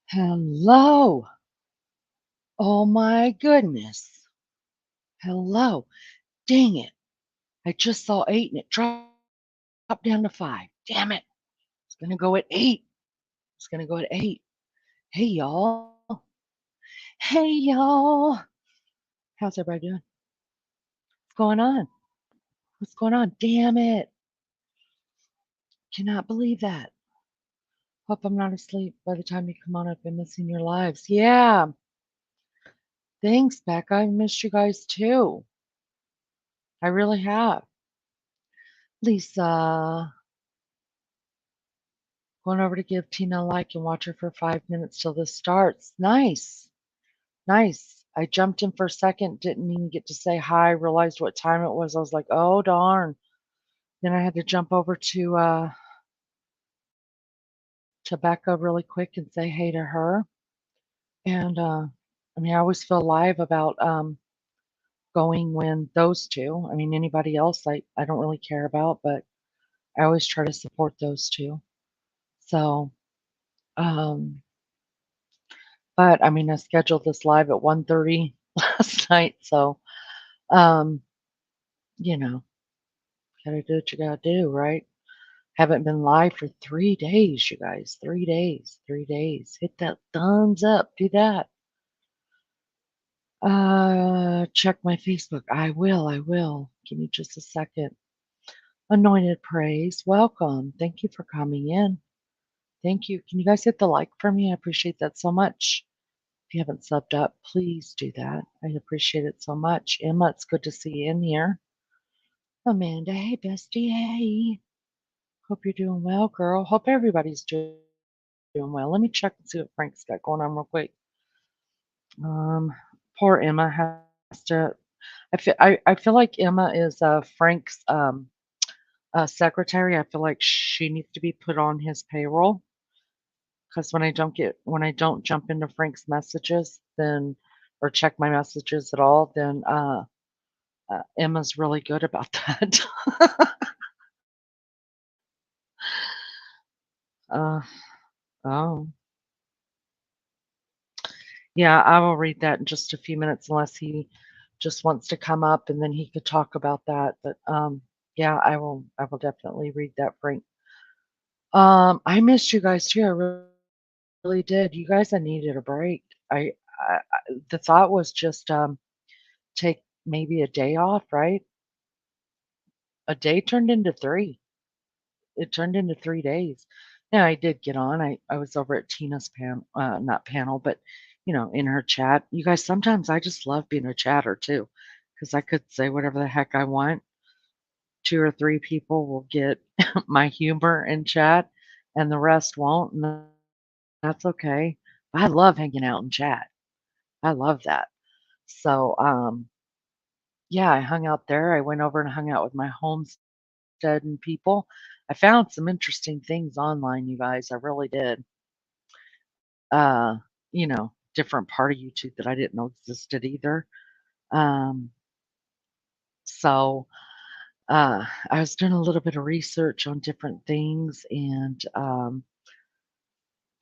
Hello. Oh my goodness. Hello. Dang it. I just saw 8 and it dropped down to 5. Damn it. It's going to go at 8. It's going to go at 8. Hey, y'all. Hey, y'all. How's everybody doing? What's going on? What's going on? Damn it. Cannot believe that. Hope I'm not asleep by the time you come on. I've been missing your lives. Yeah. Thanks, Beck. I missed you guys too. I really have. Lisa. Going over to give Tina a like and watch her for 5 minutes till this starts. Nice. Nice. I jumped in for a second, didn't even get to say hi, realized what time it was. I was like, oh darn. Then I had to jump over to Becca really quick and say hey to her. And I mean I always feel live about going when those two, I mean anybody else I don't really care about, but I always try to support those two. So um but I mean I scheduled this live at 1:30 last night, so um you know, gotta do what you gotta do, right? Haven't been live for 3 days, you guys. 3 days. 3 days. Hit that thumbs up. Do that. Check my Facebook. I will. I will. Give me just a second. Anointed Praise. Welcome. Thank you for coming in. Thank you. Can you guys hit the like for me? I appreciate that so much. If you haven't subbed up, please do that. I appreciate it so much. Emma, it's good to see you in here. Amanda, hey, bestie, hey. Hope you're doing well, girl. Hope everybody's doing well. Let me check and see what Frank's got going on real quick. Um, Poor Emma has to. I feel like Emma is Frank's secretary. I feel like she needs to be put on his payroll because when I don't jump into Frank's messages, then or check my messages at all, then Emma's really good about that. uh, oh. Yeah, I will read that in just a few minutes unless he just wants to come up and then he could talk about that. But yeah, I will definitely read that, Frank. I missed you guys too. I really did. You guys, I needed a break. The thought was just take maybe a day off, right? A day turned into three. It turned into 3 days. Yeah, I did get on. I was over at Tina's not panel, but in her chat. You guys, sometimes I just love being a chatter too, because I could say whatever the heck I want. 2 or 3 people will get my humor in chat, and the rest won't, and that's okay. I love hanging out in chat. I love that. So, yeah, I hung out there. I went over and hung out with my homestead and people. I found some interesting things online, you guys. I really did. Uh, different part of YouTube that I didn't know existed either. Um, so I was doing a little bit of research on different things, and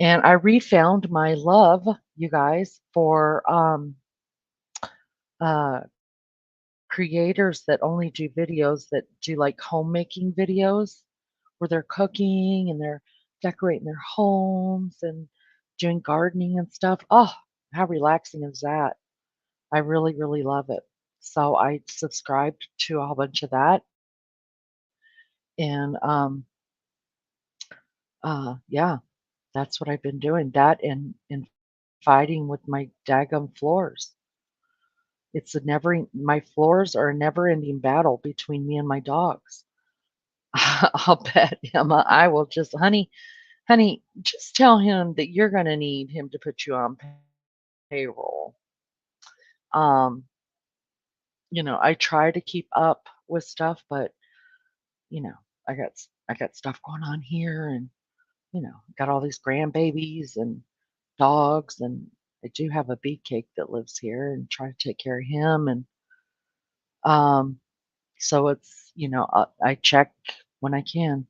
I refound my love, you guys, for uh, creators that only do videos that do like homemaking videos where they're cooking and they're decorating their homes and doing gardening and stuff. Oh, how relaxing is that? I really, really love it. So I subscribed to a whole bunch of that. And yeah, that's what I've been doing. That and fighting with my daggum floors. It's a never my floors are a never ending battle between me and my dogs. I'll bet Emma, I will just, honey, just tell him that you're gonna need him to put you on payroll. Um, I try to keep up with stuff, but you know, I got stuff going on here, and got all these grandbabies and dogs, and I do have a bee cake that lives here, and try to take care of him, and um, so it's I check when I can.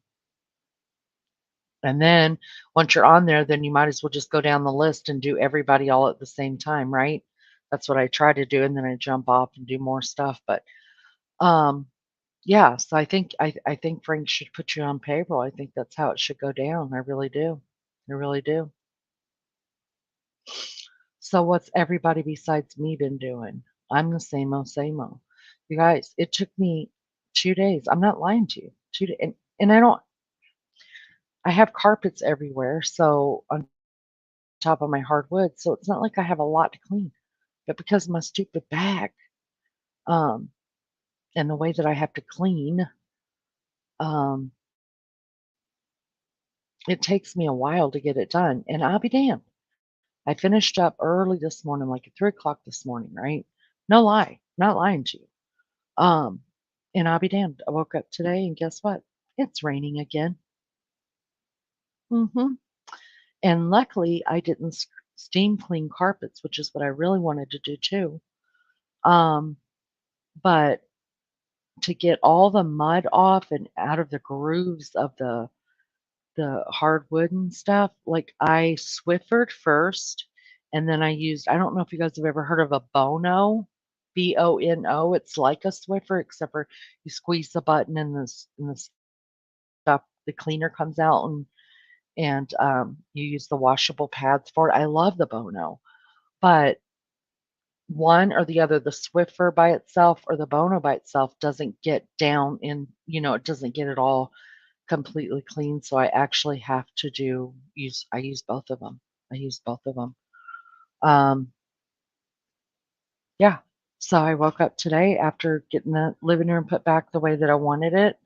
And then once you're on there, then you might as well just go down the list and do everybody all at the same time, right? That's what I try to do, and then I jump off and do more stuff. But um, yeah, so I think Frank should put you on payroll. I think that's how it should go down. I really do. I really do. So what's everybody besides me been doing? I'm the same old same old. You guys, it took me 2 days. I'm not lying to you. 2 days, and I have carpets everywhere, so on top of my hardwood, so it's not like I have a lot to clean. But because of my stupid back, um, and the way that I have to clean, um, it takes me a while to get it done. And I'll be damned. I finished up early this morning, like at 3 o'clock this morning, right? No lie, not lying to you. Um, and I'll be damned. I woke up today and guess what? It's raining again. hmm And luckily, I didn't steam clean carpets, which is what I really wanted to do too. Um, but to get all the mud off and out of the grooves of the hardwood and stuff, like I Swiffered first, and then I used I don't know if you guys have ever heard of a Bono, Bono. It's like a Swiffer, except for you squeeze the button and the stuff, the cleaner comes out and you use the washable pads for it. I love the Bono, but one or the other, the Swiffer by itself or the Bono by itself doesn't get down in, it doesn't get it all completely clean. So I actually have to I use both of them. I use both of them. Um, yeah. So I woke up today after getting the living room put back the way that I wanted it,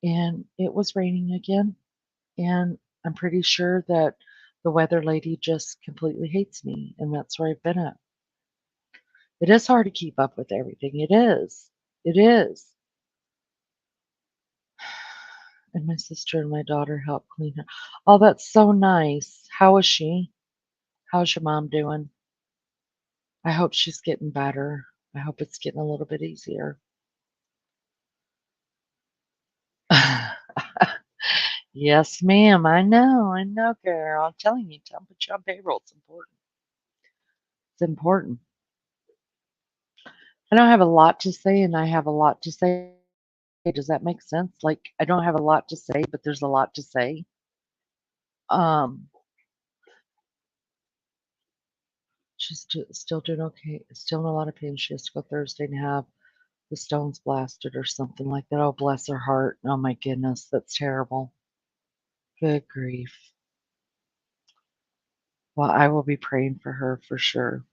and it was raining again. And I'm pretty sure that the weather lady just completely hates me, and that's where I've been at. It is hard to keep up with everything. It is. It is. And my sister and my daughter help clean her. Oh, that's so nice. How is she? How's your mom doing? I hope she's getting better. I hope it's getting a little bit easier. Yes, ma'am. I know. I know, girl. I'm telling you, tell 'em put you on payroll. It's important. It's important. I don't have a lot to say, and I have a lot to say. Does that make sense? Like, I don't have a lot to say, but there's a lot to say. Um, she's still doing okay. Still in a lot of pain. She has to go Thursday and have the stones blasted or something like that. Oh, bless her heart. Oh my goodness, that's terrible. Good grief. Well, I will be praying for her for sure.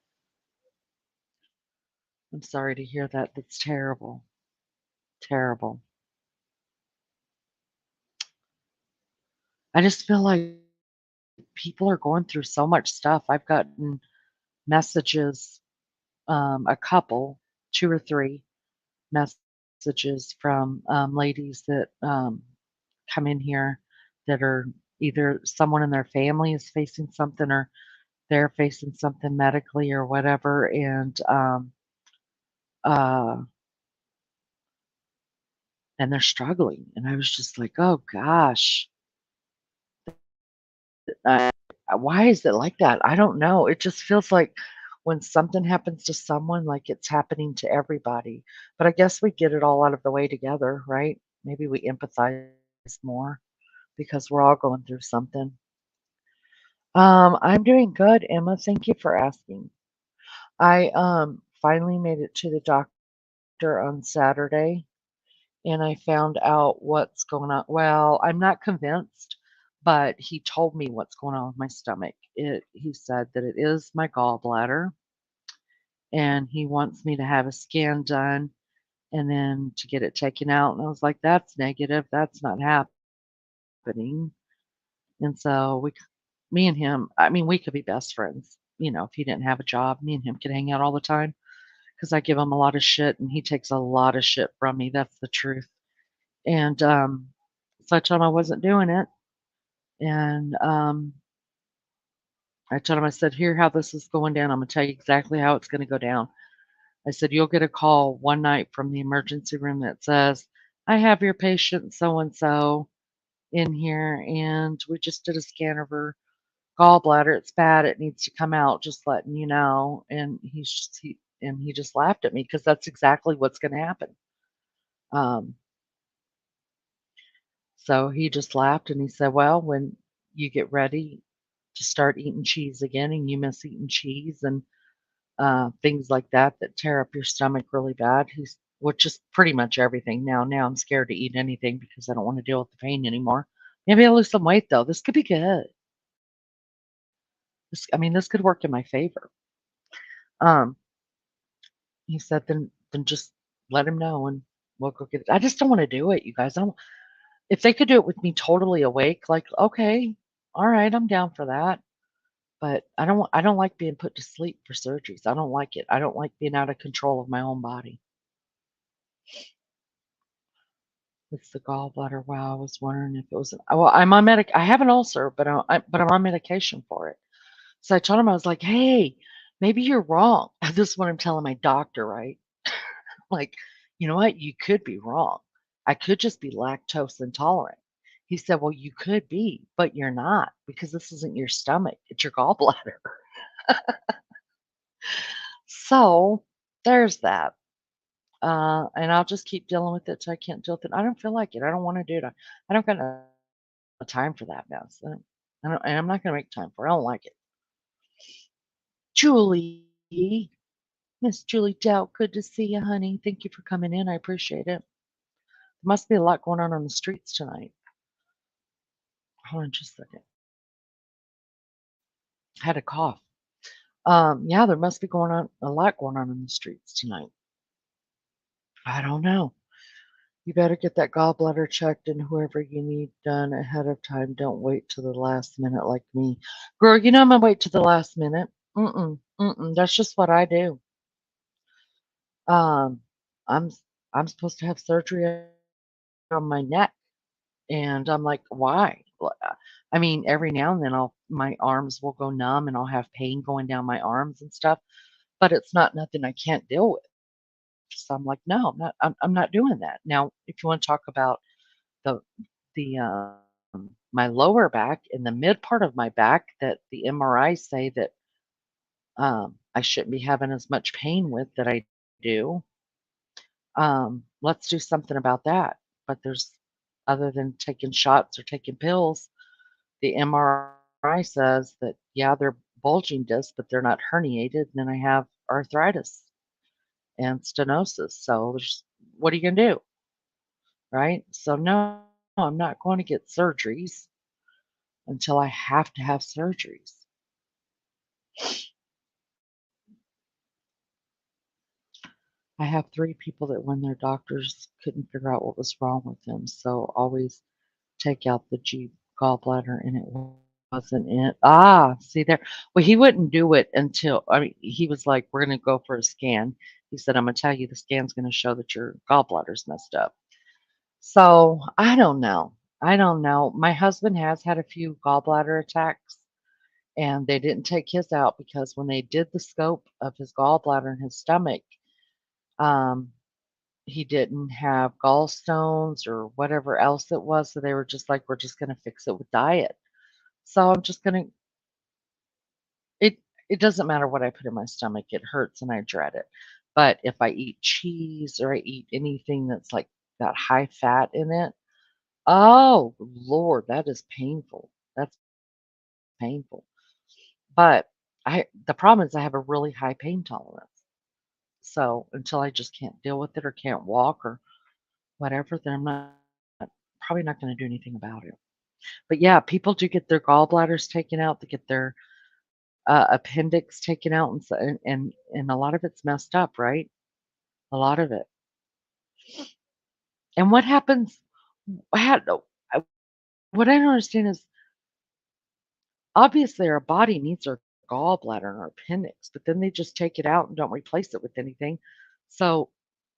I'm sorry to hear that. That's terrible. Terrible. I just feel like people are going through so much stuff. I've gotten messages, a couple, two or three messages from ladies that come in here that are either someone in their family is facing something or they're facing something medically or whatever. Uh, and they're struggling. And I was just like, oh gosh, uh, why is it like that? I don't know. It just feels like when something happens to someone, like it's happening to everybody. But I guess we get it all out of the way together, right? Maybe we empathize more because we're all going through something. I'm doing good, Emma. Thank you for asking. I finally made it to the doctor on Saturday and I found out what's going on. Well, I'm not convinced, but he told me what's going on with my stomach. He said that it is my gallbladder, and he wants me to have a scan done and then to get it taken out. And I was like, that's negative. That's not happening. And so me and him, I mean, we could be best friends. If he didn't have a job, me and him could hang out all the time because I give him a lot of shit and he takes a lot of shit from me. That's the truth. And so I told him I wasn't doing it. And I told him, I said, here, how this is going down. I'm going to tell you exactly how it's going to go down. I said, you'll get a call one night from the emergency room that says, I have your patient so and so. in here, and we just did a scan of her gallbladder. It's bad. It needs to come out. Just letting you know." And he just laughed at me because that's exactly what's going to happen. Um, so he just laughed and he said, "Well, when you get ready to start eating cheese again, and you miss eating cheese and things like that that tear up your stomach really bad," which is pretty much everything now. Now I'm scared to eat anything because I don't want to deal with the pain anymore. Maybe I'll lose some weight though. This could be good. This could work in my favor. Um, he said, then just let him know and we'll go get it. I just don't want to do it, you guys. I don't. If they could do it with me totally awake, like, okay, all right, I'm down for that. But I don't like being put to sleep for surgeries. I don't like it. I don't like being out of control of my own body. It's the gallbladder. Wow, I was wondering if it was well, I have an ulcer, but I'm on medication for it. So I told him, I was like, "Hey, maybe you're wrong." This is what I'm telling my doctor, right? Like, "You know what? You could be wrong. I could just be lactose intolerant." He said, "Well, you could be, but you're not because this isn't your stomach, it's your gallbladder." So there's that. And I'll just keep dealing with it till I can't deal with it. I don't feel like it. I don't want to do it. I don't got no time for that mess. And I'm not going to make time for it. I don't like it. Julie, Miss Julie Dow, good to see you, honey. Thank you for coming in. I appreciate it. There must be a lot going on the streets tonight. Hold on just a second. I had a cough. Yeah, there must be going on a lot going on in the streets tonight. I don't know. You better get that gallbladder checked and whoever you need done ahead of time. Don't wait till the last minute like me. Girl, you know I'm gonna wait till the last minute. Mm-mm. That's just what I do. Um, I'm I'm supposed to have surgery on my neck, and I'm like, why? Every now and then my arms will go numb and I'll have pain going down my arms and stuff, but it's not nothing I can't deal with. So I'm like, no, I'm not doing that. Now, if you want to talk about the my lower back and the mid part of my back that the MRI say that I shouldn't be having as much pain with that I do. Let's do something about that. But there's other than taking shots or taking pills, the MRI says that yeah, they're bulging discs, but they're not herniated. And then I have arthritis and stenosis. So what are you gonna do, right? So no, I'm not going to get surgeries until I have to have surgeries. I have 3 people that when their doctors couldn't figure out what was wrong with them, so always take out the gallbladder, and it wasn't it. Ah, see there. Well, he wouldn't do it until he was like, "We're gonna go for a scan." He said, "I'm gonna tell you the scan's gonna show that your gallbladder's messed up." So, I don't know. I don't know. My husband has had a few gallbladder attacks, and they didn't take his out because when they did the scope of his gallbladder and his stomach, um, he didn't have gallstones or whatever else it was, so they were just like, "We're just gonna fix it with diet." So I'm just gonna it it doesn't matter what I put in my stomach, it hurts and I dread it. But if I eat cheese or I eat anything that's like got high fat in it, oh Lord, that is painful. That's painful. But I the problem is I have a really high pain tolerance. So until I just can't deal with it or can't walk or whatever, then I'm not probably not gonna do anything about it. But yeah, people do get their gallbladders taken out, they get their, appendix taken out, and a lot of it's messed up, right? A lot of it. And what happens how uh, what I don't understand is, obviously, our body needs our gallbladder and our appendix, but then they just take it out and don't replace it with anything. So,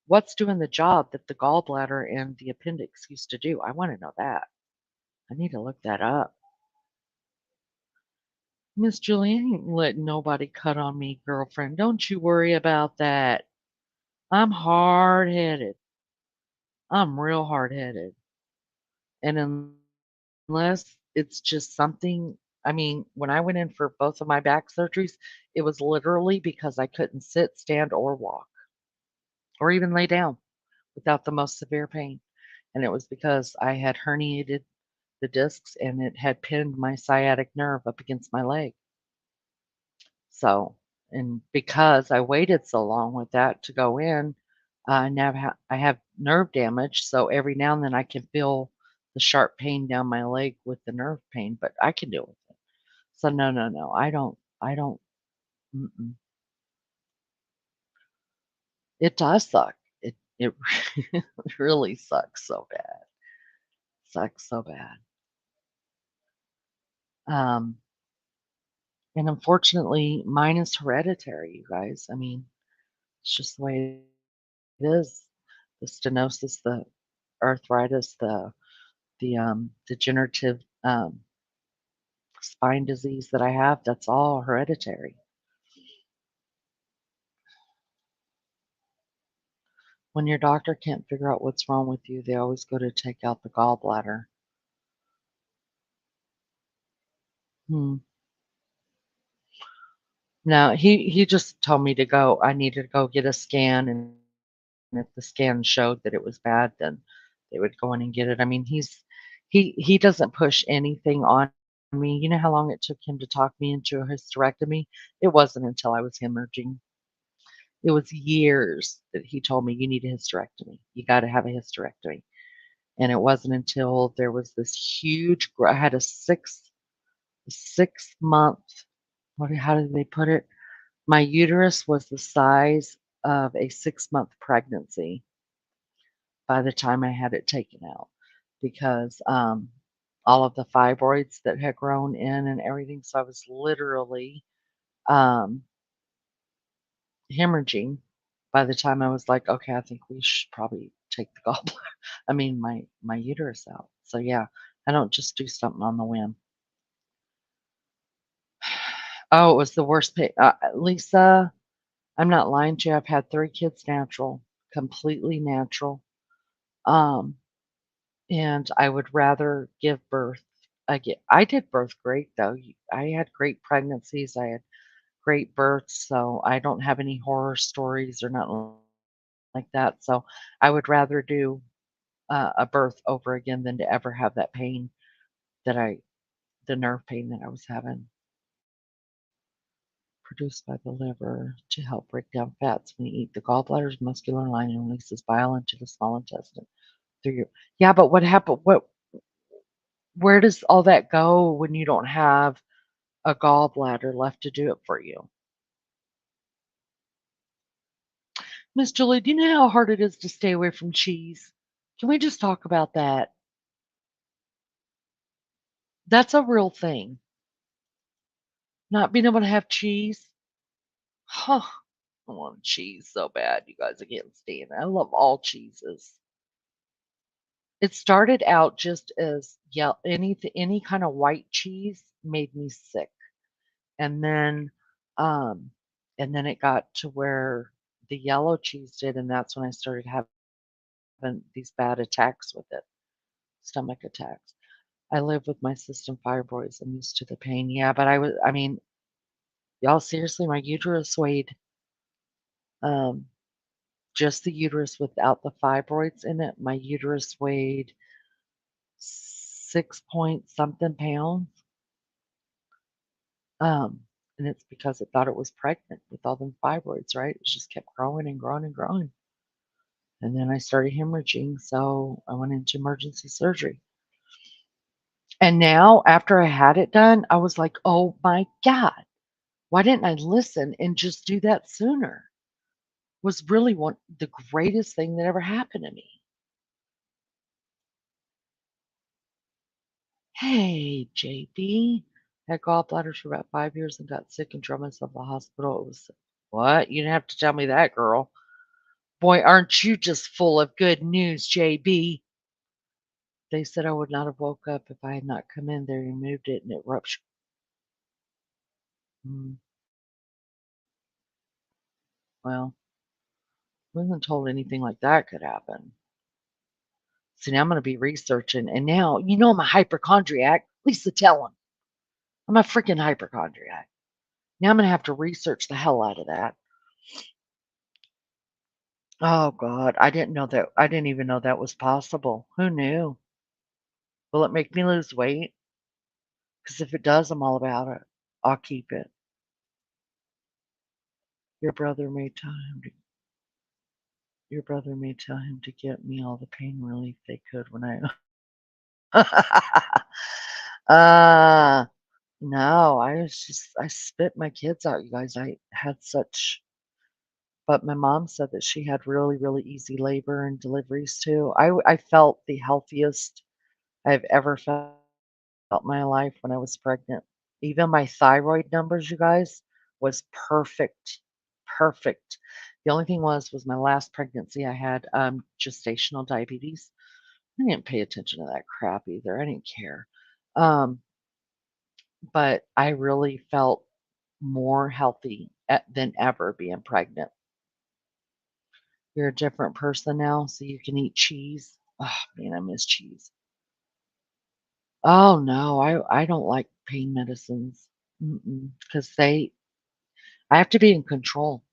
what's doing the job that the gallbladder and the appendix used to do? I wanna know that. I need to look that up. Miss Julie, I ain't letting nobody cut on me, girlfriend. Don't you worry about that. I'm hard headed. I'm real hard headed. And unless it's just something. I mean, when I went in for both of my back surgeries, it was literally because I couldn't sit, stand, or walk, or even lay down without the most severe pain, and it was because I had herniated the discs and it had pinned my sciatic nerve up against my leg. So, and because I waited so long with that to go in, now I have nerve damage, so every now and then I can feel the sharp pain down my leg with the nerve pain, but I can deal with it. So no, no, no, I don't. Mm-mm. It does suck. It really sucks so bad. Sucks so bad. Um, and unfortunately, mine is hereditary, you guys. I mean, it's just the way it is. The stenosis, the arthritis, the degenerative spine disease that I have, that's all hereditary. When your doctor can't figure out what's wrong with you, they always go to take out the gallbladder. Hmm. No, he just told me to go. I needed to go get a scan, and if the scan showed that it was bad, then they would go in and get it. I mean, he doesn't push anything on me. You know how long it took him to talk me into a hysterectomy? It wasn't until I was hemorrhaging. It was years that he told me, "You need a hysterectomy. You gotta have a hysterectomy." And it wasn't until there was this huge I had a 6-month, how did they put it? My uterus was the size of a 6-month pregnancy by the time I had it taken out because, all of the fibroids that had grown in and everything, so I was literally, um, hemorrhaging by the time I was like, "Okay, I think we should probably take the gallbladder." I mean, my uterus out. So, yeah, I don't just do something on the whim. Oh, it was the worst Lisa, I'm not lying to you, I've had 3 kids natural, completely natural, um, and I would rather give birth I did birth great, though. I had great pregnancies, I had great births, so I don't have any horror stories or nothing like that, so I would rather do, a birth over again than to ever have that pain that I the nerve pain that I was having. Produced by the liver to help break down fats when you eat. The gallbladder's muscular lining releases bile into the small intestine through your. Yeah, but what happened? Where does all that go when you don't have a gallbladder left to do it for you? Miss Julie, do you know how hard it is to stay away from cheese? Can we just talk about that? That's a real thing. Not being able to have cheese. Huh. I want cheese so bad, you guys. I can't stand it. I love all cheeses. It started out just as any kind of white cheese made me sick, and um, then it got to where the yellow cheese did, and that's when I started having these bad attacks with it, stomach attacks. I live with my cystic fibroids. I'm used to the pain. Yeah, but I mean, y'all, seriously, my uterus weighed, um, just the uterus without the fibroids in it. My uterus weighed 6 point something pounds. Um, and it's because it thought it was pregnant with all them fibroids, right? It just kept growing and growing and growing. And then I started hemorrhaging, so I went into emergency surgery. And now, after I had it done, I was like, oh my God, why didn't I listen and just do that sooner? Was really the greatest thing that ever happened to me. Hey, JB. Had gallbladders for about 5 years and got sick and drove myself to the hospital. It was what? You didn't have to tell me that, girl. Boy, aren't you just full of good news, JB? They said I would not have woke up if I had not come in. They removed it and it ruptured. Mm, well, I wasn't told anything like that could happen. So now I'm gonna be researching, and now you know I'm a hypochondriac. Lisa, tell him I'm a freaking hypochondriac. Now I'm gonna have to research the hell out of that. Oh God, I didn't know that. I didn't even know that was possible. Who knew? Will it make me lose weight? Because if it does, I'm all about it. I'll keep it. Your brother may tell him to. Your brother may tell him to get me all the pain relief they could when I. uh no, I spit my kids out, you guys. I had such, but my mom said that she had really, really easy labor and deliveries too. I felt the healthiest I've ever felt in my life when I was pregnant. Even my thyroid numbers, you guys, was perfect. Perfect. The only thing was my last pregnancy, I had gestational diabetes. I didn't pay attention to that crap either. I didn't care. Um, but I really felt more healthy than ever being pregnant. You're a different person now, so you can eat cheese. Oh man, I miss cheese. Oh no, I don't like pain medicines. Because I have to be in control.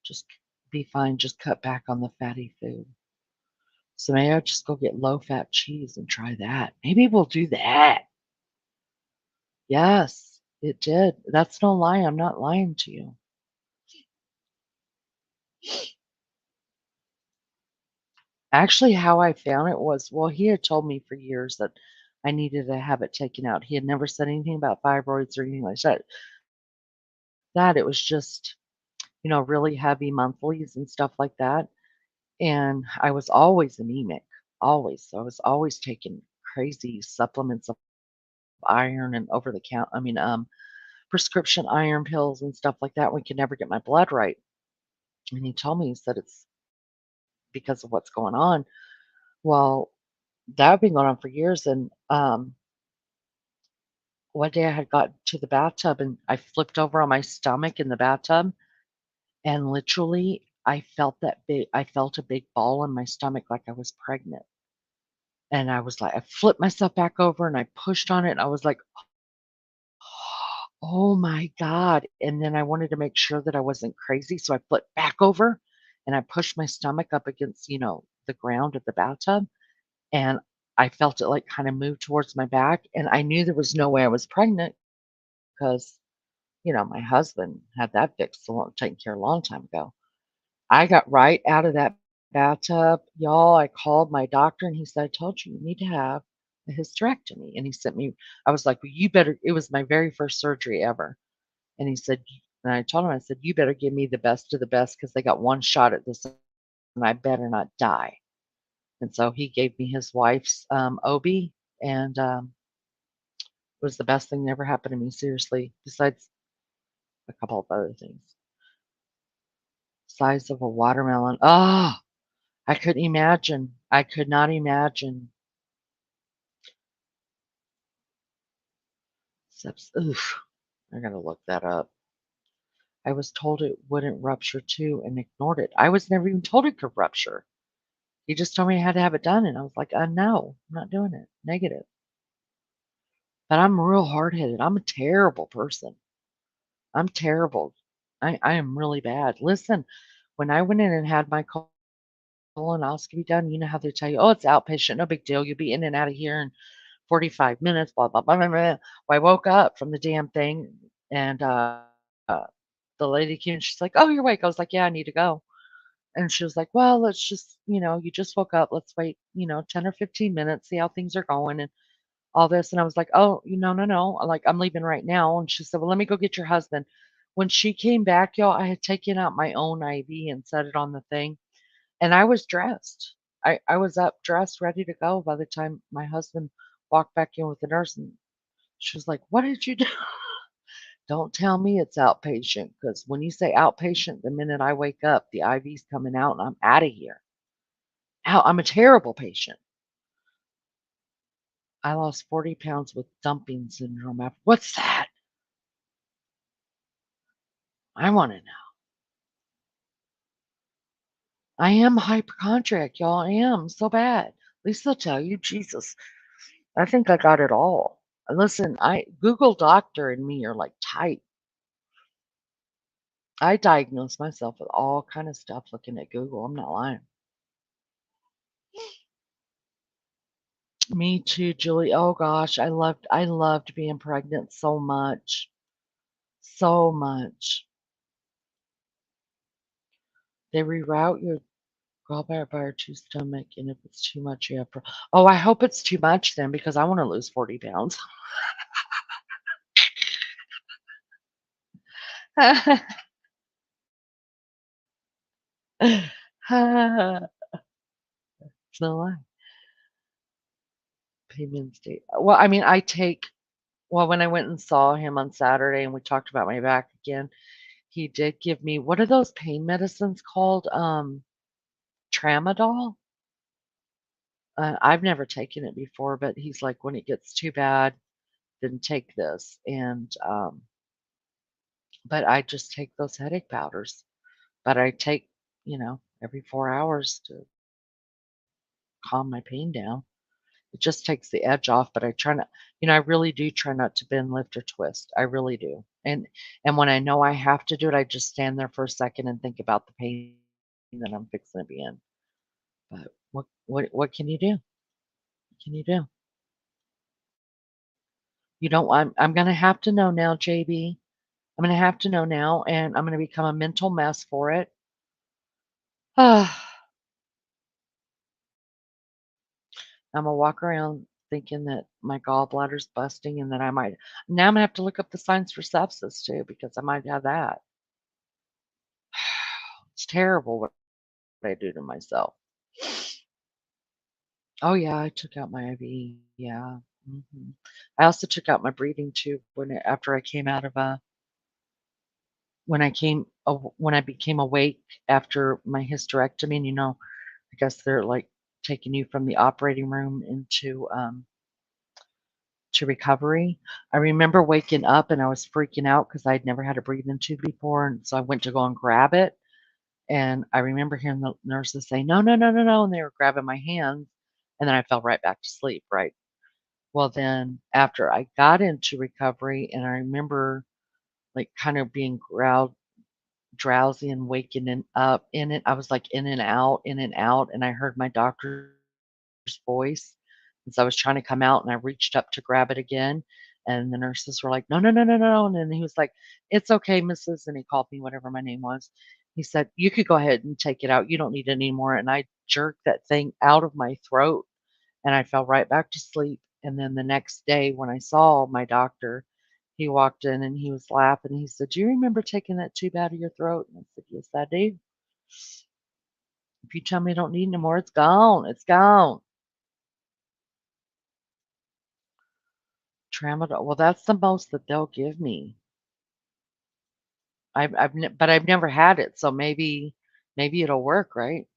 Just be fine. Just cut back on the fatty food. So maybe I'll just go get low fat cheese and try that. Maybe we'll do that. Yes, it did. That's no lie. I'm not lying to you. Actually, how I found it was, well, he had told me for years that I needed to have it taken out. He had never said anything about fibroids or anything like that. That it was just, really heavy monthlies and stuff like that. And I was always anemic, always. So I was always taking crazy supplements of iron and over the count, prescription iron pills and stuff like that. We could never get my blood right. And he told me, he said it's because of what's going on. Well, that had been going on for years. And one day I had got to the bathtub and I flipped over on my stomach in the bathtub, and literally I felt a big ball in my stomach like I was pregnant. And I was like, I flipped myself back over and I pushed on it and I was like, oh my God. And then I wanted to make sure that I wasn't crazy. So I flipped back over and I pushed my stomach up against, the ground of the bathtub. And I felt it like kind of move towards my back. And I knew there was no way I was pregnant because, my husband had that fixed taken care of a long time ago. I got right out of that bathtub, y'all. I called my doctor and he said, I told you, you need to have a hysterectomy. And he sent me, I was like, well, you better, it was my very first surgery ever. And he said, and I told him, I said, you better give me the best of the best because they got one shot at this and I better not die. And so he gave me his wife's OB, and it was the best thing that ever happened to me, seriously, besides a couple of other things. Size of a watermelon. Oh, I couldn't imagine. I could not imagine. Oof, I gotta look that up. I was told it wouldn't rupture too and ignored it. I was never even told it could rupture. He just told me I had to have it done, and I was like, no, I'm not doing it. Negative. But I'm real hard headed. I'm a terrible person. I'm terrible. I am really bad. Listen, when I went in and had my colonoscopy done, you know how they tell you, oh, it's outpatient, no big deal. You'll be in and out of here in 45 minutes, blah, blah, blah, blah, blah. Well, I woke up from the damn thing, and uh, the lady came and she's like, oh, you're awake. I was like, yeah, I need to go. And she was like, well, let's just, you just woke up. Let's wait, 10 or 15 minutes, see how things are going and all this. And I was like, oh, no, no, no. Like, I'm leaving right now. And she said, well, let me go get your husband. When she came back, y'all, I had taken out my own IV and set it on the thing. And I was dressed. I was up, dressed, ready to go by the time my husband walked back in with the nurse. And she was like, what did you do? Don't tell me it's outpatient, because when you say outpatient, the minute I wake up, the IV's coming out and I'm out of here. I'm a terrible patient. I lost 40 pounds with dumping syndrome. What's that? I want to know. I am hypochondriac, y'all. I am so bad. least they'll tell you, Jesus, I think I got it all. Listen, I Google doctor and me are like tight. I diagnose myself with all kind of stuff looking at Google. I'm not lying. Me too, Julie. Oh gosh, I loved being pregnant so much. So much. They reroute your gallbladder to stomach, and if it's too much, you have. Oh, I hope it's too much then, because I want to lose 40 pounds. So Payment state. Well, I mean, well, when I went and saw him on Saturday and we talked about my back again, he did give me, what are those pain medicines called? Tramadol. I've never taken it before, but he's like, when it gets too bad, then take this. And but I just take those headache powders. But I take, every 4 hours to calm my pain down. It just takes the edge off, but I try not, I really do try not to bend, lift, or twist. I really do. And when I know I have to do it, I just stand there for a second and think about the pain that I'm fixing to be in. But what can you do? What can you do? You don't I'm gonna have to know now, JB. I'm gonna have to know now, and I'm gonna become a mental mess for it. I'm gonna walk around thinking that my gallbladder's busting and that I might now I'm gonna have to look up the signs for sepsis too because I might have that. It's terrible what I do to myself. Oh yeah, I took out my IV. Yeah. I also took out my breathing tube after I came out of when I became awake after my hysterectomy. And, I guess they're like taking you from the operating room into to recovery. I remember waking up and I was freaking out because I'd never had a breathing tube before, and so I went to go and grab it. And I remember hearing the nurses say, "No, no, no, no, no," and they were grabbing my hands, and then I fell right back to sleep, right? Well, then after I got into recovery and I remember, like, kind of being drowsy and waking up in it, I was, like, in and out, and I heard my doctor's voice, and so I was trying to come out, and I reached up to grab it again, and the nurses were like, "No, no, no, no, no," and then he was like, "It's okay, Mrs." and he called me whatever my name was. He said, "You could go ahead and take it out. You don't need it anymore," and I jerked that thing out of my throat, and I fell right back to sleep, and then the next day when I saw my doctor, he walked in and he was laughing, he said, "Do you remember taking that tube out of your throat?" And I said, "Yes, I do. If you tell me I don't need it anymore, it's gone. It's gone." Tramadol. Well, that's the most that they'll give me. But I've never had it, so maybe it'll work, right?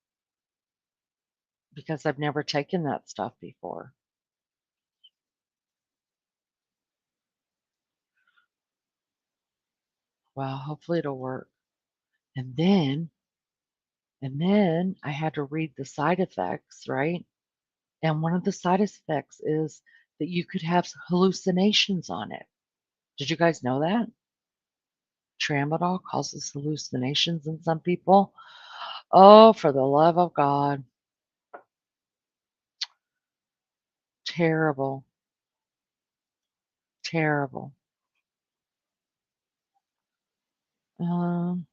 Because I've never taken that stuff before. Well, hopefully it'll work. And then I had to read the side effects, right? And one of the side effects is that you could have hallucinations on it. Did you guys know that? Tramadol causes hallucinations in some people. Oh, for the love of God. Terrible. Terrible. Um,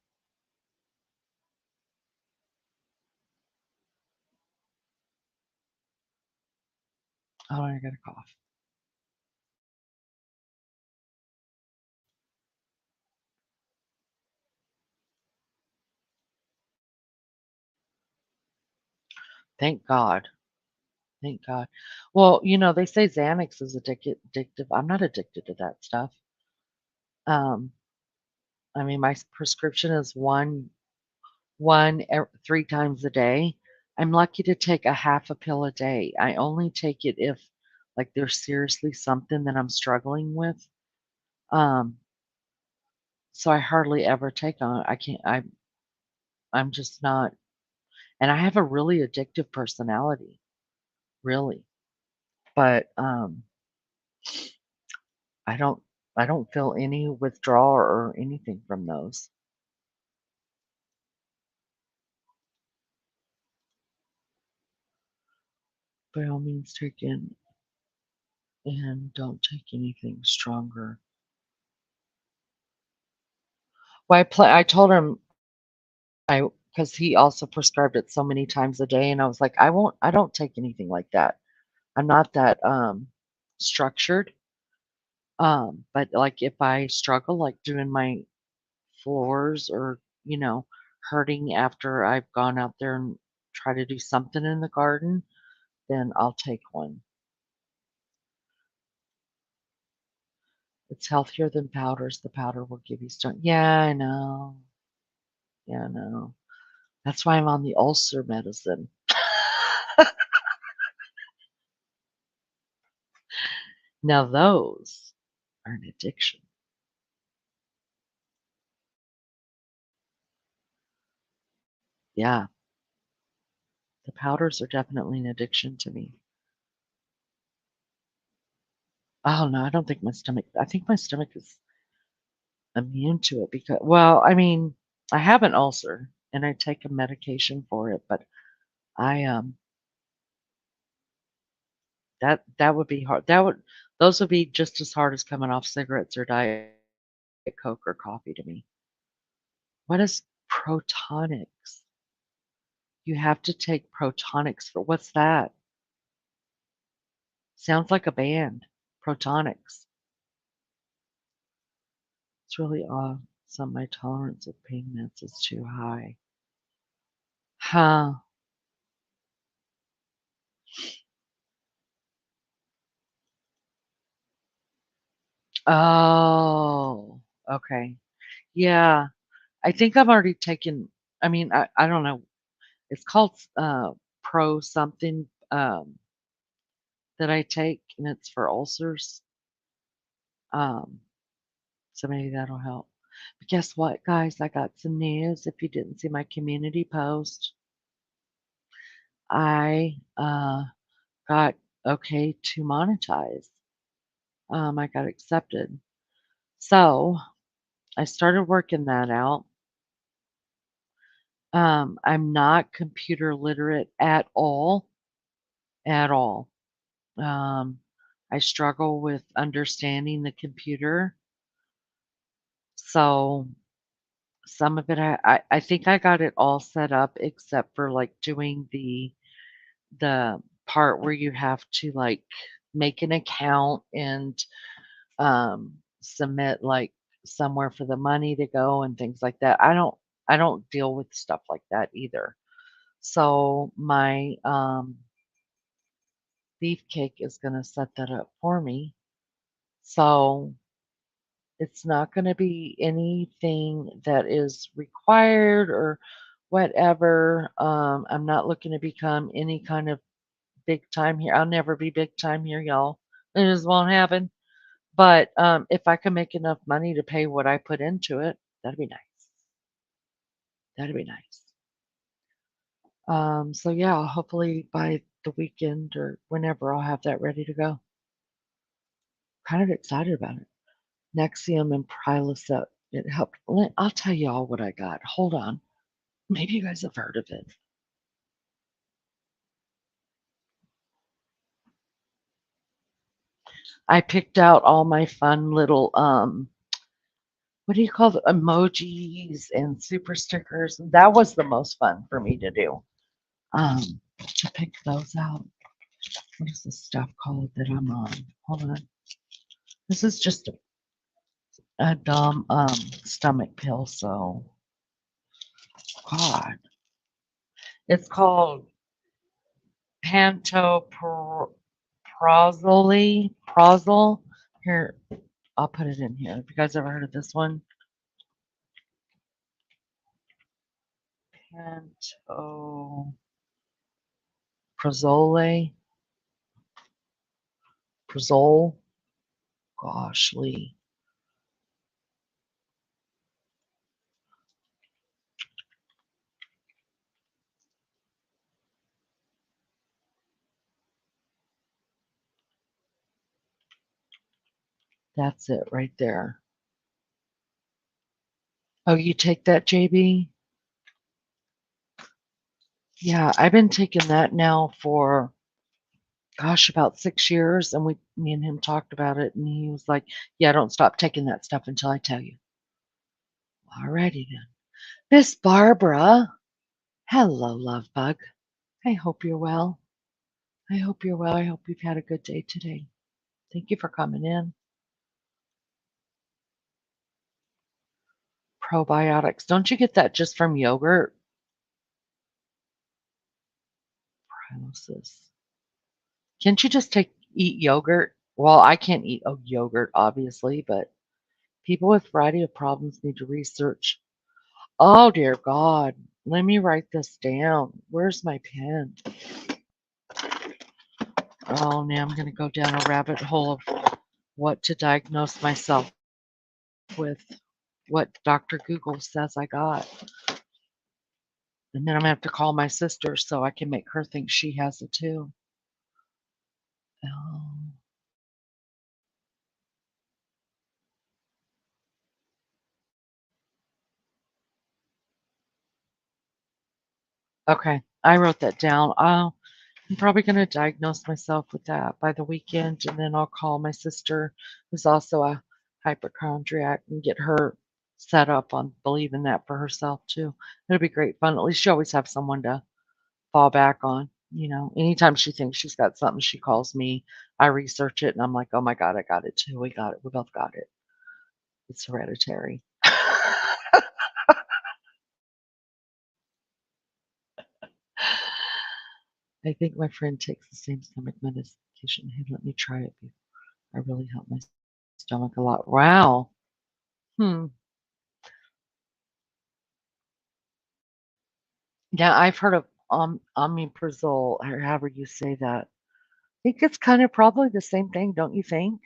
oh, I got a cough. Thank God. Thank God. Well, they say Xanax is addictive. I'm not addicted to that stuff. Um, I mean, my prescription is 3 times a day. I'm lucky to take a half a pill a day. I only take it if, like, there's seriously something that I'm struggling with. Um, so I hardly ever take on I can't I'm just not, and I have a really addictive personality. really. But I don't I don't feel any withdrawal or anything from those. By all means, take in and don't take anything stronger. Well, I told him I because he also prescribed it so many times a day, and I was like, I don't take anything like that. I'm not that structured. But like if I struggle, like doing my floors or, you know, hurting after I've gone out there and try to do something in the garden, then I'll take one. It's healthier than powders. The powder will give you stone. Yeah, I know. Yeah, I know. That's why I'm on the ulcer medicine. Now those are an addiction. Yeah, the powders are definitely an addiction to me. Oh no, I don't think my stomach. I think my stomach is immune to it because, well, I mean, I have an ulcer and I take a medication for it, but I that would be hard. Those would be just as hard as coming off cigarettes or diet coke or coffee to me. What is protonics? You have to take protonics for what's that? Sounds like a band. Protonics. It's really odd. Some my tolerance of pain meds is too high. Huh. Oh, okay. Yeah. I think I've already taken, I mean, I don't know. It's called pro something that I take and it's for ulcers. Um, so maybe that'll help. But guess what, guys? I got some news. If you didn't see my community post, I got okay to monetize. I got accepted. So I started working that out. I'm not computer literate at all. Um, I struggle with understanding the computer. So some of it, I think I got it all set up except for like doing the part where you have to like make an account and submit like somewhere for the money to go and things like that. I don't deal with stuff like that either. So my beefcake is going to set that up for me. So it's not going to be anything that is required or whatever. I'm not looking to become any kind of big time here. I'll never be big time here, y'all. It just won't happen. But if I can make enough money to pay what I put into it, that'd be nice. That'd be nice. So yeah, hopefully by the weekend or whenever I'll have that ready to go. Kind of excited about it. Nexium and Prilosec. It helped. I'll tell you all what I got. Hold on. Maybe you guys have heard of it. I picked out all my fun little what do you call the emojis and super stickers. That was the most fun for me to do. Um, to pick those out. What is the stuff called that I'm on? Hold on. This is just a dumb stomach pill, so God. It's called Prozol. Here, I'll put it in here. Have you guys ever heard of this one? Pantoprazole. Prozole. Gosh, Lee. That's it right there. Oh, you take that, JB? Yeah, I've been taking that now for, gosh, about 6 years, and me and him talked about it, and he was like, "Yeah, don't stop taking that stuff until I tell you." Alrighty then. Miss Barbara. Hello, love bug. I hope you're well. I hope you're well. I hope you've had a good day today. Thank you for coming in. Probiotics. Don't you get that just from yogurt? Paralysis. Can't you just eat yogurt? Well, I can't eat yogurt, obviously, but people with a variety of problems need to research. Oh, dear God. Let me write this down. Where's my pen? Oh, now I'm going to go down a rabbit hole of what to diagnose myself with, what Dr. Google says I got. And then I'm going to have to call my sister so I can make her think she has it too. Oh. Okay, I wrote that down. I'm probably going to diagnose myself with that by the weekend, and then I'll call my sister, who's also a hypochondriac, and get her set up on believing that for herself too. It'll be great fun. At least she always have someone to fall back on. Anytime she thinks she's got something, she calls me. I research it, and I'm like, oh my God, I got it too. We got it. We both got it. It's hereditary. I think my friend takes the same stomach medication. He let me try it. I really helped my stomach a lot. Wow. Hmm. Yeah, I've heard of omeprazole, or however you say that. I think it's kind of probably the same thing, don't you think?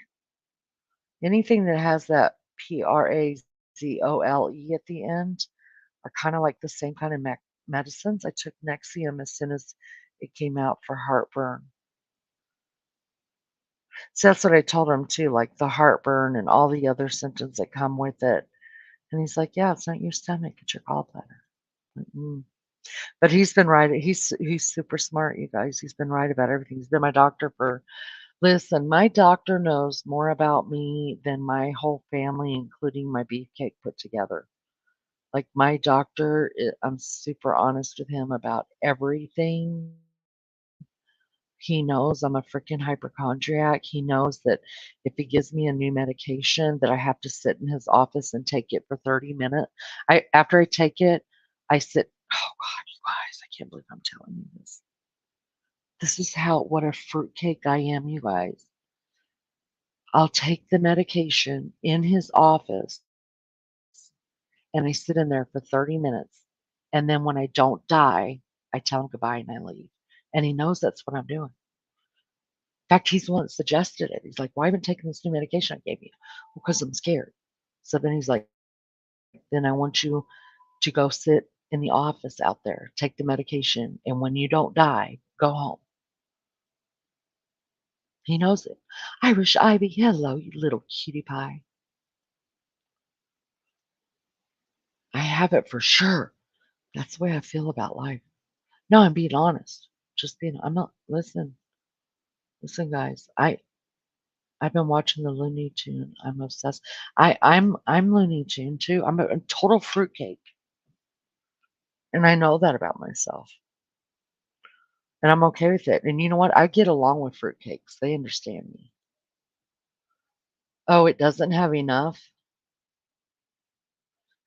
Anything that has that Prazole at the end are kind of like the same kind of medicines. I took Nexium as soon as it came out for heartburn. So that's what I told him too, like the heartburn and all the other symptoms that come with it. And he's like, "Yeah, it's not your stomach, it's your gallbladder." Like, But he's been right. He's super smart, you guys. He's been right about everything. He's been my doctor for listen, my doctor knows more about me than my whole family, including my beefcake put together. Like my doctor, I'm super honest with him about everything. He knows I'm a freaking hypochondriac. He knows that if he gives me a new medication that I have to sit in his office and take it for 30 minutes. After I take it, I sit, oh God, you guys, I can't believe I'm telling you this. This is what a fruitcake I am, you guys. I'll take the medication in his office and I sit in there for 30 minutes. And then when I don't die, I tell him goodbye and I leave. And he knows that's what I'm doing. In fact, he's the one that suggested it. He's like, "Why haven't you taken this new medication I gave you?" Because I'm scared. So then he's like, "Then I want you to go sit in the office out there, take the medication, and when you don't die, go home." He knows it. Irish Ivy, hello, you little cutie pie. I have it for sure. That's the way I feel about life. No, I'm being honest. I'm not, listen, guys. I've been watching the Looney Tune. I'm obsessed. I'm Looney Tune too. I'm a total fruitcake. And I know that about myself. And I'm okay with it. And you know what? I get along with fruitcakes. They understand me. Oh, it doesn't have enough?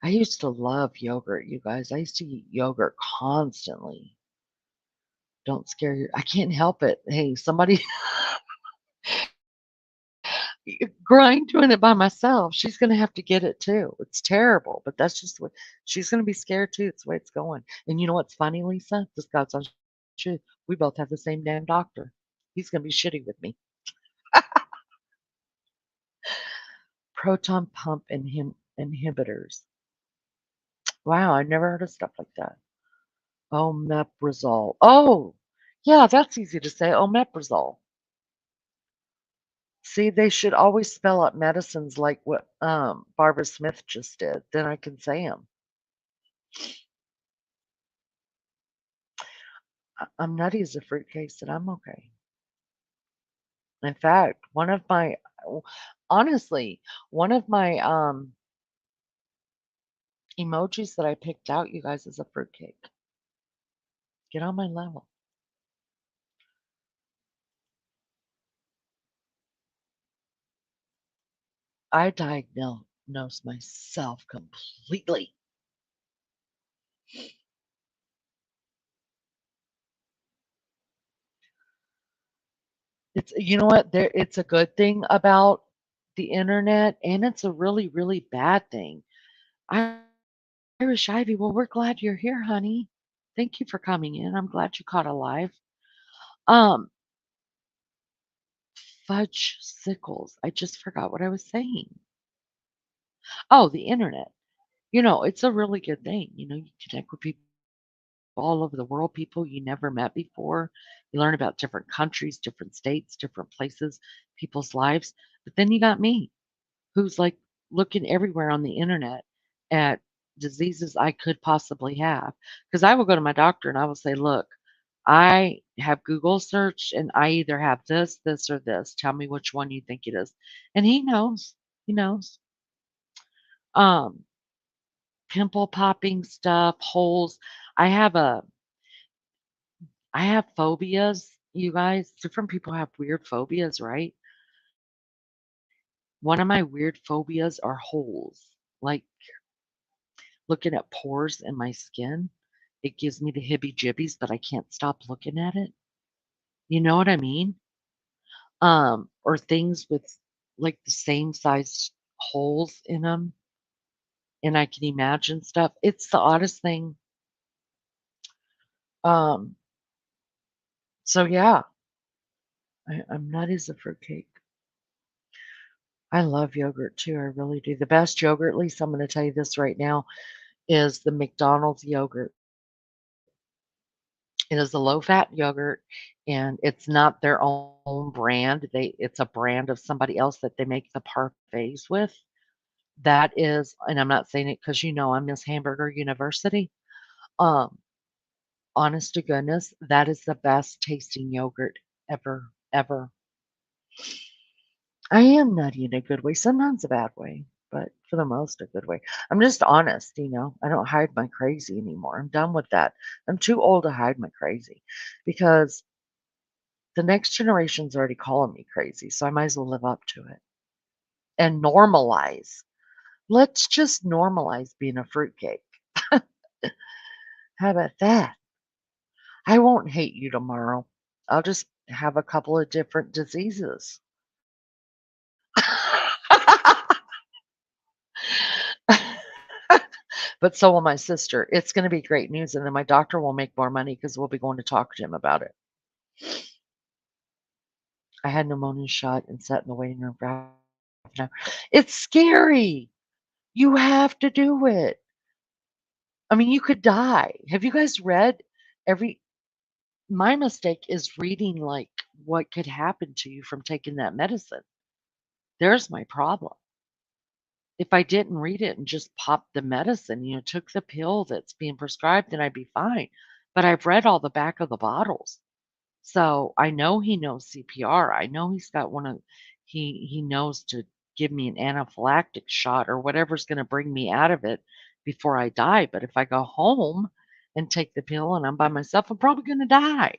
I used to love yogurt, you guys. I used to eat yogurt constantly. Don't scare you. I can't help it. Hey, somebody grind doing it by myself. She's gonna have to get it too. It's terrible, but that's just what she's gonna be scared too. It's the way it's going. And you know what's funny, Lisa? This God's on truth. We both have the same damn doctor. He's gonna be shitty with me. Proton pump inhibitors. Wow, I never heard of stuff like that. Omeprazole. Oh, yeah, that's easy to say. Omeprazole. See, they should always spell out medicines like what, Barbara Smith just did, then I can say 'em. I'm nutty as a fruitcake, and I'm okay. In fact, one of my w honestly, one of my, emojis that I picked out, you guys, is a fruitcake. Get on my level. I diagnose myself completely. It's you know what? It's a good thing about the internet, and it's a really, really bad thing. Irish Ivy, well, we're glad you're here, honey. Thank you for coming in. I'm glad you caught alive. Um, fudge sickles. I just forgot what I was saying. Oh, the internet. It's a really good thing. You connect with people all over the world, people you never met before. You learn about different countries, different states, different places, people's lives. But then you got me, who's like looking everywhere on the internet at diseases I could possibly have. Because I will go to my doctor and I will say, look, I have Google searched and I either have this, this, or this. Tell me which one you think it is. And he knows. He knows. Um, pimple popping stuff, holes. I have a I have phobias, you guys. Different people have weird phobias, right? One of my weird phobias are holes. Like looking at pores in my skin. It gives me the hibby-jibbies, but I can't stop looking at it. You know what I mean? Or things with like the same size holes in them, and I can imagine stuff. It's the oddest thing. Um, so yeah, I'm nutty as a fruitcake. I love yogurt too. I really do. The best yogurt, at least I'm going to tell you this right now, is the McDonald's yogurt. It is a low-fat yogurt, and it's not their own brand. It's a brand of somebody else that they make the parfaits with. That is, and I'm not saying it because I'm Miss Hamburger University. Um, honest to goodness, that is the best tasting yogurt ever, ever. I am nutty in a good way, sometimes a bad way, but for the most a good way. I'm just honest. I don't hide my crazy anymore. I'm done with that. I'm too old to hide my crazy because the next generation's already calling me crazy, so I might as well live up to it and normalize. Let's just normalize being a fruitcake. How about that? I won't hate you tomorrow. I'll just have a couple of different diseases. But so will my sister. It's going to be great news, and then my doctor will make more money because we'll be going to talk to him about it. I had pneumonia shot and sat in the waiting room for half an hour. It's scary. You have to do it. I mean, you could die. Have you guys read every my mistake is reading, like, what could happen to you from taking that medicine. There's my problem. If I didn't read it and just popped the medicine, took the pill that's being prescribed, then I'd be fine. But I've read all the back of the bottles. So I know he knows CPR. I know he's got one of he knows to give me an anaphylactic shot or whatever's going to bring me out of it before I die. But if I go home and take the pill and I'm by myself, I'm probably going to die.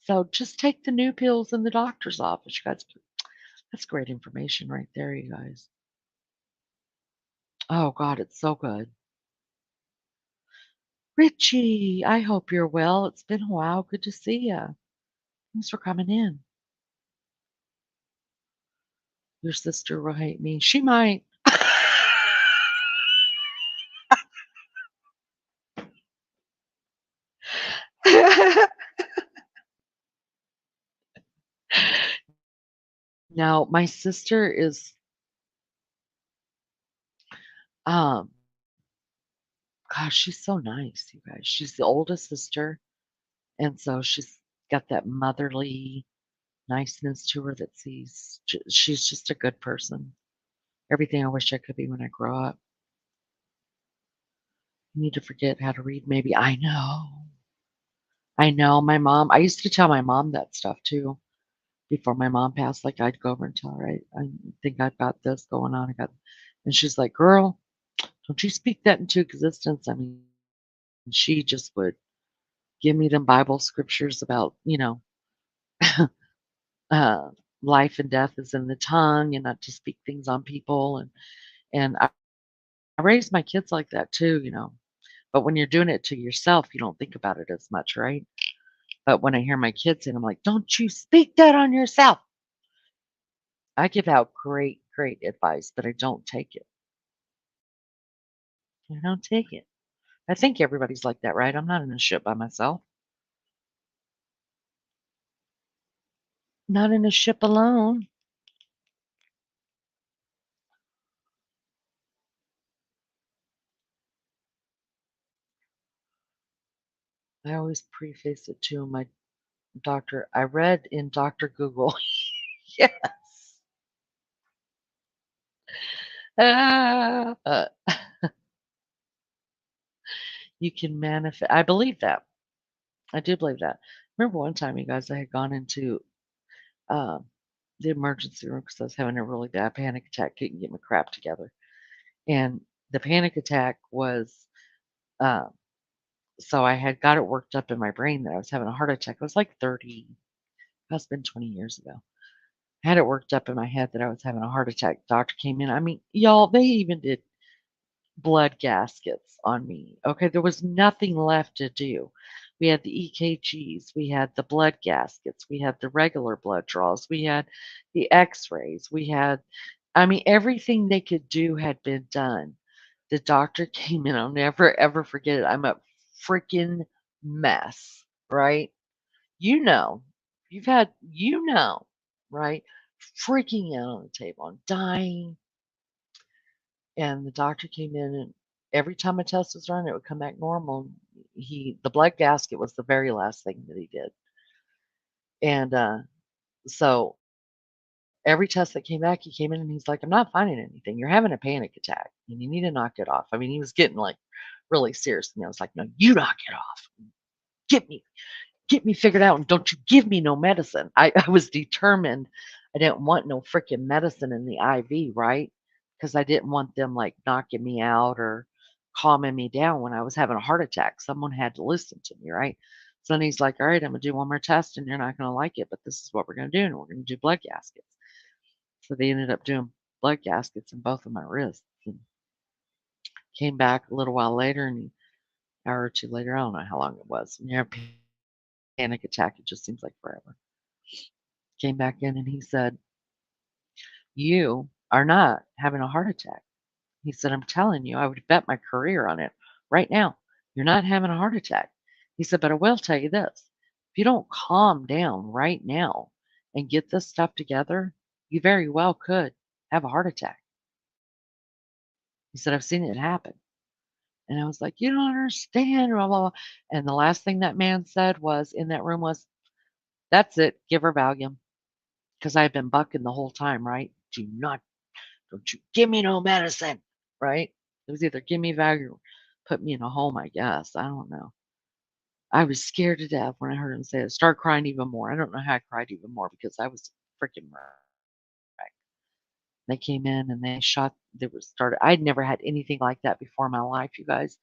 So just take the new pills in the doctor's office. That's great information right there, you guys. Oh God, it's so good. Richie, I hope you're well. It's been a while. Good to see you. Thanks for coming in. Your sister will hate me. She might. Now, my sister is, um, gosh, she's so nice, you guys. She's the oldest sister, and so she's got that motherly, niceness to her that sees she's just a good person. Everything I wish I could be when I grow up. I need to forget how to read maybe. I know. I know my mom I used to tell my mom that stuff too before my mom passed. Like, I'd go over and tell her, I think I've got this going on. I got, and she's like, "Girl, don't you speak that into existence." I mean, she just would give me them Bible scriptures about, uh, life and death is in the tongue and not to speak things on people. And I raised my kids like that too. But when you're doing it to yourself, you don't think about it as much, right? But when I hear my kids and I'm like, "Don't you speak that on yourself." I give out great, great advice, but I don't take it. I don't take it. I think everybody's like that, right? I'm not in a ship by myself. Not in a ship alone. I always preface it to my doctor. I read in Dr. Google. Yes. Uh, you can manifest. I believe that. I do believe that. Remember one time, you guys, I had gone into uh, the emergency room because I was having a really bad panic attack, couldn't get my crap together. And the panic attack was, uh, so I had got it worked up in my brain that I was having a heart attack. It was like 30, must have been 20 years ago. I had it worked up in my head that I was having a heart attack. Doctor came in. I mean, y'all, they even did blood gaskets on me. Okay, there was nothing left to do. We had the EKGs, we had the blood gaskets, we had the regular blood draws, we had the x-rays, we had, I mean, everything they could do had been done. The doctor came in, I'll never ever forget it. I'm a freaking mess, right? You know, right? Freaking out on the table. I'm dying. And the doctor came in, and every time a test was run, it would come back normal. The blood gasket was the very last thing that he did. And so every test that came back, he came in and he's like, "I'm not finding anything. You're having a panic attack and you need to knock it off." I mean, he was getting like really serious. And I was like, "No, you knock it off. Get me Get me figured out and don't you give me no medicine." I was determined. I didn't want no freaking medicine in the IV, right? Because I didn't want them like knocking me out or calming me down when I was having a heart attack. Someone had to listen to me, right? So then he's like, "All right, I'm gonna do one more test and you're not gonna like it, but this is what we're gonna do, and we're gonna do blood gaskets." So they ended up doing blood gaskets in both of my wrists and came back a little while later and an hour or two later, I don't know how long it was. When you have a panic attack, it just seems like forever. Came back in and he said, "You are not having a heart attack." He said, "I'm telling you, I would bet my career on it right now. You're not having a heart attack." He said, "But I will tell you this. If you don't calm down right now and get this stuff together, you very well could have a heart attack." He said, "I've seen it happen." And I was like, "You don't understand, blah, blah, blah." And the last thing that man said was in that room was, "That's it. Give her Valium." Because I had been bucking the whole time, right? Don't you give me no medicine, right? It was either give me Viagra or put me in a home, I guess. I don't know. I was scared to death when I heard him say it. Start crying even more. I don't know how I cried even more because I was freaking wrecked. They came in and they were started. I'd never had anything like that before in my life, you guys.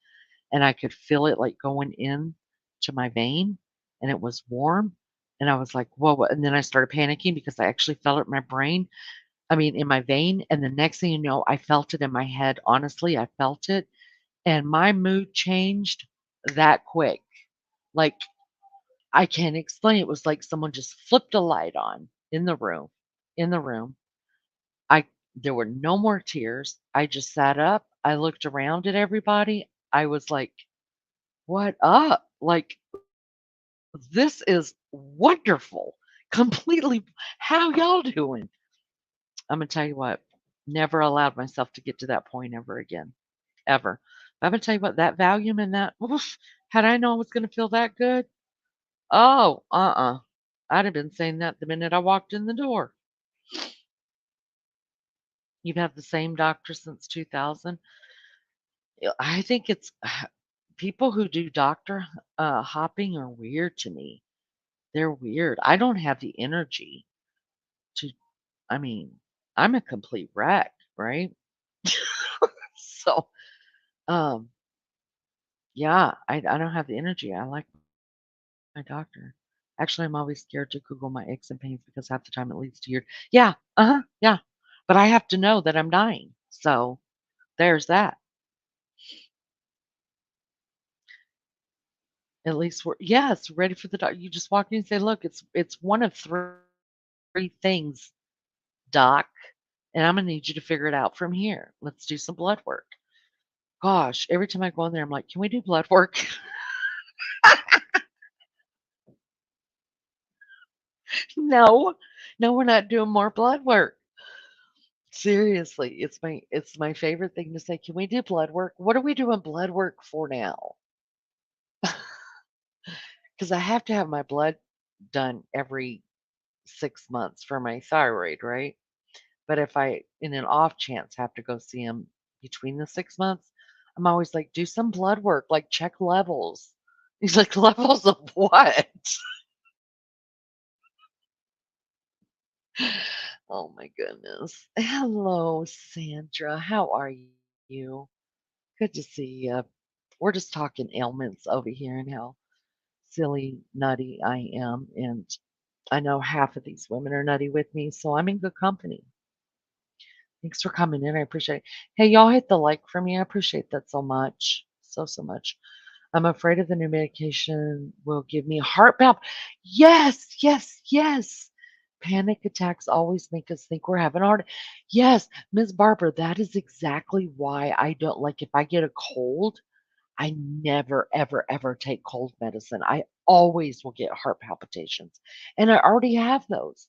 And I could feel it like going in to my vein and it was warm. And I was like, whoa. And then I started panicking because I actually felt it in my brain. I mean, in my vein, and the next thing you know, I felt it in my head. Honestly, I felt it, and my mood changed that quick. Like, I can't explain. It was like someone just flipped a light on in the room. I There were no more tears. I just sat up. I looked around at everybody. I was like, "What up? Like, this is wonderful. Completely how y'all doing?" Imma tell you what, never allowed myself to get to that point ever again, ever. Imma tell you what, that Valium and that oof, had I known I was gonna feel that good, oh, uh-uh. I'd have been saying that the minute I walked in the door. You've had the same doctor since 2000. I think it's people who do doctor hopping are weird to me. They're weird. I don't have the energy to, I mean, I'm a complete wreck, right? So, um, yeah, I don't have the energy. I like my doctor. Actually, I'm always scared to Google my aches and pains because half the time it leads to your, yeah, yeah. But I have to know that I'm dying. So there's that. At least we're, yes, ready for the doc. You just walk in and say, look, it's one of three things, doc, and I'm gonna need you to figure it out from here. Let's do some blood work. Gosh, every time I go in there, I'm like, can we do blood work? No, no, we're not doing more blood work. Seriously, it's my favorite thing to say. Can we do blood work? What are we doing blood work for now? Because I have to have my blood done every 6 months for my thyroid, right? But if I, in an off chance, have to go see him between the 6 months, I'm always like, do some blood work, like check levels. He's like, levels of what? Oh my goodness. Hello, Sandra. How are you? Good to see you. We're just talking ailments over here and how silly, nutty I am. And I know half of these women are nutty with me, so I'm in good company. Thanks for coming in. I appreciate it. Hey, y'all hit the like for me. I appreciate that so much. So, so much. I'm afraid of the new medication will give me heart palp. Yes, yes, yes. Panic attacks always make us think we're having a heart. Yes, Miss Barbara, that is exactly why I don't like if I get a cold, I never, ever, ever take cold medicine. I always will get heart palpitations. And I already have those.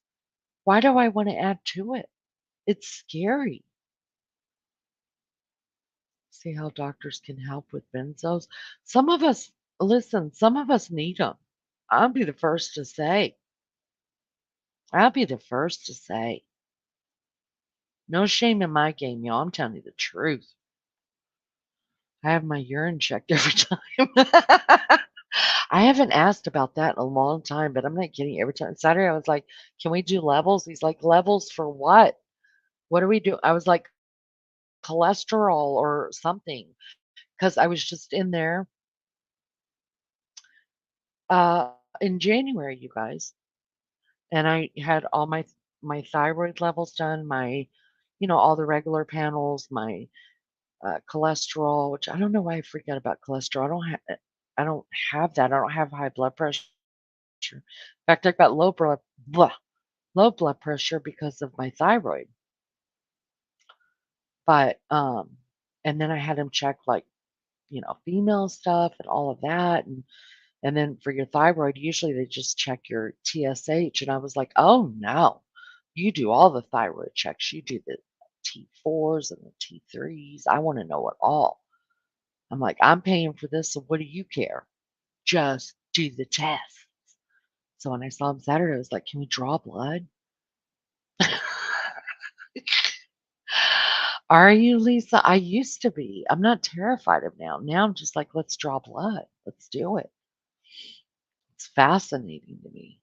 Why do I want to add to it? It's scary. See how doctors can help with benzos. Some of us, listen, some of us need them. I'll be the first to say. I'll be the first to say. No shame in my game, y'all. I'm telling you the truth. I have my urine checked every time. I haven't asked about that in a long time, but I'm not kidding. Every time Saturday, I was like, "Can we do levels?" He's like, "Levels for what? What do we do?" I was like, "Cholesterol or something," because I was just in there in January, you guys, and I had all my thyroid levels done, my, all the regular panels, my cholesterol, which I don't know why I forget about cholesterol. I don't have that. I don't have high blood pressure. In fact, I've got low blood pressure because of my thyroid. But and then I had him check like, female stuff and all of that, and then for your thyroid, usually they just check your TSH, and I was like, "Oh no, you do all the thyroid checks. You do the T4s and the T3s. I want to know it all." I'm like, "I'm paying for this, so what do you care? Just do the test." So when I saw him Saturday, I was like, "Can we draw blood?" Are you, Lisa? I used to be. I'm not terrified of now. Now I'm just like, let's draw blood. Let's do it. It's fascinating to me.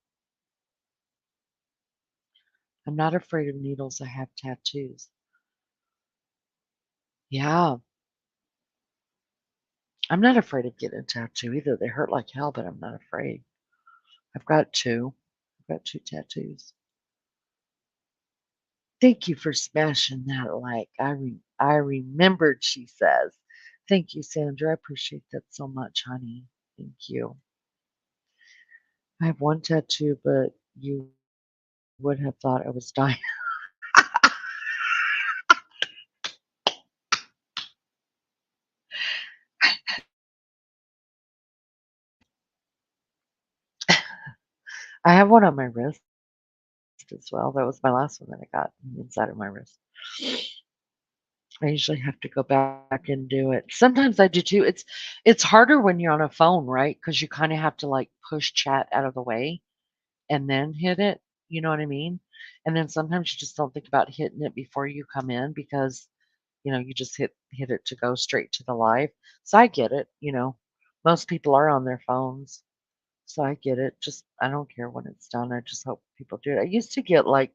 I'm not afraid of needles. I have tattoos. Yeah. I'm not afraid of getting a tattoo either. They hurt like hell, but I'm not afraid. I've got two. I've got two tattoos. Thank you for smashing that like. I remembered, she says. Thank you, Sandra. I appreciate that so much, honey. Thank you. I have one tattoo, but you would have thought I was dying. I have one on my wrist as well. That was my last one that I got inside of my wrist. I usually have to go back and do it. Sometimes I do too. It's harder when you're on a phone, right? Because you kind of have to like push chat out of the way. and then hit it, you know what I mean? And then sometimes you just don't think about hitting it before you come in because, you just hit it to go straight to the live. So I get it, most people are on their phones. So I get it. Just I don't care when it's done. I just hope people do it. I used to get like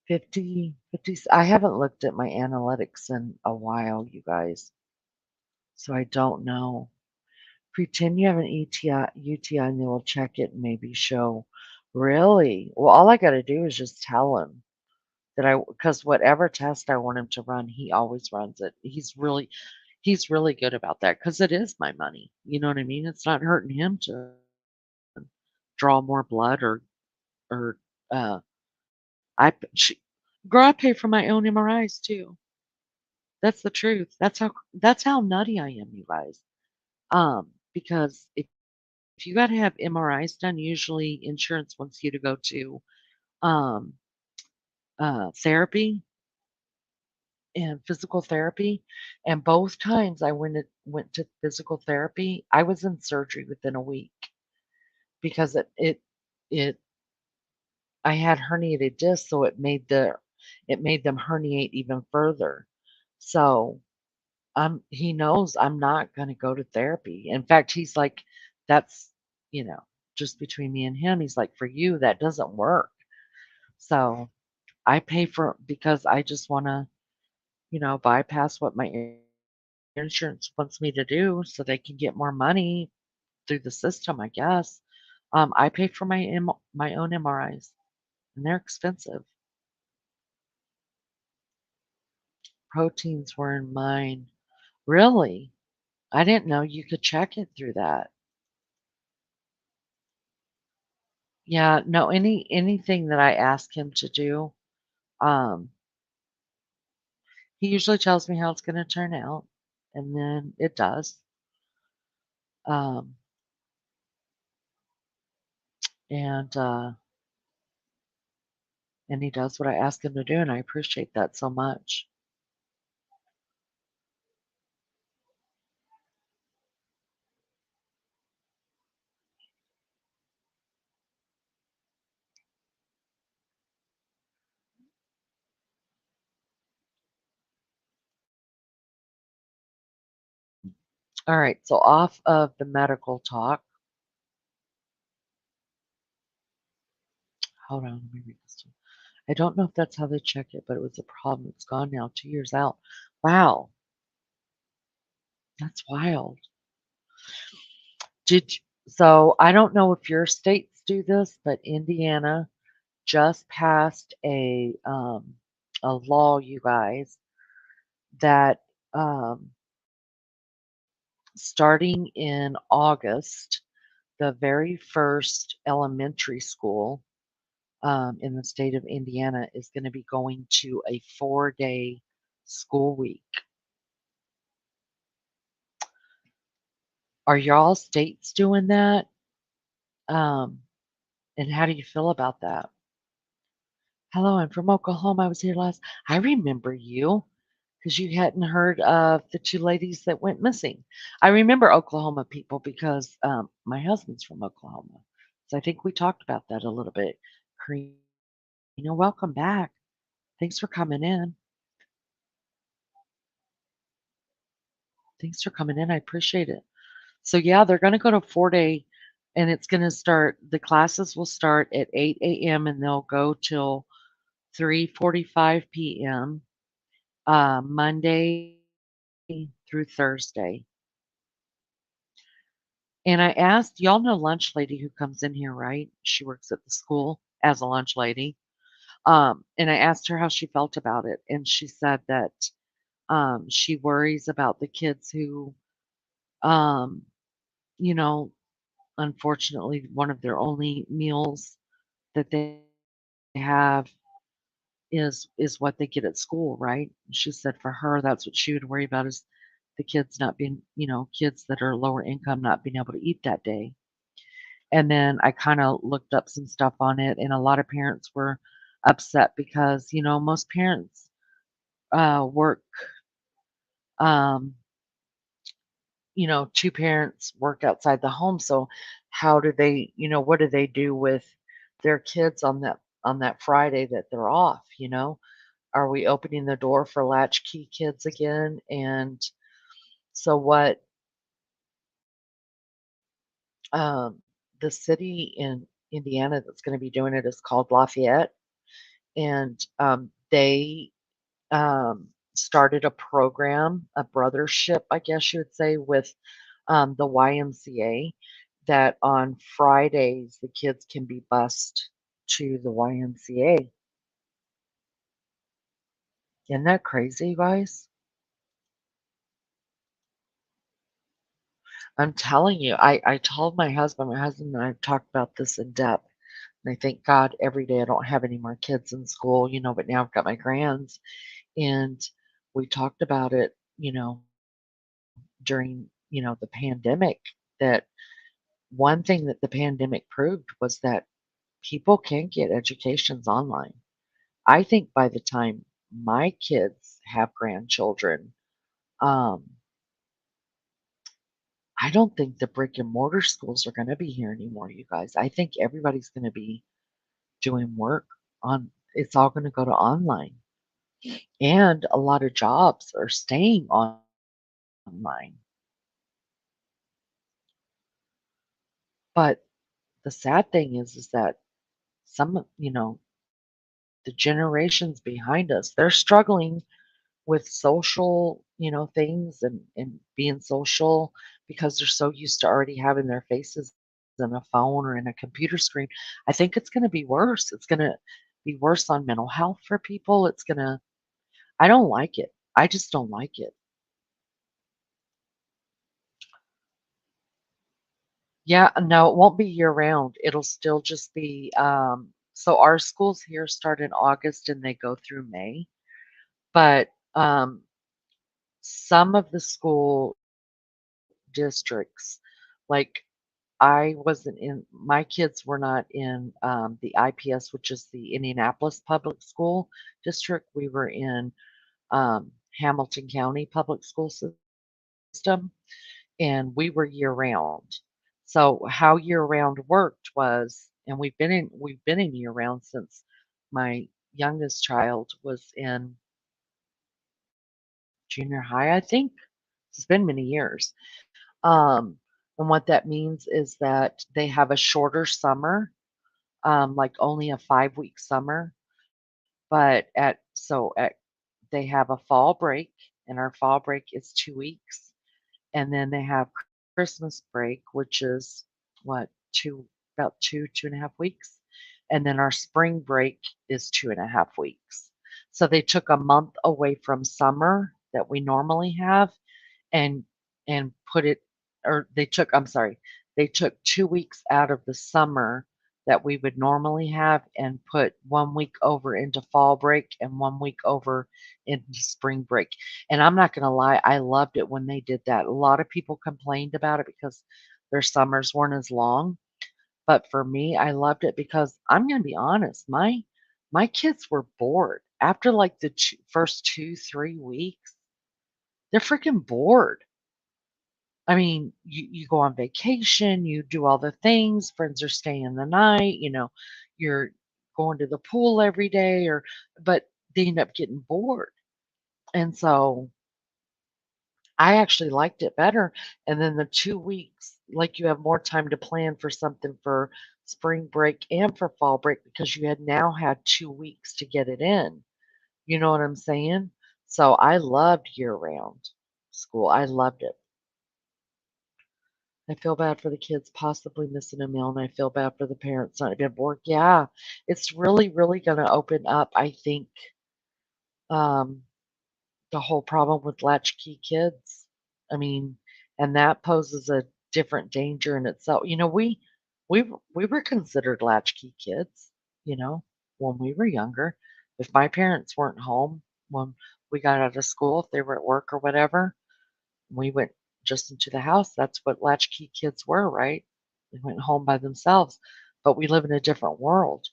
50. I haven't looked at my analytics in a while, you guys. So I don't know. Pretend you have an UTI and they will check it and maybe show. Really? Well, all I got to do is just tell him that because whatever test I want him to run, he always runs it. He's really good about that because it is my money. You know what I mean? It's not hurting him to draw more blood or uh, girl, I pay for my own MRIs too. That's the truth. That's how nutty I am, you guys. Because if you got to have MRIs done, usually insurance wants you to go to um therapy and physical therapy. And both times I went to physical therapy, I was in surgery within a week because it I had herniated discs, so it made them herniate even further. So he knows I'm not gonna go to therapy. In fact, he's like, "That's, you know, just between me and him," he's like, "For you, that doesn't work." So, I pay for because I just wanna, bypass what my insurance wants me to do so they can get more money through the system, I guess. I pay for my own MRIs, and they're expensive. Proteins were in mine. Really? I didn't know you could check it through that. Yeah, no, anything that I ask him to do, um, he usually tells me how it's gonna turn out, and then it does. Um, and and he does what I ask him to do, and I appreciate that so much. All right, so off of the medical talk. Hold on, let me read this one. I don't know if that's how they check it, but it was a problem. It's gone now, 2 years out. Wow, that's wild. Did so I don't know if your states do this, but Indiana just passed a law, you guys, that um, starting in August, the very first elementary school in the state of Indiana is going to be going to a 4-day school week. Are y'all states doing that? Um, and how do you feel about that? Hello, I'm from Oklahoma. I was here last. I remember you because you hadn't heard of the 2 ladies that went missing. I remember Oklahoma people because, my husband's from Oklahoma. So I think we talked about that a little bit. Karina, welcome back. Thanks for coming in. Thanks for coming in. I appreciate it. So yeah, they're gonna go to 4-day and it's gonna start the classes will start at 8 AM and they'll go till 3:45 PM, Monday through Thursday. And I asked y'all know lunch lady who comes in here, right? She works at the school as a lunch lady. And I asked her how she felt about it, and she said that, she worries about the kids who, um, you know, unfortunately, one of their only meals that they have is what they get at school, right? She said for her, that's what she would worry about is the kids not being, kids that are lower income not being able to eat that day. And then I kinda looked up some stuff on it, and a lot of parents were upset because, most parents, work, um, 2 parents work outside the home, so how do they, what do they do with their kids on that Friday that they're off, you know? Are we opening the door for latchkey kids again? And so what um, the city in Indiana that's going to be doing it is called Lafayette, and they started a program, a brothership, I guess you would say, with the YMCA. That on Fridays the kids can be bused to the YMCA. Isn't that crazy, you guys? I'm telling you, I told my husband and I have talked about this in depth. And I thank God every day I don't have any more kids in school, but now I've got my grands. And we talked about it, during, the pandemic, that one thing that the pandemic proved was that people can get educations online. I think by the time my kids have grandchildren, um, I don't think the brick and mortar schools are going to be here anymore, you guys. I think everybody's going to be doing work on, it's all going to go to online. And a lot of jobs are staying online. But the sad thing is that the generations behind us, they're struggling with social, things and being social because they're so used to already having their faces in a phone or in a computer screen. I think it's going to be worse. It's going to be worse on mental health for people. I don't like it. I just don't like it. Yeah, no, it won't be year round. It'll still just be, so our schools here start in August and they go through May. But some of the school districts, like I wasn't in, my kids were not in the IPS, which is the Indianapolis Public School District. We were in Hamilton County Public School System, and we were year round. So how year round worked was, and we've been in year round since my youngest child was in junior high, I think. It's been many years. Um, and what that means is that they have a shorter summer, like only a 5-week summer, but they have a fall break, and our fall break is 2 weeks, and then they have Christmas break, which is what, about 2.5 weeks, and then our spring break is 2.5 weeks. So they took a month away from summer that we normally have, and put it, or they took 2 weeks out of the summer that we would normally have and put 1 week over into fall break and 1 week over into spring break. And I'm not gonna lie, I loved it when they did that. A lot of people complained about it because their summers weren't as long, but for me, I loved it because I'm gonna be honest, my kids were bored. After, like, the first 2, 3 weeks, they're freaking bored. I mean, you go on vacation, you do all the things, friends are staying the night, you're going to the pool every day, but they end up getting bored. And so I actually liked it better. And then the 2 weeks, like, you have more time to plan for something for spring break and for fall break because you had now had 2 weeks to get it in. You know what I'm saying? So I loved year round school. I loved it. I feel bad for the kids possibly missing a meal, and I feel bad for the parents not being bored. Yeah, it's really, really going to open up, I think, um, the whole problem with latchkey kids. I mean, and that poses a different danger in itself. We were considered latchkey kids, when we were younger. If my parents weren't home when we got out of school, if they were at work or whatever, we went just into the house. That's what latchkey kids were, right? They went home by themselves. But we live in a different world.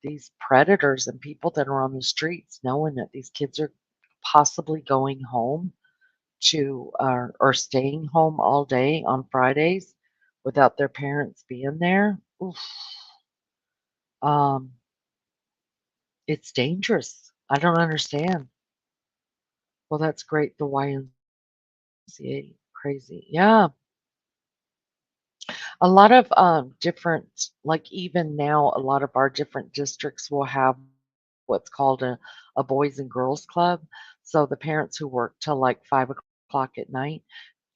These predators and people that are on the streets, knowing that these kids are possibly going home or staying home all day on Fridays without their parents being there, oof, um, it's dangerous. I don't understand. Well, that's great. The YMCA, crazy. Yeah, a lot of different, like even now, a lot of our different districts will have what's called a boys and girls club. So the parents who work till like 5 o'clock at night,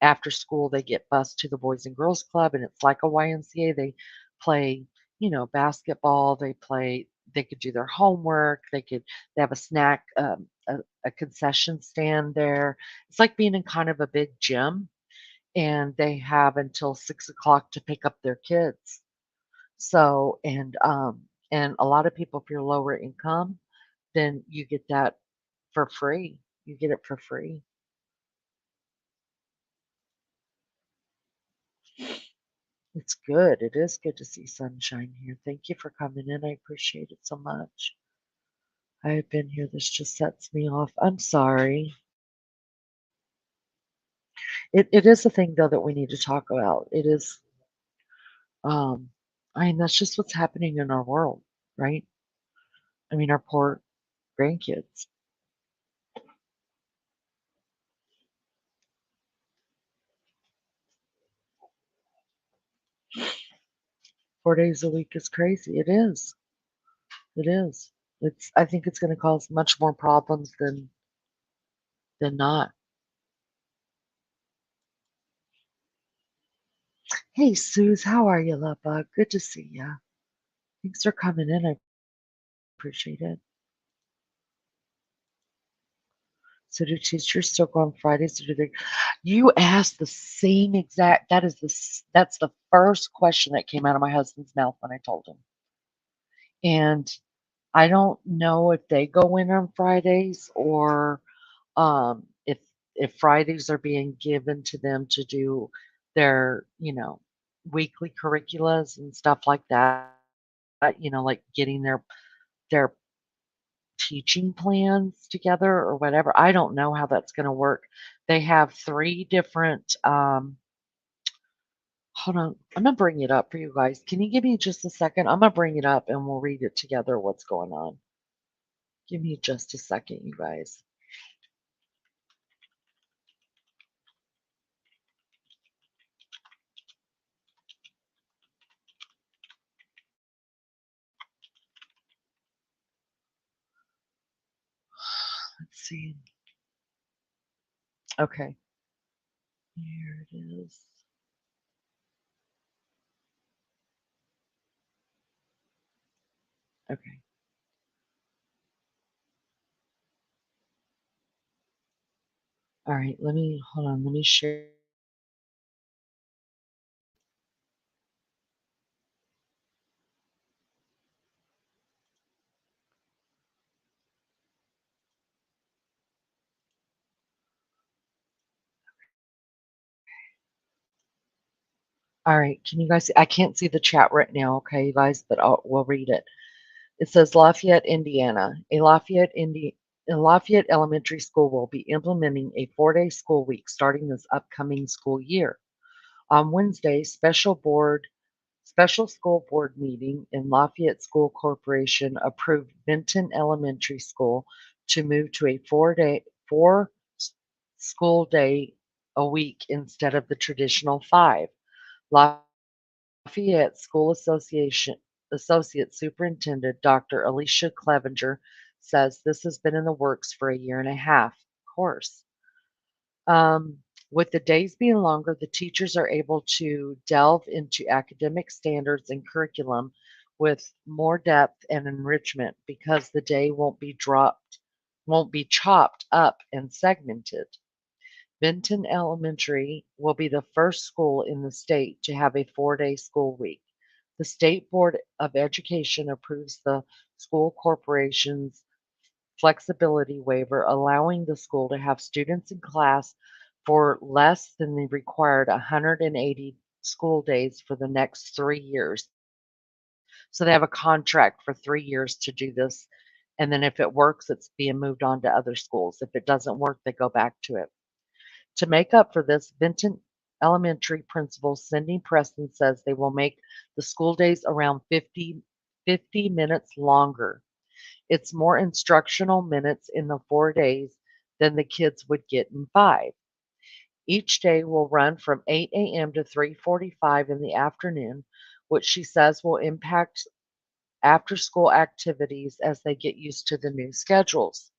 after school, they get bused to the Boys and Girls Club, and it's like a YMCA. They play, basketball. They could do their homework. They have a snack, a concession stand there. It's like being in kind of a big gym, and they have until 6 o'clock to pick up their kids. So, and a lot of people, if you're lower income, then you get that for free. You get it for free. It's good. It is good to see sunshine here. Thank you for coming in. I appreciate it so much. I have been here. This just sets me off. I'm sorry. It is a thing though that we need to talk about. It is um I mean that's just what's happening in our world, right? I mean our poor grandkids. 4 days a week is crazy. It is. It is. I think it's gonna cause much more problems than not. Hey Suze, how are you, love bug? Good to see ya. Thanks for coming in. I appreciate it. So do teachers still go on Fridays or do they? You asked the same exact that's the first question that came out of my husband's mouth when I told him. And I don't know if they go in on Fridays or if Fridays are being given to them to do their, weekly curriculas and stuff like that, like getting their teaching plans together or whatever. I don't know how that's gonna work. They have 3 different, hold on, I'm gonna bring it up for you guys. Can you give me just a second? I'm gonna bring it up and we'll read it together what's going on. Give me just a second, you guys. Let's see. Okay, here it is. Okay. All right, hold on, let me share. All right, can you guys see? I can't see the chat right now, okay, you guys, but we'll read it. It says Lafayette, Indiana. A Lafayette Elementary School will be implementing a 4-day school week starting this upcoming school year. On Wednesday, special school board meeting in Lafayette School Corporation approved Benton Elementary School to move to a four school day a week instead of the traditional 5. Lafayette School Association Associate Superintendent Dr. Alicia Clevenger says this has been in the works for a year and a half. Of course. With the days being longer, the teachers are able to delve into academic standards and curriculum with more depth and enrichment because the day won't be chopped up and segmented. Benton Elementary will be the first school in the state to have a 4-day school week. The State Board of Education approves the school corporation's flexibility waiver, allowing the school to have students in class for less than the required 180 school days for the next 3 years. So they have a contract for 3 years to do this. And then if it works, it's being moved on to other schools. If it doesn't work, they go back to it. To make up for this, elementary principal Cindy Preston says they will make the school days around 50 minutes longer. It's more instructional minutes in the 4 days than the kids would get in 5. Each day will run from 8 a.m. to 3:45 in the afternoon, which she says will impact after school activities as they get used to the new schedules.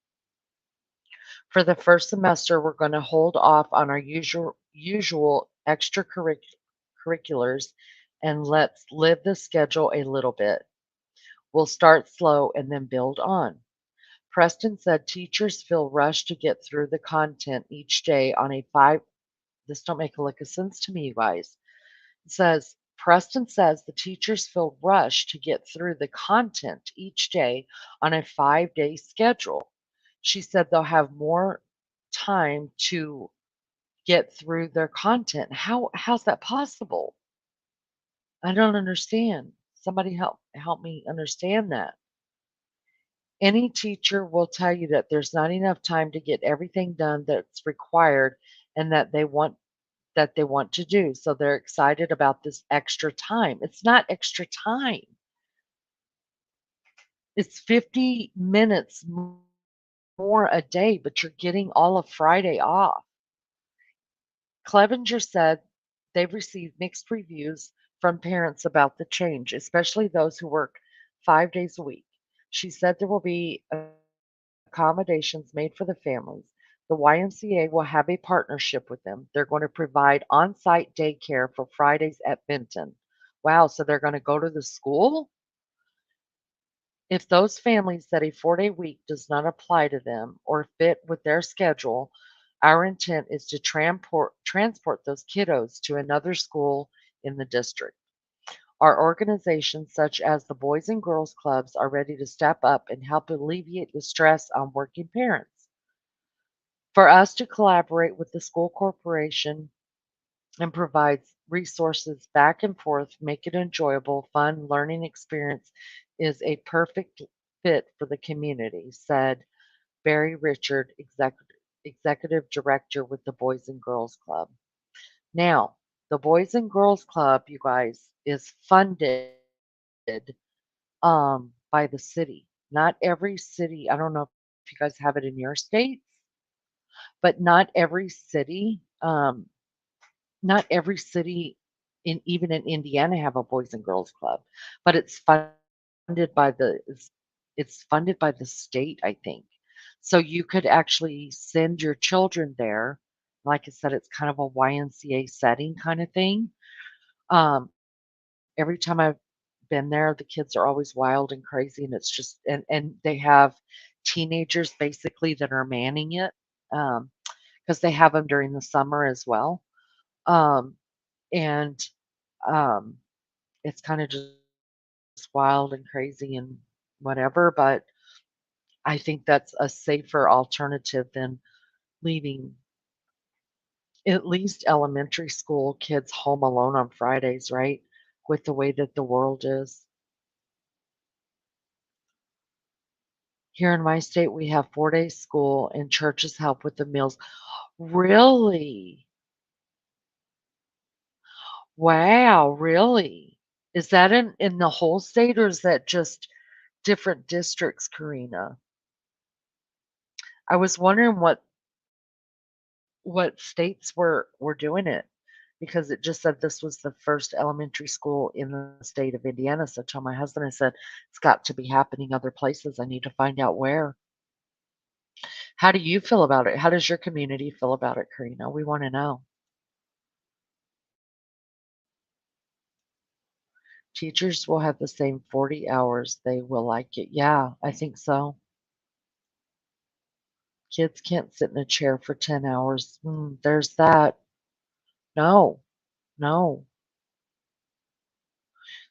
For the first semester, we're going to hold off on our usual extracurriculars and let's live the schedule a little bit. We'll start slow and then build on. Preston said teachers feel rushed to get through the content each day on a five. This don't make a lick of sense to me, you guys. It says Preston says the teachers feel rushed to get through the content each day on a 5-day schedule. She said they'll have more time to get through their content. How's that possible? I don't understand. Somebody help me understand that. Any teacher will tell you that there's not enough time to get everything done that's required and that they want to do. So they're excited about this extra time. It's not extra time. It's 50 minutes more a day, but you're getting all of Friday off. Clevenger said they've received mixed reviews from parents about the change, especially those who work 5 days a week. She said there will be accommodations made for the families. The YMCA will have a partnership with them. They're going to provide on site daycare for Fridays at Benton. Wow, so they're going to go to the school? If those families said a 4-day week does not apply to them or fit with their schedule, our intent is to transport those kiddos to another school in the district. Our organizations, such as the Boys and Girls Clubs, are ready to step up and help alleviate the stress on working parents. For us to collaborate with the school corporation and provide resources back and forth, make it enjoyable, fun learning experience is a perfect fit for the community, said Barry Richard, executive director with the Boys and Girls Club. Now, the Boys and Girls Club, you guys, is funded by the city. Not every city, I don't know if you guys have it in your states, but not every city in even in Indiana have a Boys and Girls Club, but funded by the it's funded by the state, I think. So you could actually send your children there. Like I said, it's kind of a YMCA setting kind of thing. Every time I've been there, the kids are always wild and crazy, and it's just and they have teenagers basically that are manning it, because they have them during the summer as well. Um, and um, it's kinda just wild and crazy and whatever, but I think that's a safer alternative than leaving at least elementary school kids home alone on Fridays, right? With the way that the world is. Here in my state, we have 4-day school and churches help with the meals. Really? Wow, really? Is that in the whole state, or is that just different districts, Karina? I was wondering what states were doing it, because it just said this was the first elementary school in the state of Indiana. So I told my husband, I said, "It's got to be happening other places. I need to find out where." How do you feel about it? How does your community feel about it, Karina? We wanna know. Teachers will have the same 40 hours. They will like it. Yeah, I think so. Kids can't sit in a chair for 10 hours. There's that. No, no.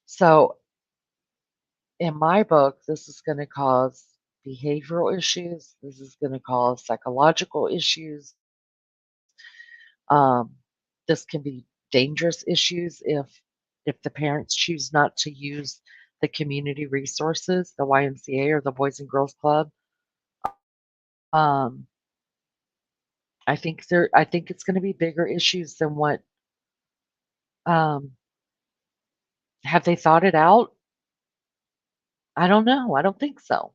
So, in my book, this is going to cause behavioral issues. This is going to cause psychological issues. Um, this can be dangerous issues if the parents choose not to use the community resources, the YMCA or the Boys and Girls Club. Um, I think it's going to be bigger issues than what Um, have they thought it out? I don't know. I don't think so.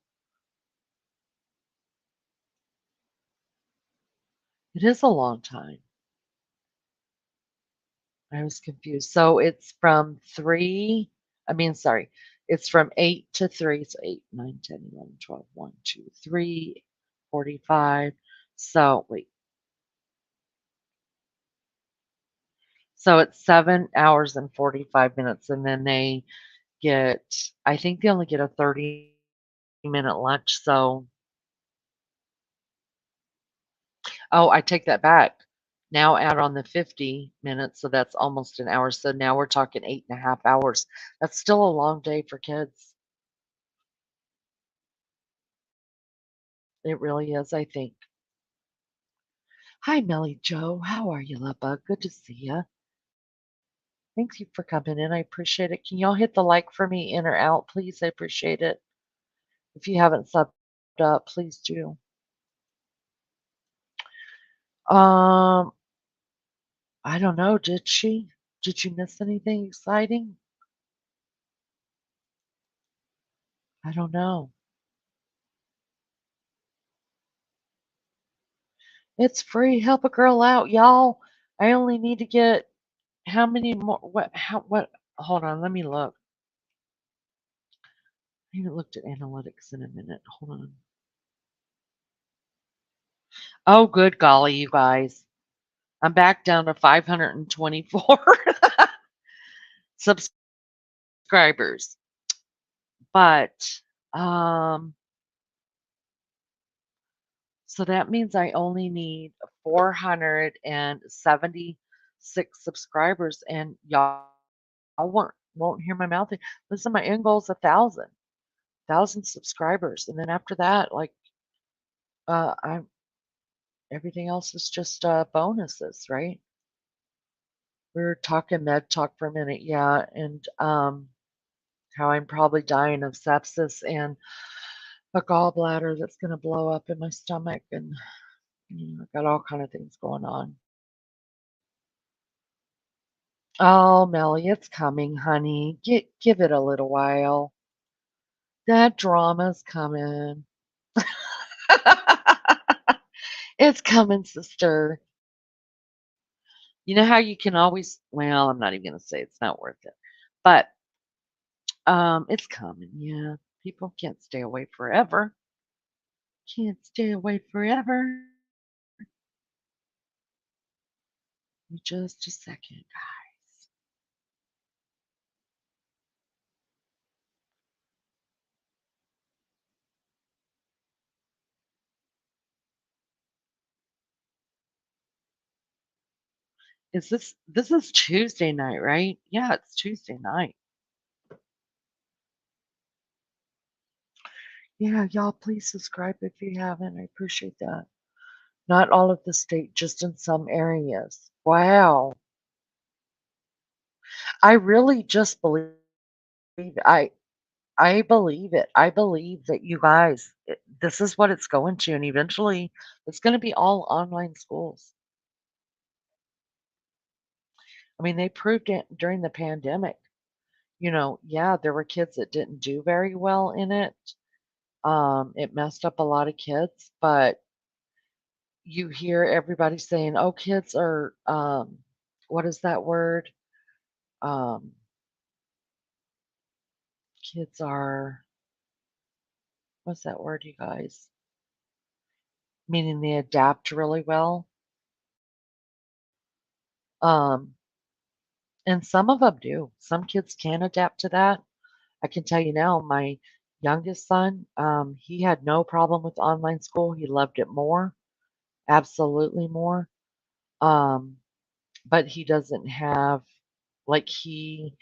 It is a long time. I was confused. So it's from 3, I mean, sorry, it's from 8 to 3. So 8, 9, 10, 11, 12, 1, 2, 3, 45. So wait. So it's 7 hours and 45 minutes. And then they get, I think they only get a 30-minute lunch. So, oh, I take that back. Now add on the 50 minutes. So that's almost an hour. So now we're talking 8.5 hours. That's still a long day for kids. It really is, I think. Hi, Melly Joe. How are you, love bug? Good to see you. Thank you for coming in. I appreciate it. Can y'all hit the like for me in or out, please? I appreciate it. If you haven't subbed up, please do. Um, I don't know. Did she? Did you miss anything exciting? I don't know. It's free. Help a girl out, y'all. I only need to get how many more? What? How? What? Hold on. Let me look. I haven't looked at analytics in a minute. Hold on. Oh, good golly, you guys. I'm back down to 524 subscribers. But um so that means I only need 476 subscribers and y'all won't hear my mouth. Listen, my end goal is 1,000 subscribers. And then after that, like I'm everything else is just bonuses, right? We were talking med talk for a minute, yeah, and how I'm probably dying of sepsis and a gallbladder that's gonna blow up in my stomach, and I've got all kind of things going on. Oh, Melly, it's coming, honey. Give it a little while. That drama's coming. It's coming, sister. You know how you can always, well, I'm not even gonna say it's not worth it. But it's coming, yeah. People can't stay away forever. Can't stay away forever. Just a second, guys. This is Tuesday night, right? Yeah, it's Tuesday night. Yeah, y'all please subscribe if you haven't. I appreciate that. Not all of the state, just in some areas. Wow. I really just believe I believe it. I believe that you guys this is what it's going to, and eventually it's going to be all online schools. I mean, they proved it during the pandemic. Yeah, there were kids that didn't do very well in it. It messed up a lot of kids, but you hear everybody saying, "Oh, kids are what is that word? Um, kids are what's that word, you guys? Meaning they adapt really well." Um, and some of them do. Some kids can adapt to that. I can tell you now, my youngest son, he had no problem with online school. He loved it more, absolutely more. Um, but he doesn't have like he's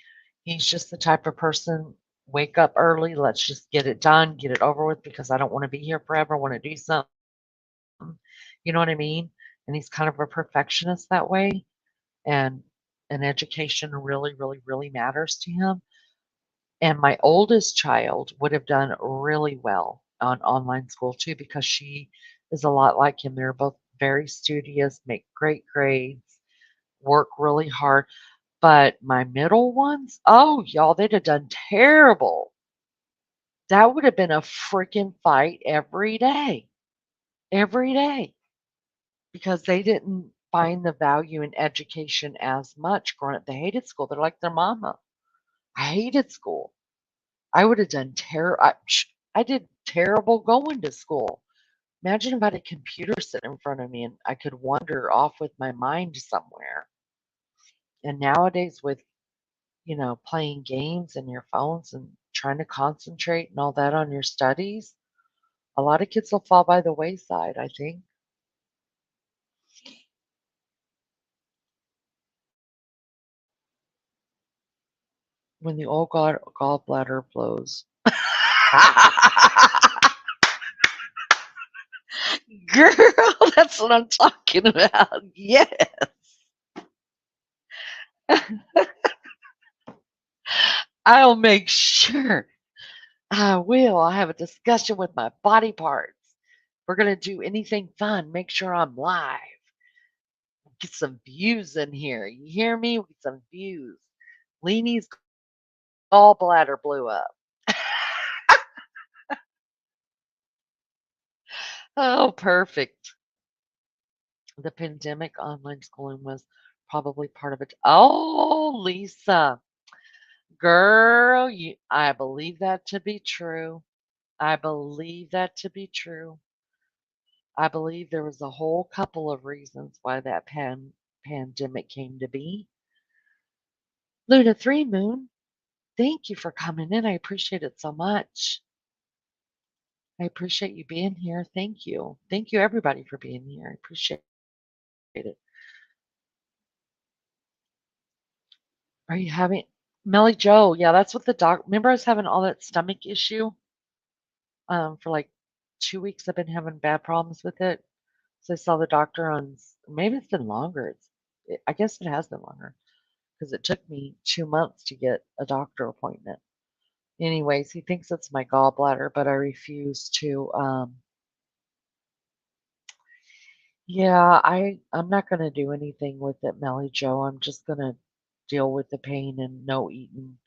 just the type of person, wake up early, let's just get it done, get it over with because I don't want to be here forever, I want to do something. You know what I mean? And he's kind of a perfectionist that way. And education really, really, really matters to him. And my oldest child would have done really well on online school too because she is a lot like him. They're both very studious, make great grades, work really hard. But my middle ones, oh, y'all, they'd have done terrible. That would have been a freaking fight every day, because they didn't find the value in education as much growing up. They hated school. They're like their mama. I hated school. I would have done I did terrible going to school. Imagine if I had a computer sitting in front of me and I could wander off with my mind somewhere. And nowadays, with playing games and your phones and trying to concentrate and all that on your studies, a lot of kids will fall by the wayside, I think, when the old gallbladder blows. Girl, that's what I'm talking about. Yes. I'll make sure. I will. I'll have a discussion with my body parts. We're going to do anything fun. Make sure I'm live. Get some views in here. You hear me? We get some views. Leanie's gallbladder blew up. Oh, perfect. The pandemic online schooling was probably part of it. Oh, Lisa, girl, I believe that to be true. I believe that to be true. I believe there was a whole couple of reasons why that pandemic came to be. Luna 3 Moon, thank you for coming in. I appreciate it so much. I appreciate you being here. Thank you. Thank you, everybody, for being here. I appreciate it. Are you having Melly Joe? Yeah, that's what the doc. Remember, I was having all that stomach issue for like 2 weeks. I've been having bad problems with it. So I saw the doctor on, maybe it's been longer. I guess it has been longer because it took me 2 months to get a doctor appointment. Anyways, he thinks it's my gallbladder, but I refuse to. Yeah, I'm not gonna do anything with it, Melly Joe. I'm just gonna deal with the pain and no eating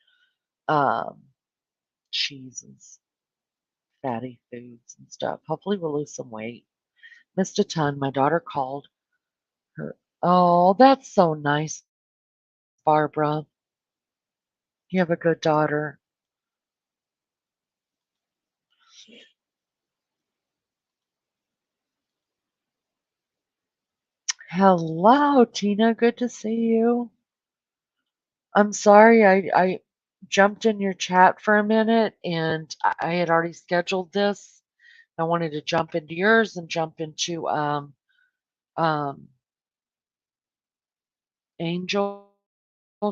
um, cheese and fatty foods and stuff. Hopefully, we'll lose some weight. Missed a ton. My daughter called her. Oh, that's so nice, Barbara. You have a good daughter. Hello, Tina. Good to see you. I'm sorry I jumped in your chat for a minute and I had already scheduled this. I wanted to jump into yours and jump into um Angel,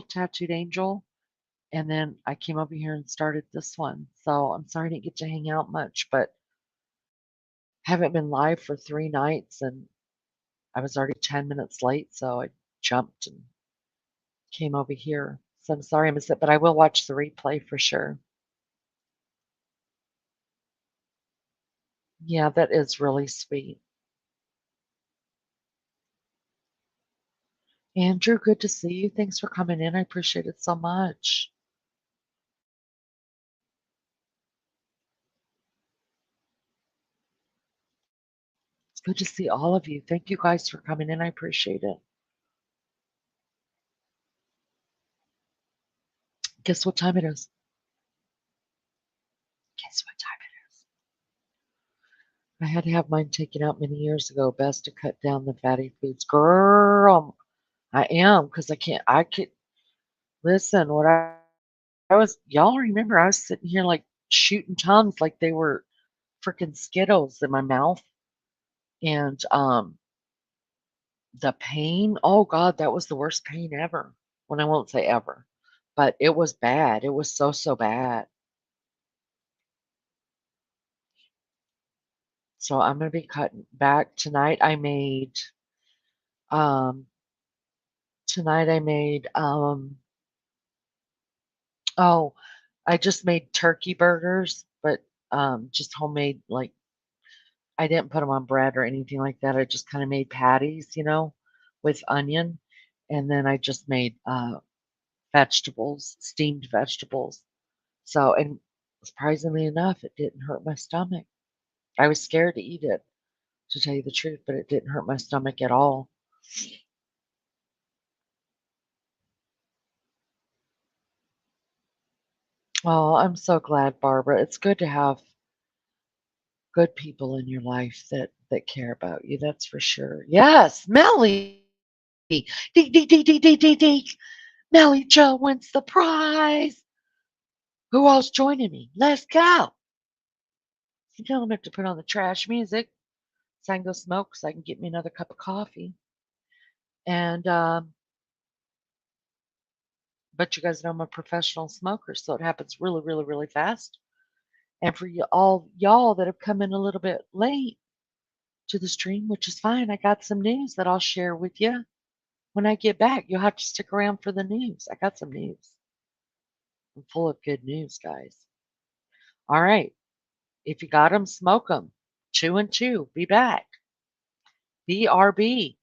Tattooed Angel, and then I came over here and started this one. So I'm sorry I didn't get to hang out much, but haven't been live for 3 nights and I was already 10 minutes late, so I jumped and came over here. So I'm sorry I missed it, but I will watch the replay for sure. Yeah, that is really sweet. Andrew, good to see you. Thanks for coming in. I appreciate it so much. It's good to see all of you. Thank you guys for coming in. I appreciate it. Guess what time it is? Guess what time it is? I had to have mine taken out many years ago. Best to cut down the fatty foods. Girl, I am because I could listen. I was, y'all remember I was sitting here like shooting tongues like they were freaking Skittles in my mouth. And the pain, oh God, that was the worst pain ever. Well, I won't say ever, but it was bad. It was so, so bad. So I'm gonna be cutting back tonight. Um tonight I made oh, I just made turkey burgers, but just homemade, like I didn't put them on bread or anything like that. I just kind of made patties, with onion, and then I just made vegetables, steamed vegetables. So, and surprisingly enough, it didn't hurt my stomach. I was scared to eat it, to tell you the truth, but it didn't hurt my stomach at all. Oh, I'm so glad, Barbara. It's good to have good people in your life that care about you. That's for sure. Yes, Melly. Dee, dee, dee, dee, dee, dee, dee. Melly Joe wins the prize. Who else joining me? Let's go. You tell him I have to put on the trash music so I can go smoke so I can get me another cup of coffee. And but you guys know I'm a professional smoker, so it happens really, really, really fast. And for you all y'all that have come in a little bit late to the stream, which is fine, I got some news that I'll share with you when I get back. You'll have to stick around for the news. I got some news. I'm full of good news, guys. All right. If you got 'em, smoke 'em. Chew and chew. Be back. BRB.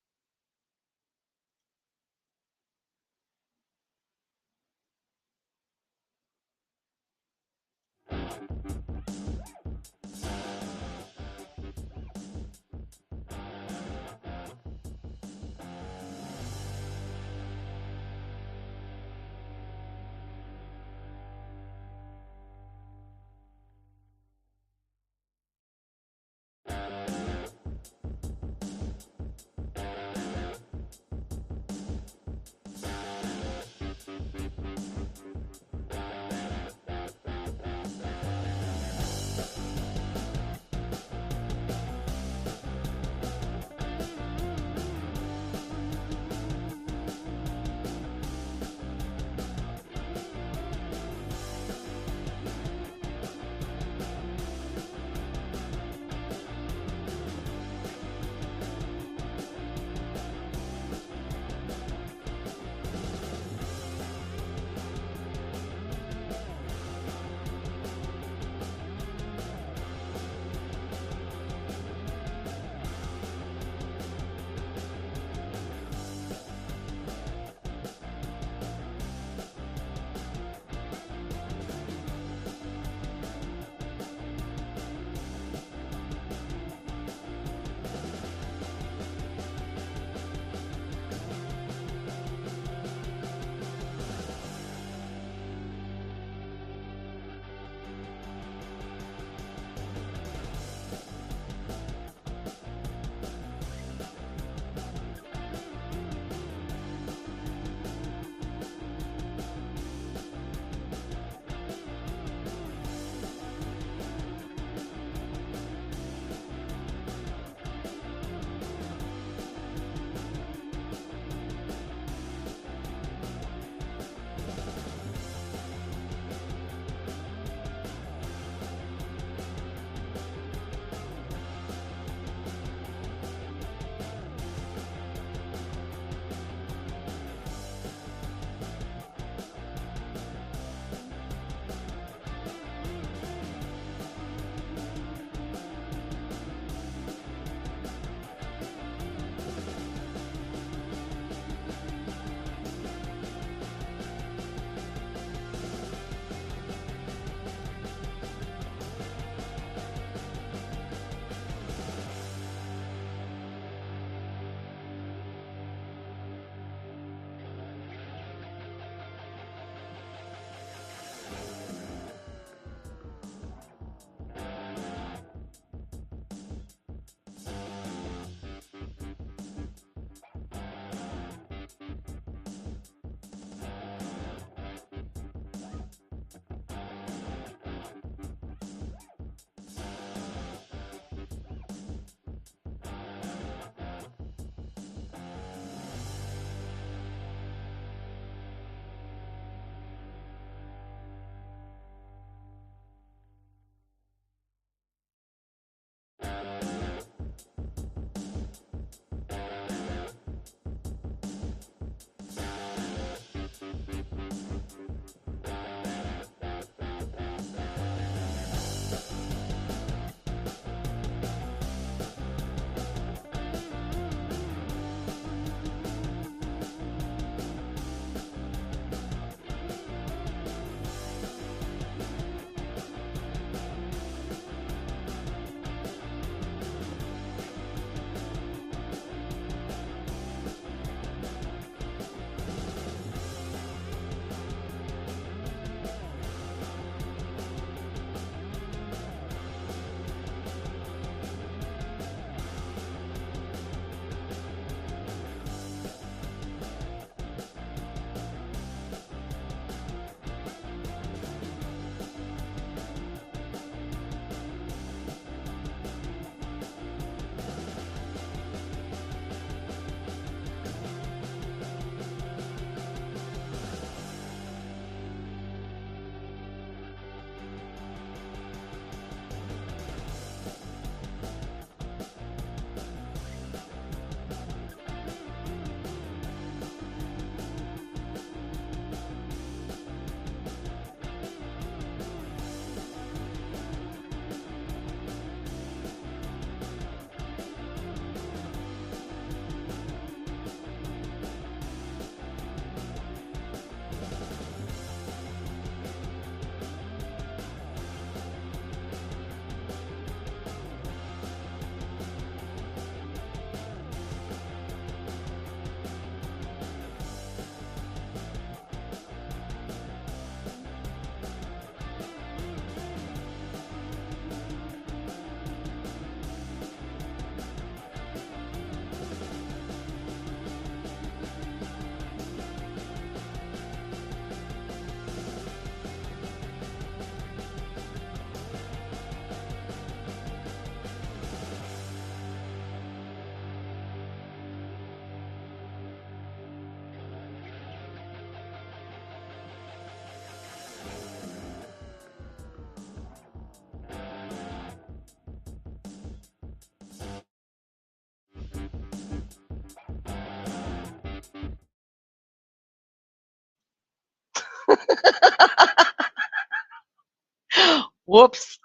Whoops.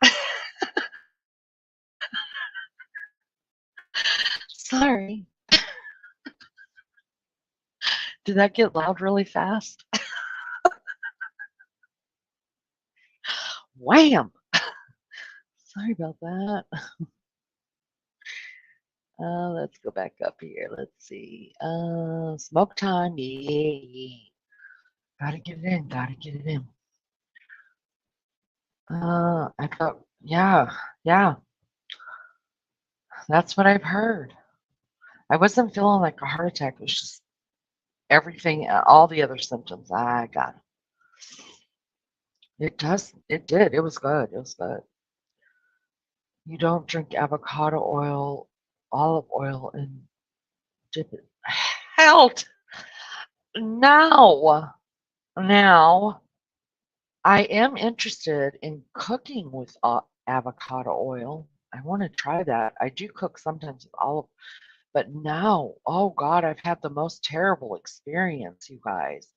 Sorry. Did that get loud really fast? Wham! Sorry about that. Let's go back up here. Let's see. Smoke time. Yeah. Gotta get it in. Gotta get it in. I thought, yeah, yeah, that's what I've heard. I wasn't feeling like a heart attack. It was just everything, all the other symptoms. I got it. It does. It did. It was good. It was good. You don't drink avocado oil, olive oil, and dip it. Hell, now, now, I am interested in cooking with avocado oil. I want to try that. I do cook sometimes with olive, but now, oh God, I've had the most terrible experience, you guys,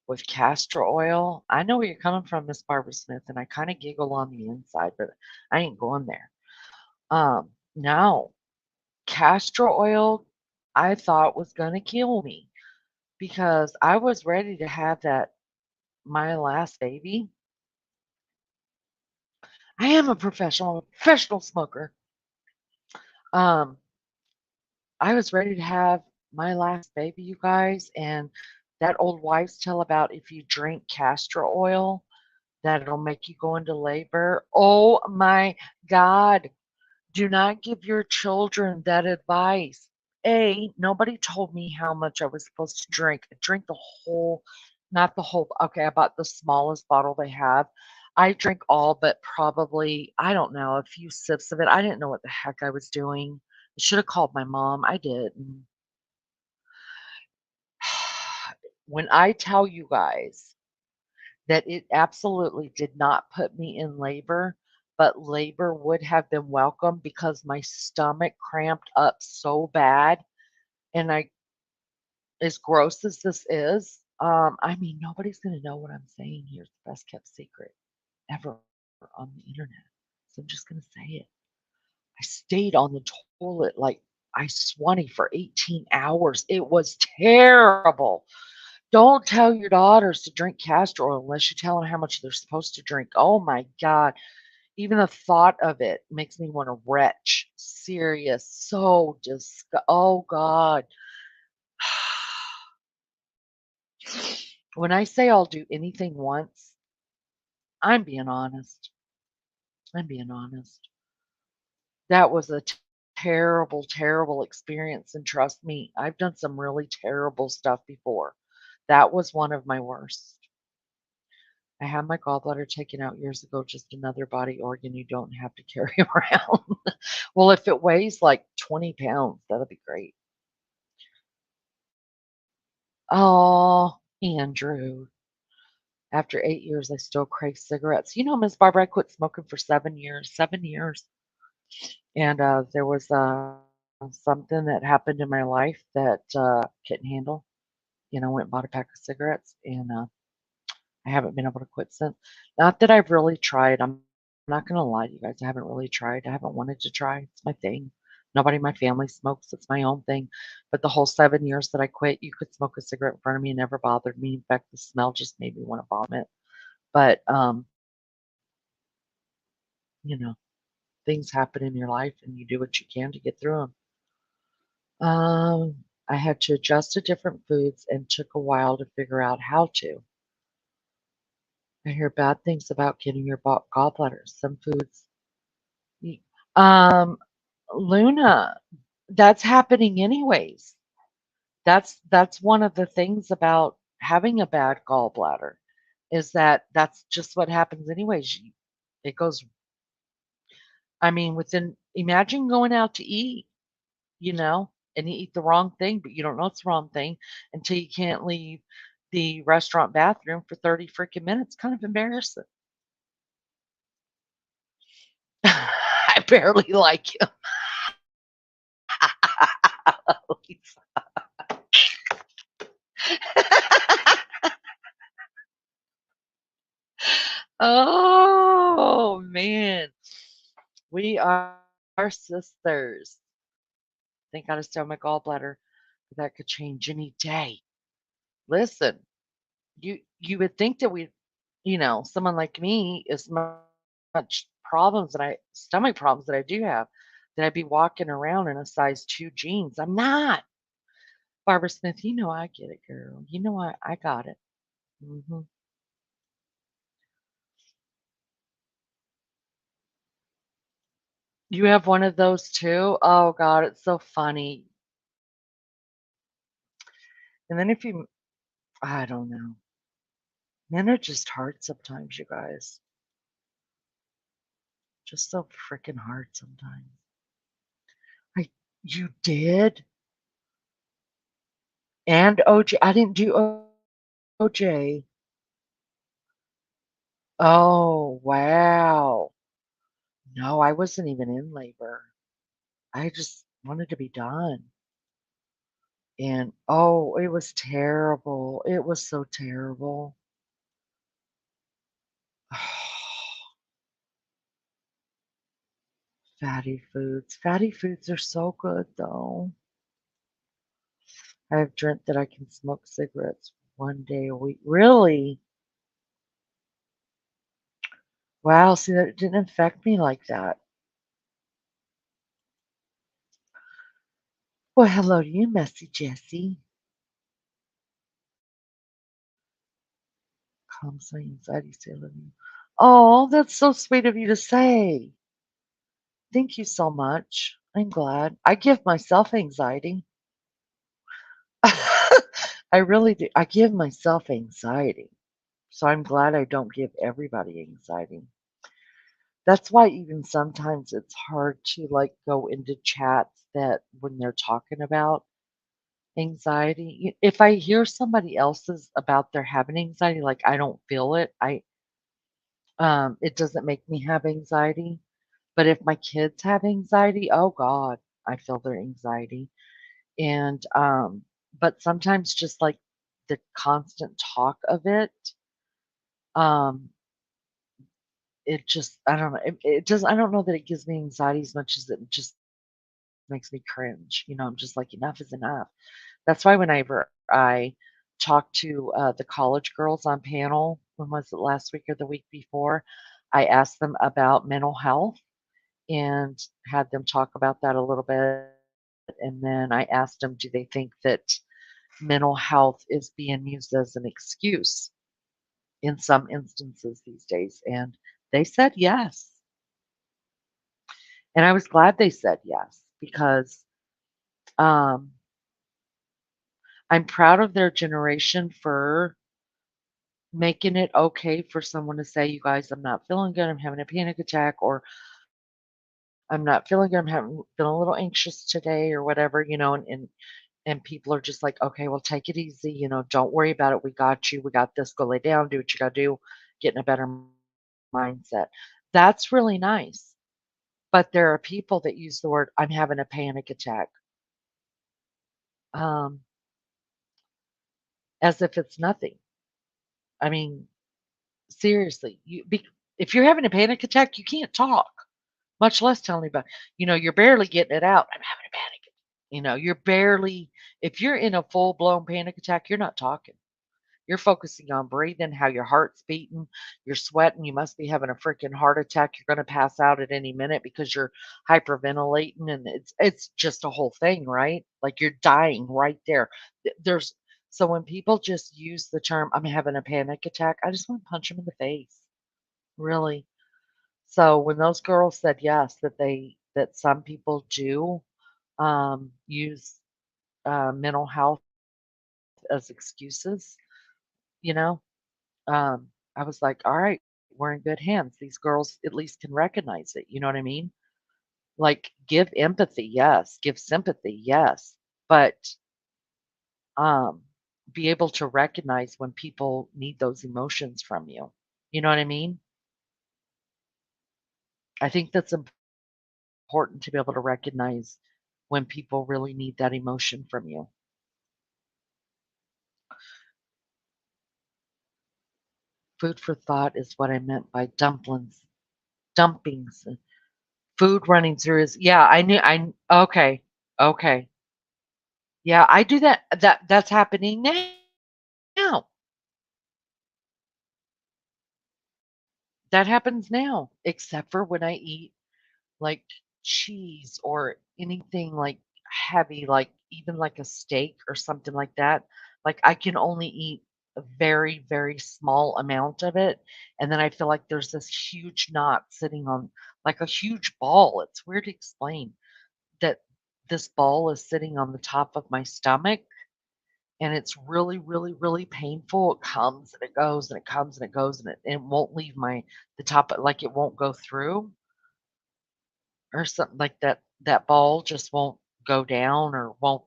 with castor oil. I know where you're coming from, Miss Barbara Smith, and I kind of giggle on the inside, but I ain't going there. Now, castor oil, I thought was gonna kill me because I was ready to have that my last baby. I am a professional smoker. Um, I was ready to have my last baby, you guys, and that old wives' tale about if you drink castor oil, that it'll make you go into labor. Oh my God. Do not give your children that advice. Nobody told me how much I was supposed to drink. I drank the whole, not the whole, okay, I bought the smallest bottle they have. I drank all but probably, I don't know, a few sips of it. I didn't know what the heck I was doing. I should have called my mom. I did. When I tell you guys that it absolutely did not put me in labor, but labor would have been welcome because my stomach cramped up so bad. And I, as gross as this is, I mean, nobody's going to know what I'm saying here. It's the best kept secret ever on the internet. So I'm just going to say it. I stayed on the toilet like I swanny for 18 hours. It was terrible. Don't tell your daughters to drink castor oil unless you tell them how much they're supposed to drink. Oh my God. Even the thought of it makes me want to retch. Serious. So just, oh God. When I say I'll do anything once, I'm being honest. I'm being honest. That was a terrible, terrible experience. And trust me, I've done some really terrible stuff before. That was one of my worst. I had my gallbladder taken out years ago, just another body organ you don't have to carry around. Well, if it weighs like 20 pounds, that'll be great. Oh, Andrew. After 8 years, I still crave cigarettes. You know, Miss Barbara, I quit smoking for 7 years. 7 years. And there was something that happened in my life that couldn't handle. Went and bought a pack of cigarettes, and I haven't been able to quit since. Not that I've really tried. I'm not gonna lie to you guys. I haven't really tried. I haven't wanted to try. It's my thing. Nobody in my family smokes. It's my own thing. But the whole 7 years that I quit, you could smoke a cigarette in front of me. It never bothered me. In fact, the smell just made me want to vomit. But you know, things happen in your life, and you do what you can to get through them. I had to adjust to different foods and took a while to figure out how to. I hear bad things about getting your gallbladder. Some foods. y- Um, Luna, that's happening anyways. That's one of the things about having a bad gallbladder is that that's just what happens anyways. It goes, I mean, imagine going out to eat, and you eat the wrong thing, but you don't know it's the wrong thing until you can't leave the restaurant bathroom for 30 freaking minutes. Kind of embarrassing. I barely like you. Oh, man. We are sisters. Thank God I still have my gallbladder, but that could change any day. Listen, you would think that someone like me, as much problems that I stomach problems that I do have, that I'd be walking around in a size 2 jeans. I'm not. Barbara Smith, you know I get it, girl. You know I got it. Mhm. You have one of those too? Oh god, it's so funny. And then if you I don't know. Men are just hard sometimes, you guys. Just so freaking hard sometimes. I You did? And OJ, I didn't do OJ. Oh, wow. No, I wasn't even in labor. I just wanted to be done. And oh, it was terrible. It was so terrible. Fatty foods. Fatty foods are so good though. I have dreamt that I can smoke cigarettes 1 day a week. Really? Wow, see, that didn't affect me like that. Well, hello to you, Messy Jessie. Calms my anxiety, say I love you. Oh, that's so sweet of you to say. Thank you so much. I'm glad. I give myself anxiety. I really do. I give myself anxiety. So I'm glad I don't give everybody anxiety. That's why even sometimes it's hard to like go into chats that when they're talking about anxiety. If I hear somebody else's about their having anxiety, like I don't feel it. It doesn't make me have anxiety. But if my kids have anxiety, oh God, I feel their anxiety. And but sometimes just like the constant talk of it, um, it just I don't know. It does I don't know that it gives me anxiety as much as it just makes me cringe. I'm just like enough is enough. That's why whenever I talk to the college girls on panel, when was it last week or the week before, I asked them about mental health and had them talk about that a little bit. And then I asked them, do they think that mental health is being used as an excuse in some instances these days? And they said yes. And I was glad they said yes because um, I'm proud of their generation for making it okay for someone to say, "You guys, I'm not feeling good. I'm having a panic attack," or "I'm not feeling good. Feeling a little anxious today," or whatever, and people are just like, "Okay, well, take it easy. Don't worry about it. We got you. We got this. Go lay down. Do what you got to do. Get in a better mindset." That's really nice. But there are people that use the word, "I'm having a panic attack," um, as if it's nothing. I mean, seriously, if you're having a panic attack, you can't talk, much less tell anybody. You're barely getting it out. I'm having a panic attack. You're barely, if you're in a full blown panic attack, you're not talking. You're focusing on breathing, how your heart's beating, you're sweating, you must be having a freaking heart attack. You're going to pass out at any minute because you're hyperventilating and it's just a whole thing, right? Like you're dying right there. There's so when people just use the term I'm having a panic attack, I just want to punch them in the face. Really. So when those girls said yes, that some people do use mental health as excuses, you know, I was like, all right, we're in good hands. These girls at least can recognize it. You know what I mean? Like, give empathy, yes. Give sympathy, yes. But um, be able to recognize when people need those emotions from you. You know what I mean? I think that's important to be able to recognize when people really need that emotion from you. Food for thought is what I meant by dumplings, dumpings, food running through his yeah, I knew I okay, okay. Yeah, I do that that's happening now. That happens now, except for when I eat, like, cheese or anything, like, heavy, like, even like a steak or something like that. Like, I can only eat a very, very small amount of it, and then I feel like there's this huge knot sitting on like a huge ball. It's weird to explain that this ball is sitting on the top of my stomach, and it's really, really, really painful. It comes and it goes and it comes and it goes and it won't leave my the top like it won't go through or something like that. That ball just won't go down or won't.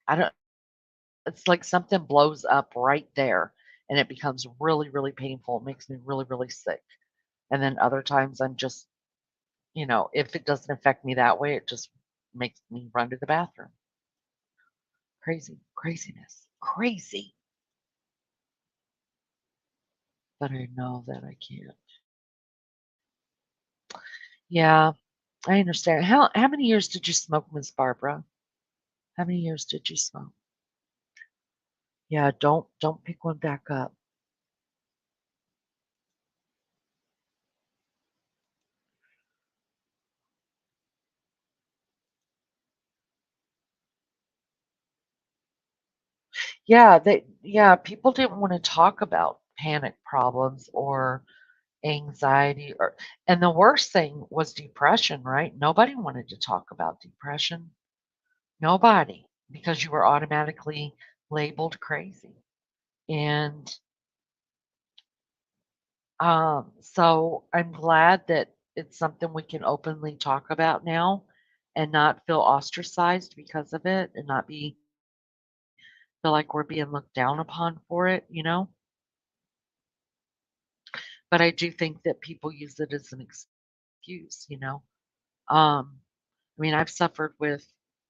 I don't. It's like something blows up right there, and it becomes really, really painful. It makes me really, really sick. And then other times I'm just, if it doesn't affect me that way, it just makes me run to the bathroom. Crazy, craziness, crazy. But I know that I can't. Yeah, I understand. How many years did you smoke, Miss Barbara? How many years did you smoke? Yeah, don't pick one back up. Yeah, people didn't want to talk about panic problems or anxiety and the worst thing was depression, right? Nobody wanted to talk about depression. Nobody, because you were automatically labeled crazy. And so I'm glad that it's something we can openly talk about now and not feel ostracized because of it and not feel like we're being looked down upon for it. But I do think that people use it as an excuse. I mean, I've suffered with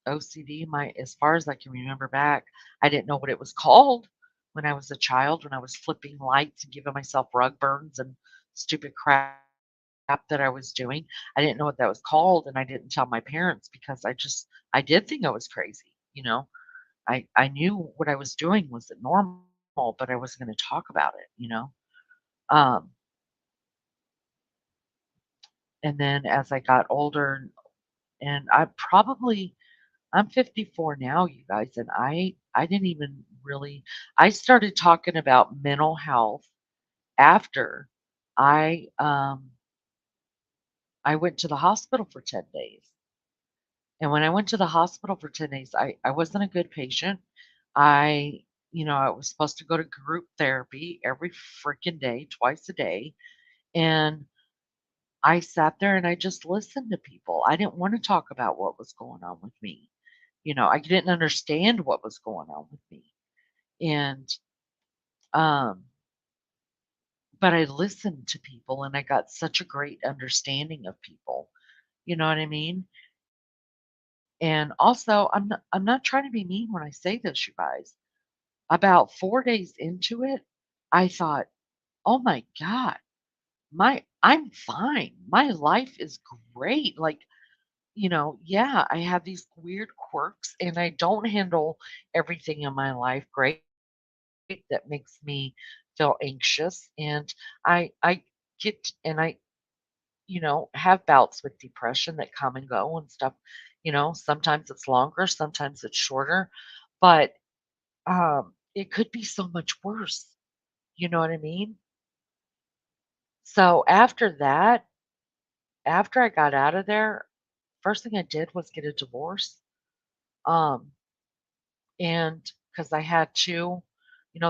OCD my as far as I can remember back. I didn't know what it was called when I was a child, when I was flipping lights and giving myself rug burns and stupid crap that I was doing. I didn't know what that was called, and I didn't tell my parents because I did think I was crazy. I knew what I was doing wasn't normal, but I wasn't gonna talk about it. Um, and then as I got older and I'm 54 now, you guys, and I didn't even really I started talking about mental health after I I went to the hospital for 10 days. And when I went to the hospital for 10 days, I wasn't a good patient. I was supposed to go to group therapy every freaking day, twice a day. And I sat there and I just listened to people. I didn't want to talk about what was going on with me. I didn't understand what was going on with me. And um but I listened to people and I got such a great understanding of people. You know what I mean? And also, I'm not trying to be mean when I say this, you guys. About 4 days into it, I thought, "Oh my god, my I'm fine. My life is great." Like, yeah, I have these weird quirks and I don't handle everything in my life great that makes me feel anxious and I get and I have bouts with depression that come and go and stuff. Sometimes it's longer, sometimes it's shorter, but it could be so much worse. You know what I mean? So after I got out of there, first thing I did was get a divorce. Um, and because I had to,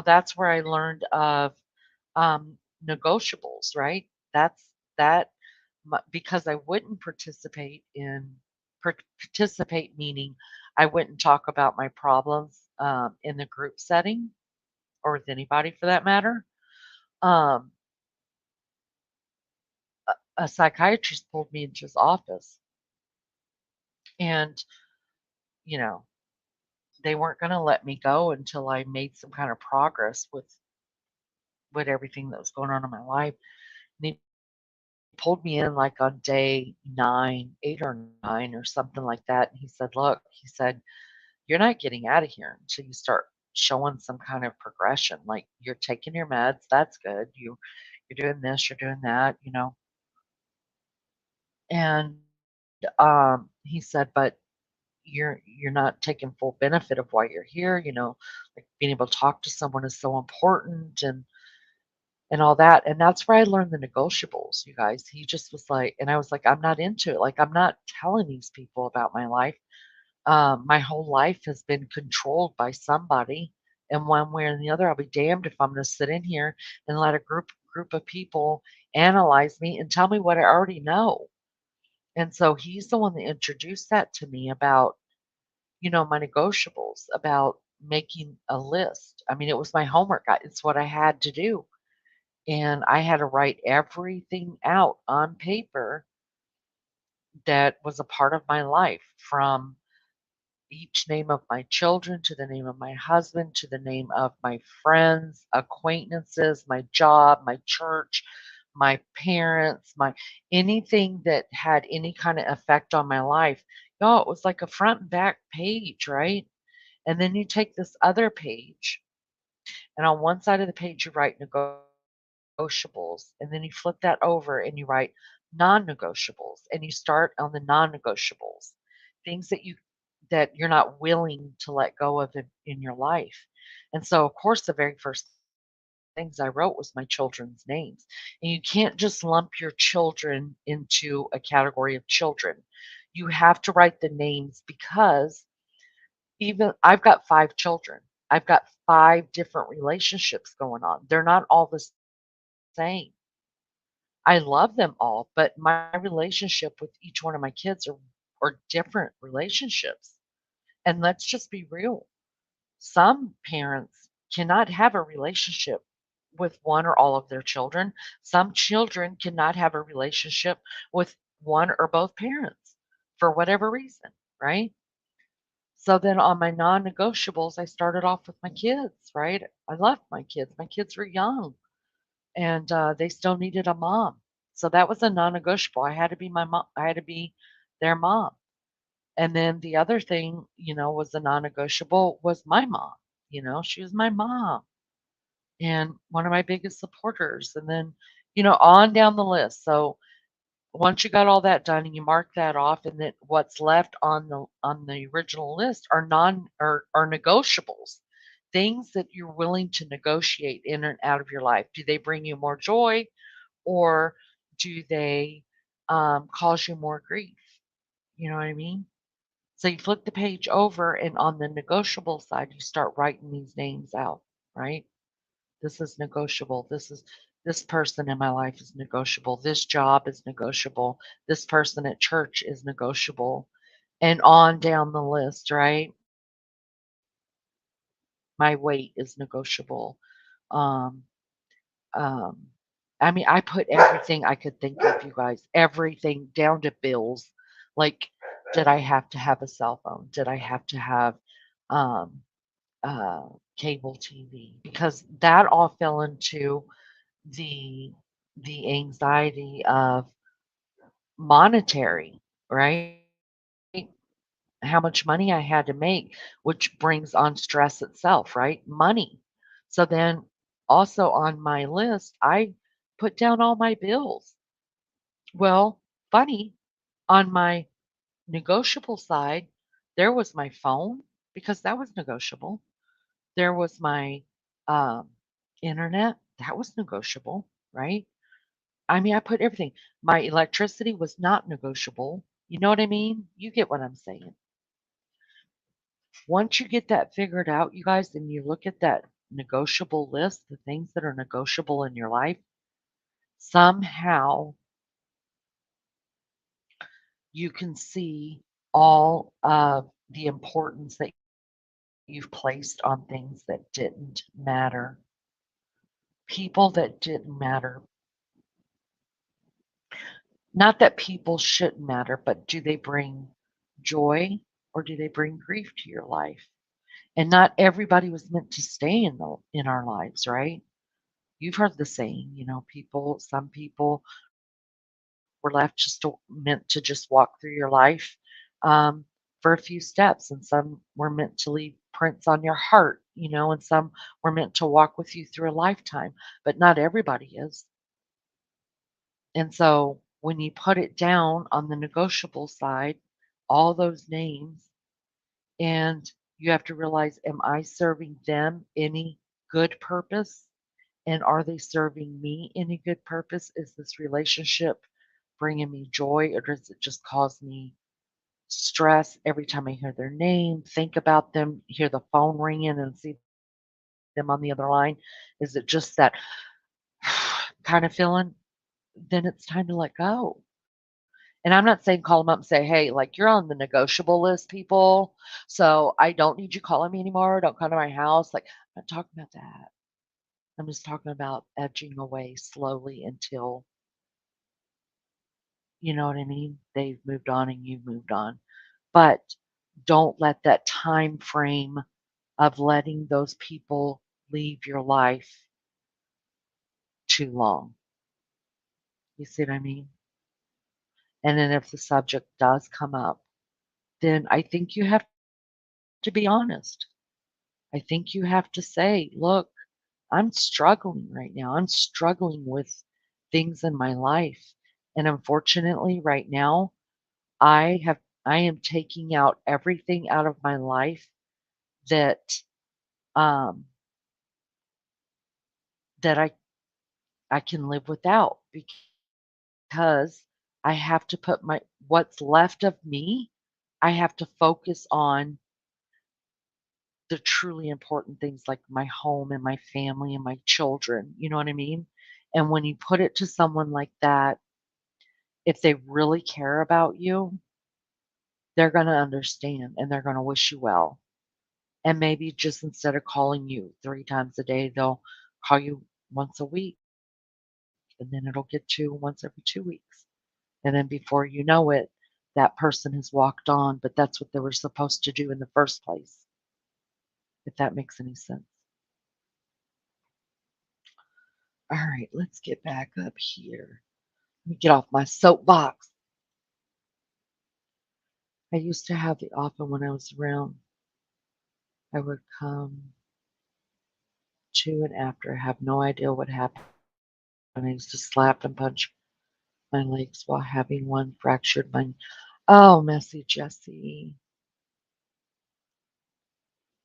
that's where I learned of negotiables, right? That's that because I wouldn't participate meaning I wouldn't talk about my problems in the group setting or with anybody for that matter. Um, a psychiatrist pulled me into his office and, you know, they weren't going to let me go until I made some kind of progress with with everything that was going on in my life. And he pulled me in like on day 9, 8 or 9 or something like that. And he said, "Look," he said, "you're not getting out of here until you start showing some kind of progression. Like you're taking your meds, that's good. You're doing this, you're doing that, you know." And he said, "But you're not taking full benefit of why you're here, you know, like being able to talk to someone is so important and all that." And that's where I learned the negotiables, you guys. He just was like, and I was like, I'm not into it. Like, I'm not telling these people about my life. My whole life has been controlled by somebody in one way or the other. I'll be damned if I'm going to sit in here and let a group of people analyze me and tell me what I already know. And so he's the one that introduced that to me about, you know, my negotiables, about making a list. I mean, it was my homework. It's what I had to do. And I had to write everything out on paper that was a part of my life, from each name of my children to the name of my husband to the name of my friends, acquaintances, my job, my church, my parents, my anything that had any kind of effect on my life. Y'all, it was like a front and back page, right? And then you take this other page, and on one side of the page, you write negotiables, and then you flip that over and you write non-negotiables, and you start on the non-negotiables, things that you're not willing to let go of in your life. And so, of course, the very first things I wrote was my children's names. And you can't just lump your children into a category of children. You have to write the names, because even I've got 5 children. I've got 5 different relationships going on. They're not all the same. I love them all, but my relationship with each one of my kids are different relationships. And let's just be real. Some parents cannot have a relationship with one or all of their children. Some children cannot have a relationship with one or both parents for whatever reason, right? So then on my non-negotiables, I started off with my kids, right? I loved my kids. My kids were young, and they still needed a mom. So that was a non-negotiable. I had to be my mom. I had to be their mom. And then the other thing, you know, was a non-negotiable was my mom. You know, she was my mom and one of my biggest supporters. And then, you know, on down the list. So once you got all that done and you mark that off, and then what's left on the original list are non or negotiables, things that you're willing to negotiate in and out of your life. Do they bring you more joy, or do they cause you more grief? You know what I mean? So you flip the page over, and on the negotiable side, you start writing these names out, right? This is negotiable. This person in my life is negotiable. This job is negotiable. This person at church is negotiable. And on down the list, right? My weight is negotiable. Um, um, I mean, I put everything I could think of, you guys, everything down to bills. Like, did I have to have a cell phone? Did I have to have um, uh, cable TV? Because that all fell into the the anxiety of monetary, right? How much money I had to make, which brings on stress itself, right? Money. So then also on my list, I put down all my bills. Well, funny, on my negotiable side, there was my phone, because that was negotiable. There was my um, internet, that was negotiable, right? I mean, I put everything. My electricity was not negotiable. You know what I mean? You get what I'm saying. Once you get that figured out, you guys, and you look at that negotiable list, the things that are negotiable in your life, somehow you can see all of the importance that you've placed on things that didn't matter, people that didn't matter. Not that people shouldn't matter, but do they bring joy or do they bring grief to your life? And not everybody was meant to stay in our lives, right? you've heard the saying, some people were left just meant to just walk through your life um, for a few steps, and some were meant to leave prints on your heart, and some were meant to walk with you through a lifetime, but not everybody is. And so when you put it down on the negotiable side, all those names, and you have to realize, am I serving them any good purpose? And are they serving me any good purpose? Is this relationship bringing me joy, or does it just cause me stress every time I hear their name, think about them, hear the phone ringing and see them on the other line? Is it just that kind of feeling? Then it's time to let go. And I'm not saying call them up and say, hey, like you're on the negotiable list, people. So I don't need you calling me anymore. Don't come to my house. Like, I'm not talking about that. I'm just talking about edging away slowly until, you know what I mean? They've moved on and you've moved on. But don't let that time frame of letting those people leave your life too long. You see what I mean? And then if the subject does come up, then I think you have to be honest. I think you have to say, look, I'm struggling right now. I'm struggling with things in my life. And unfortunately, right now, I am taking out everything out of my life that um that I can live without, because I have to put my what's left of me, I have to focus on the truly important things like my home and my family and my children, you know what I mean? And when you put it to someone like that, if they really care about you, they're going to understand and they're going to wish you well. And maybe just instead of calling you 3 times a day, they'll call you once a week, and then it'll get to once every 2 weeks. And then before you know it, that person has walked on, but that's what they were supposed to do in the first place, if that makes any sense. All right, let's get back up here. Let me get off my soapbox. I used to have the often when I was around, I would come to and after, have no idea what happened. And I used to slap and punch my legs while having one fractured my. Oh, messy Jessie.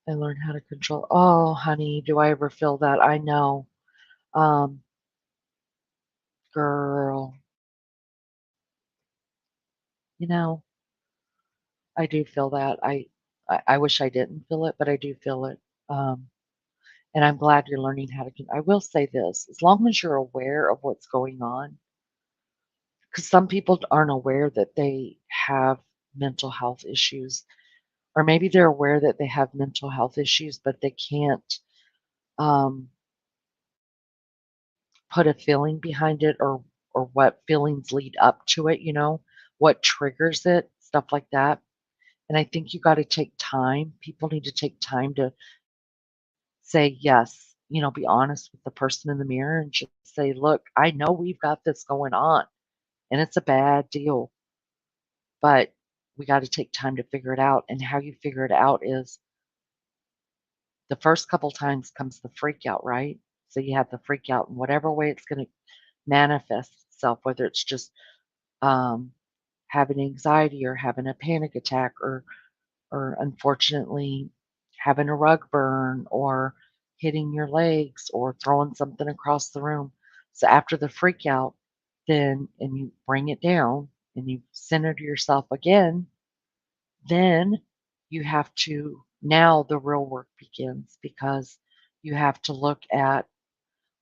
I learned how to control. Oh, honey, do I ever feel that? I know. Um, Girl, you know, I do feel that. I wish I didn't feel it, but I do feel it. Um, and I'm glad you're learning how to. I will say this: as long as you're aware of what's going on, because some people aren't aware that they have mental health issues, or maybe they're aware that they have mental health issues, but they can't um, put a feeling behind it, or what feelings lead up to it. What triggers it, stuff like that. And I think you got to take time. People need to take time to say yes, be honest with the person in the mirror and just say, look, I know we've got this going on and it's a bad deal, but we got to take time to figure it out. And how you figure it out is the first couple times comes the freak out, right? So you have the freak out in whatever way it's going to manifest itself, whether it's just um, having anxiety or having a panic attack, or unfortunately having a rug burn, or hitting your legs, or throwing something across the room. So after the freak out, then and you bring it down and you center yourself again, then you have to now the real work begins, because you have to look at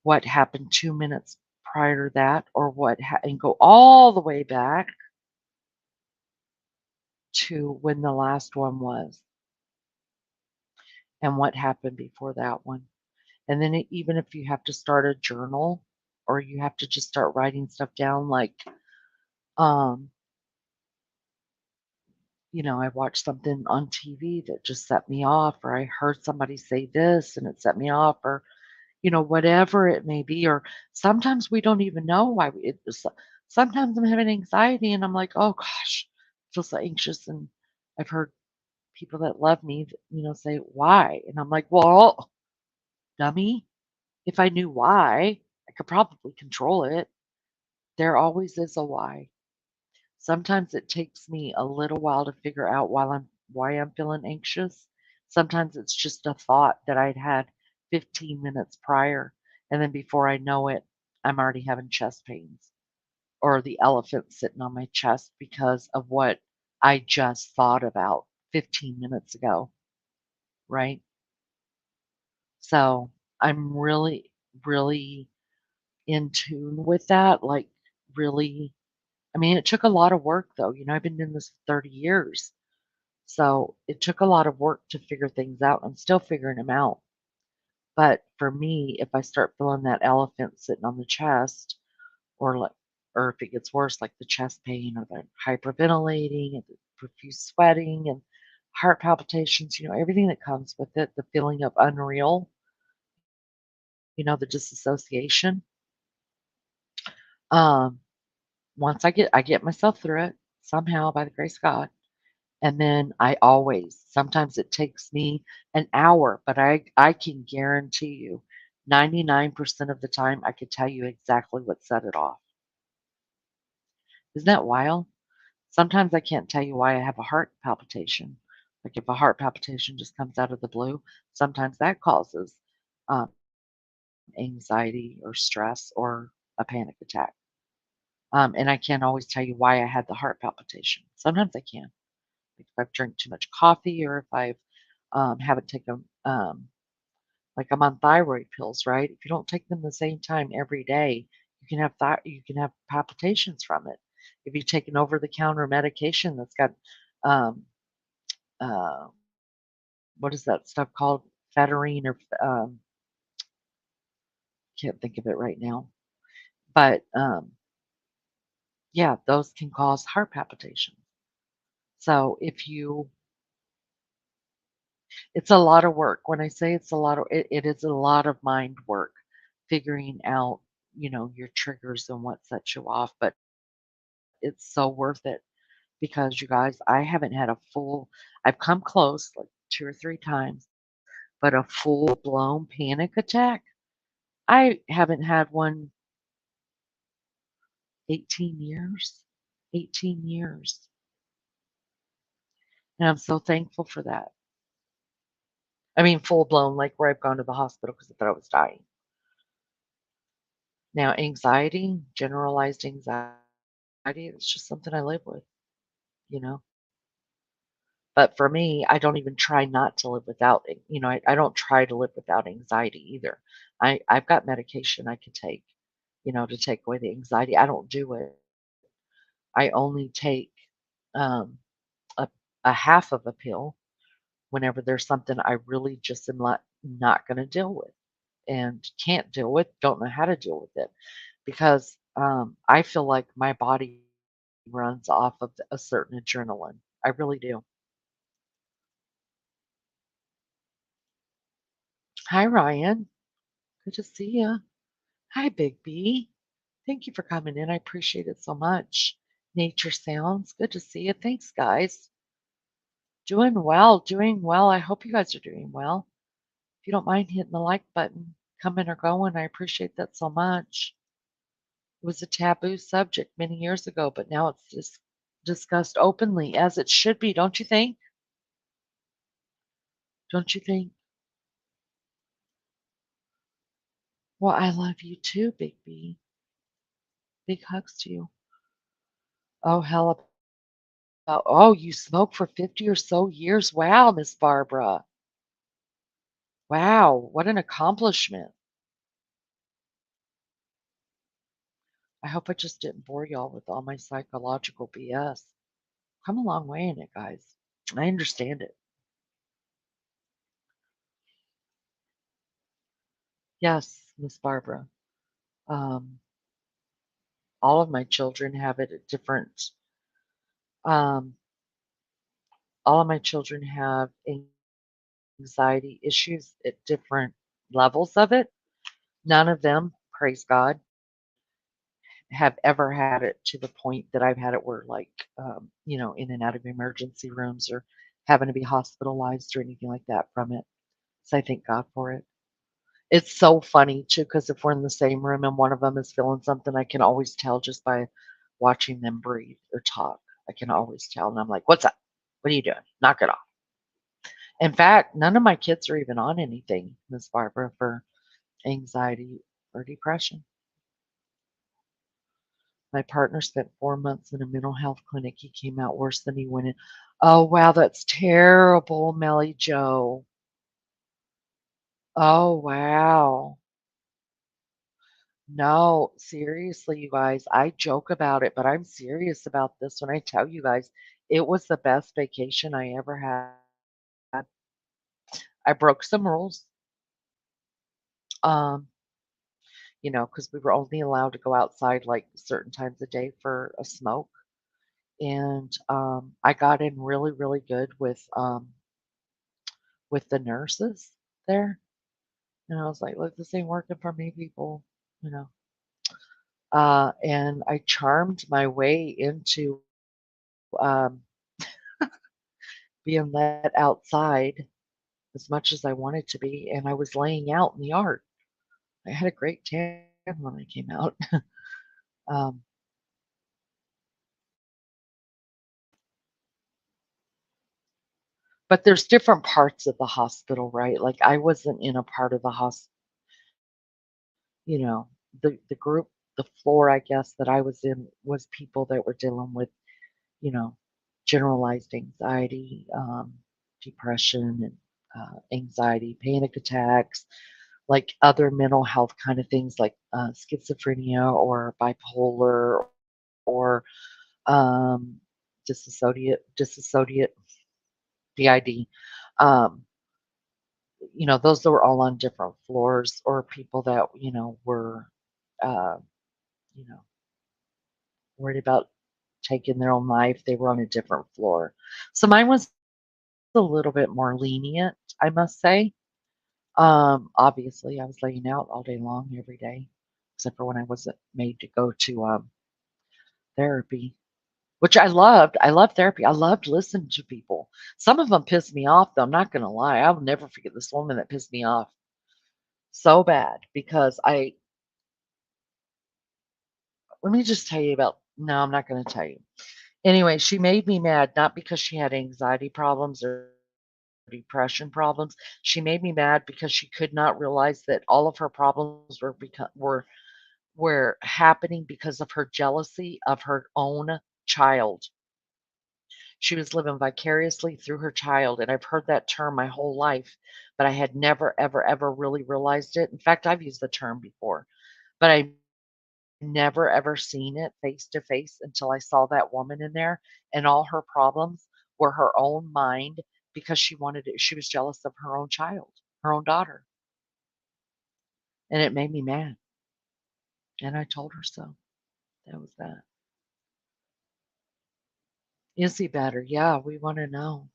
what happened 2 minutes prior to that, or and go all the way back to when the last one was and what happened before that one. And then even if you have to start a journal, or you have to just start writing stuff down, like, um, I watched something on TV that just set me off, or I heard somebody say this and it set me off, or, whatever it may be. Or sometimes we don't even know why sometimes I'm having anxiety and I'm like, oh gosh, I feel so anxious. And I've heard people that love me, say, why? And I'm like, well, dummy, if I knew why, I could probably control it. There always is a why. Sometimes it takes me a little while to figure out why I'm feeling anxious. Sometimes it's just a thought that I'd had 15 minutes prior, and then before I know it, I'm already having chest pains or the elephant sitting on my chest because of what I just thought about 15 minutes ago, right? So I'm really, really in tune with that. Like, really, I mean, it took a lot of work though. I've been doing this for 30 years. So it took a lot of work to figure things out. I'm still figuring them out. But for me, if I start feeling that elephant sitting on the chest, or like, or if it gets worse, like the chest pain or the hyperventilating and the profuse sweating and heart palpitations, everything that comes with it, the feeling of unreal, the disassociation. Um, once I get myself through it somehow by the grace of God. And then sometimes it takes me an hour, but I can guarantee you 99% of the time I could tell you exactly what set it off. Isn't that wild? Sometimes I can't tell you why I have a heart palpitation. Like if a heart palpitation just comes out of the blue, sometimes that causes um, anxiety or stress or a panic attack. And I can't always tell you why I had the heart palpitation. Sometimes I can. Like if I've drank too much coffee or if I've haven't taken like I'm on thyroid pills, right? If you don't take them the same time every day, you can have palpitations from it. If you take an over the counter medication that's got um, uh, what is that stuff called? Fetterine or can't think of it right now. But yeah, those can cause heart palpitations. So if you It's a lot of work. When I say it's a lot of it is a lot of mind work figuring out, your triggers and what sets you off, but it's so worth it because you guys, I've come close like 2 or 3 times, but a full-blown panic attack, I haven't had one 18 years. 18 years. And I'm so thankful for that. I mean, full-blown, like where I've gone to the hospital because I thought I was dying. Now, anxiety, generalized anxiety, it's just something I live with, you know? But for me, I don't even try not to live without it. I don't try to live without anxiety either. I've got medication I could take, to take away the anxiety. I don't do it. I only take um, a, a half of a pill whenever there's something I really just am not going to deal with and can't deal with, don't know how to deal with it because I feel like my body runs off of a certain adrenaline. I really do. Hi, Ryan. Good to see you. Hi, Big B. Thank you for coming in. I appreciate it so much. Nature Sounds. Good to see you. Thanks, guys. Doing well. Doing well. I hope you guys are doing well. If you don't mind hitting the like button, coming or going, I appreciate that so much. It was a taboo subject many years ago, but now it's just discussed openly, as it should be, don't you think? Don't you think? Well, I love you too, Big B. Big hugs to you. Oh, hell oh, you smoked for 50 or so years. Wow, Miss Barbara. Wow, what an accomplishment. I hope I just didn't bore y'all with all my psychological BS. Come a long way in it, guys. I understand it. Yes, Miss Barbara. Um, all of my children have it at different um, all of my children have anxiety issues at different levels of it. None of them, praise God, have ever had it to the point that I've had it where, like, in and out of emergency rooms or having to be hospitalized or anything like that from it. So I thank God for it. It's so funny too, because if we're in the same room and one of them is feeling something, I can always tell just by watching them breathe or talk. I can always tell, and I'm like, "What's up? What are you doing? Knock it off." In fact, none of my kids are even on anything, Miss Barbara, for anxiety or depression. My partner spent 4 months in a mental health clinic. He came out worse than he went in. Oh, wow, that's terrible, Melly Joe. Oh, wow. No, seriously, you guys, I joke about it, but I'm serious about this when I tell you guys it was the best vacation I ever had. I broke some rules, um, because we were only allowed to go outside like certain times a day for a smoke. And I got in really, really good with the nurses there. And I was like, look, this ain't working for me, people, you know. And I charmed my way into um, being let outside as much as I wanted to be, and I was laying out in the yard. I had a great tan when I came out. um, but there's different parts of the hospital, right? Like I wasn't in a part of the hospital, you know, the group, the floor, I guess, that I was in was people that were dealing with, you know, generalized anxiety, depression, and anxiety, panic attacks, like other mental health kind of things like schizophrenia or bipolar or um, dissociate, DID. Um, those that were all on different floors or people that, were, uh, you know, worried about taking their own life. They were on a different floor. So mine was a little bit more lenient, I must say. Obviously, I was laying out all day long every day, except for when I wasn't made to go to therapy, which I loved. I loved therapy. I loved listening to people. Some of them pissed me off, though. I'm not going to lie. I'll never forget this woman that pissed me off so bad because let me just tell you about, no, I'm not going to tell you. Anyway, she made me mad, not because she had anxiety problems or depression problems. She made me mad because she could not realize that all of her problems were happening because of her jealousy of her own child. She was living vicariously through her child, and I've heard that term my whole life, but I had never, ever, ever really realized it. In fact, I've used the term before, but I never ever seen it face to face until I saw that woman in there, and all her problems were her own mind because she was jealous of her own child, her own daughter, and it made me mad, and I told her so. That was that. Is he better? Yeah, we wanna know.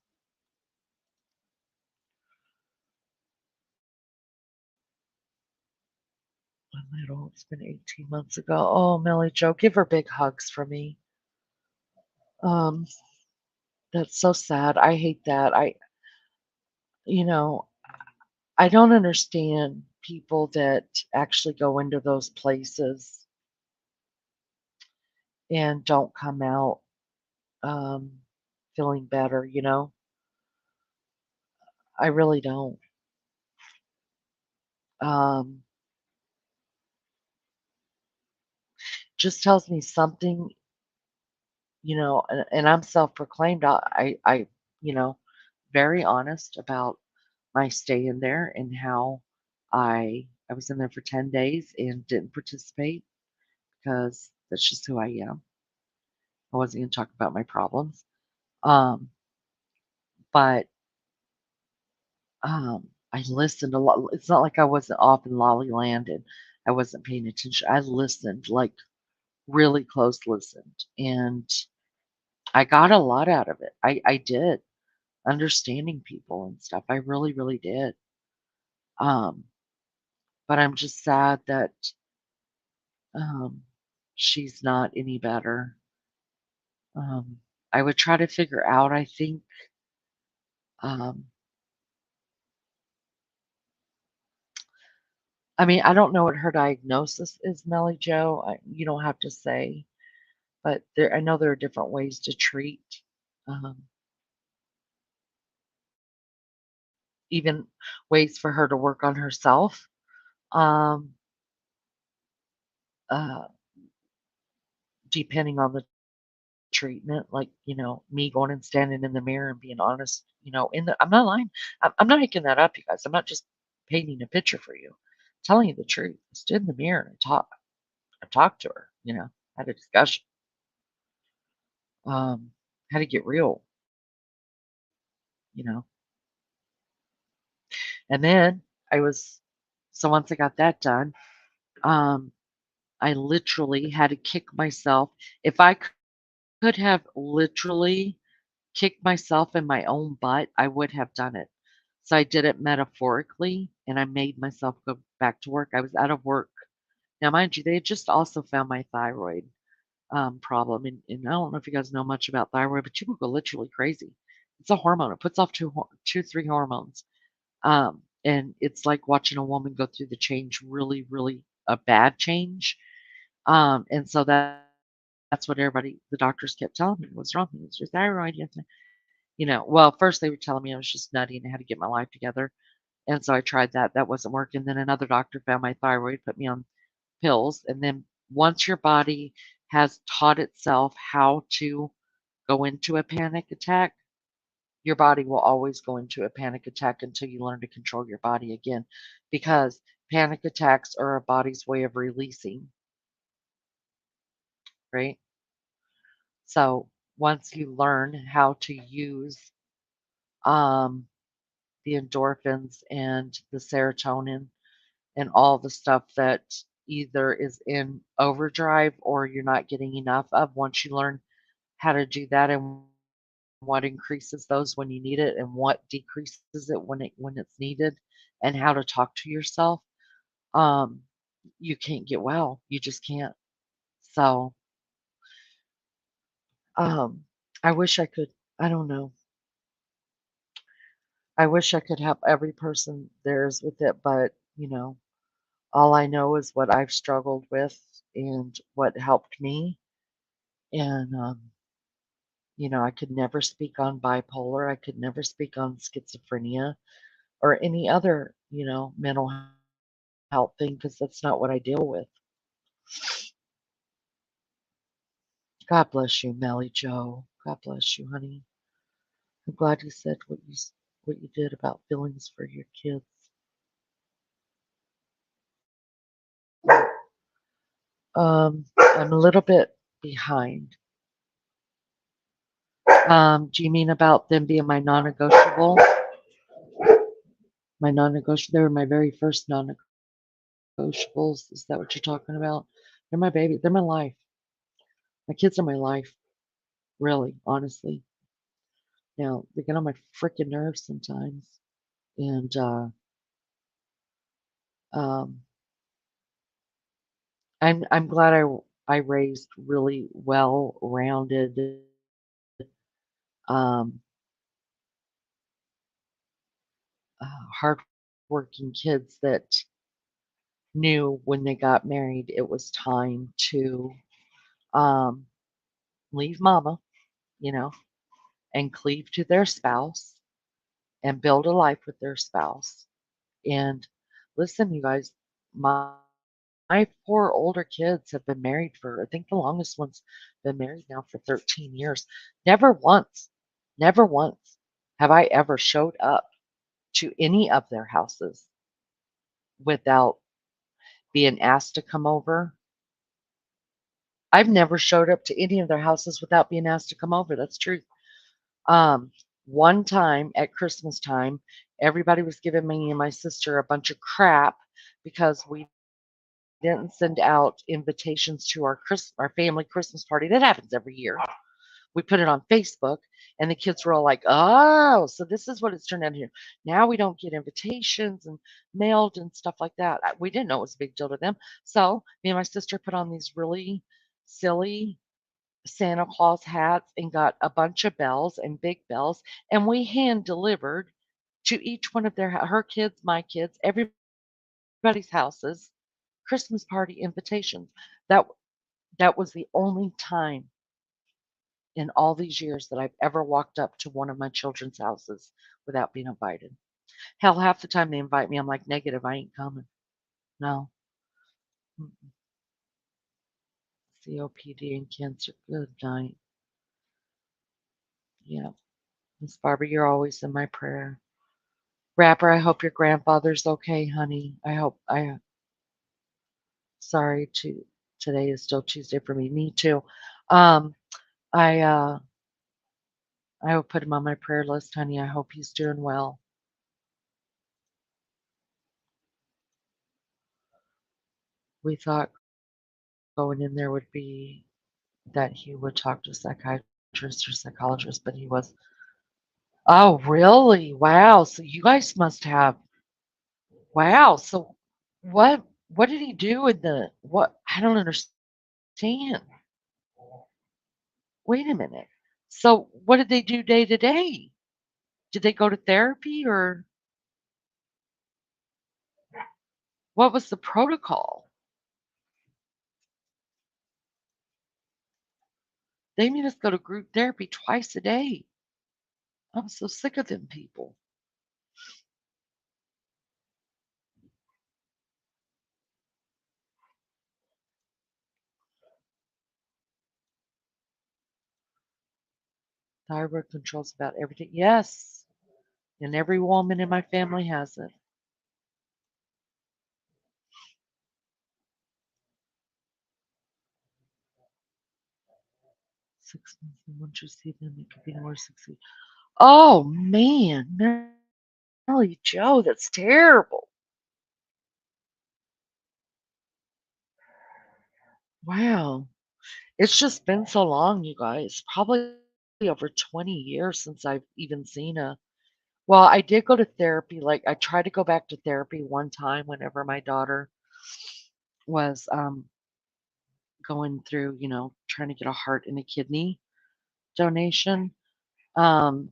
A little, it's been 18 months ago. Oh, Millie Joe, give her big hugs for me. Um, that's so sad. I hate that. You know, I don't understand people that actually go into those places and don't come out um, feeling better, you know? I really don't. Um, just tells me something, and I'm self-proclaimed. You know, very honest about my stay in there and how I was in there for 10 days and didn't participate because that's just who I am. I wasn't going to talk about my problems. Um, but I listened a lot. It's not like I wasn't off in Lollyland and I wasn't paying attention. I listened, like really close listened, and I got a lot out of it. I did, understanding people and stuff. I really, really did. Um, but I'm just sad that um, she's not any better. Um, I would try to figure out, I think, um, I mean, I don't know what her diagnosis is, Melly Joe. You don't have to say, but I know there are different ways to treat, um, even ways for her to work on herself. Um, uh, Depending on the treatment, like, me going and standing in the mirror and being honest, I'm not lying. I'm not making that up, you guys. I'm not just painting a picture for you. I'm telling you the truth. I stood in the mirror and I talked to her, had a discussion, um, had to get real, you know. And then I was, so once I got that done, um, I literally had to kick myself. If I could have literally kicked myself in my own butt, I would have done it. So I did it metaphorically and I made myself go back to work. I was out of work. Now, mind you, they had just also found my thyroid problem. And I don't know if you guys know much about thyroid, but you will go literally crazy. It's a hormone. It puts off two, three hormones. And it's like watching a woman go through the change, really, really a bad change. And so that's what the doctors kept telling me was wrong. It was your thyroid. Well, first they were telling me I was just nutty and I had to get my life together. And so I tried that. That wasn't working. Then another doctor found my thyroid, put me on pills. And then once your body has taught itself how to go into a panic attack, your body will always go into a panic attack until you learn to control your body again. Because panic attacks are our body's way of releasing, right? So once you learn how to use um, the endorphins and the serotonin and all the stuff that either is in overdrive or you're not getting enough of, once you learn how to do that and what increases those when you need it and what decreases it when it's needed and how to talk to yourself, um, you can't get well. You just can't. So, um, I wish I could, I don't know. I wish I could help every person theirs with it, but all I know is what I've struggled with and what helped me. And, I could never speak on bipolar. I could never speak on schizophrenia or any other, mental health thing because that's not what I deal with. God bless you, Melly Joe. God bless you, honey. I'm glad you said what you did about feelings for your kids. I'm a little bit behind. Do you mean about them being my non-negotiable? My non-negotiable. They were my very first non-negotiables. Is that what you're talking about? They're my baby. They're my life. My kids are my life. Really, honestly. Now they get on my freaking nerves sometimes, and um, I'm glad I raised really well-rounded, um, hardworking kids that knew when they got married it was time to um, leave mama, you know, and cleave to their spouse and build a life with their spouse. And listen, you guys, my four older kids have been married for, I think the longest one's been married now for 13 years. Never once, never once have I ever showed up to any of their houses without being asked to come over. I've never showed up to any of their houses without being asked to come over. That's true. Um, One time at Christmas time, everybody was giving me and my sister a bunch of crap because we didn't send out invitations to our family Christmas party. That happens every year. we put it on Facebook, and the kids were all like, "Oh, so this is what it's turned out here. Now we don't get invitations and mailed and stuff like that." We didn't know it was a big deal to them. So me and my sister put on these really silly Santa Claus hats and got a bunch of bells and big bells, and we hand delivered to each one of her kids, my kids, everybody's houses, Christmas party invitations. That that was the only time in all these years that I've ever walked up to one of my children's houses without being invited. Hell, half the time they invite me, I'm like, "Negative, I ain't coming. No." Mm-mm. COPD and cancer. Good night. Yeah. Miss Barbara, you're always in my prayer. Rapper, I hope your grandfather's okay, honey. Sorry to today is still Tuesday for me. Me too. Um, I I will put him on my prayer list, honey. I hope he's doing well. We thought going in there would be that he would talk to a psychiatrist or psychologist, but he was. Oh, really? Wow. So you guys must have. Wow. So what did he do in the what? I don't understand. Wait a minute. So what did they do day to day? Did they go to therapy or what was the protocol? They made us go to group therapy twice a day. I'm so sick of them people. Thyroid controls about everything. Yes. And every woman in my family has it. 6 months, and once you see them, it could be more succeed. Oh man, Melly Joe, that's terrible. Wow. It's just been so long, you guys. Probably over 20 years since I've even seen a. Well, I did go to therapy. Like, I tried to go back to therapy one time whenever my daughter was going through, trying to get a heart and a kidney donation. Um,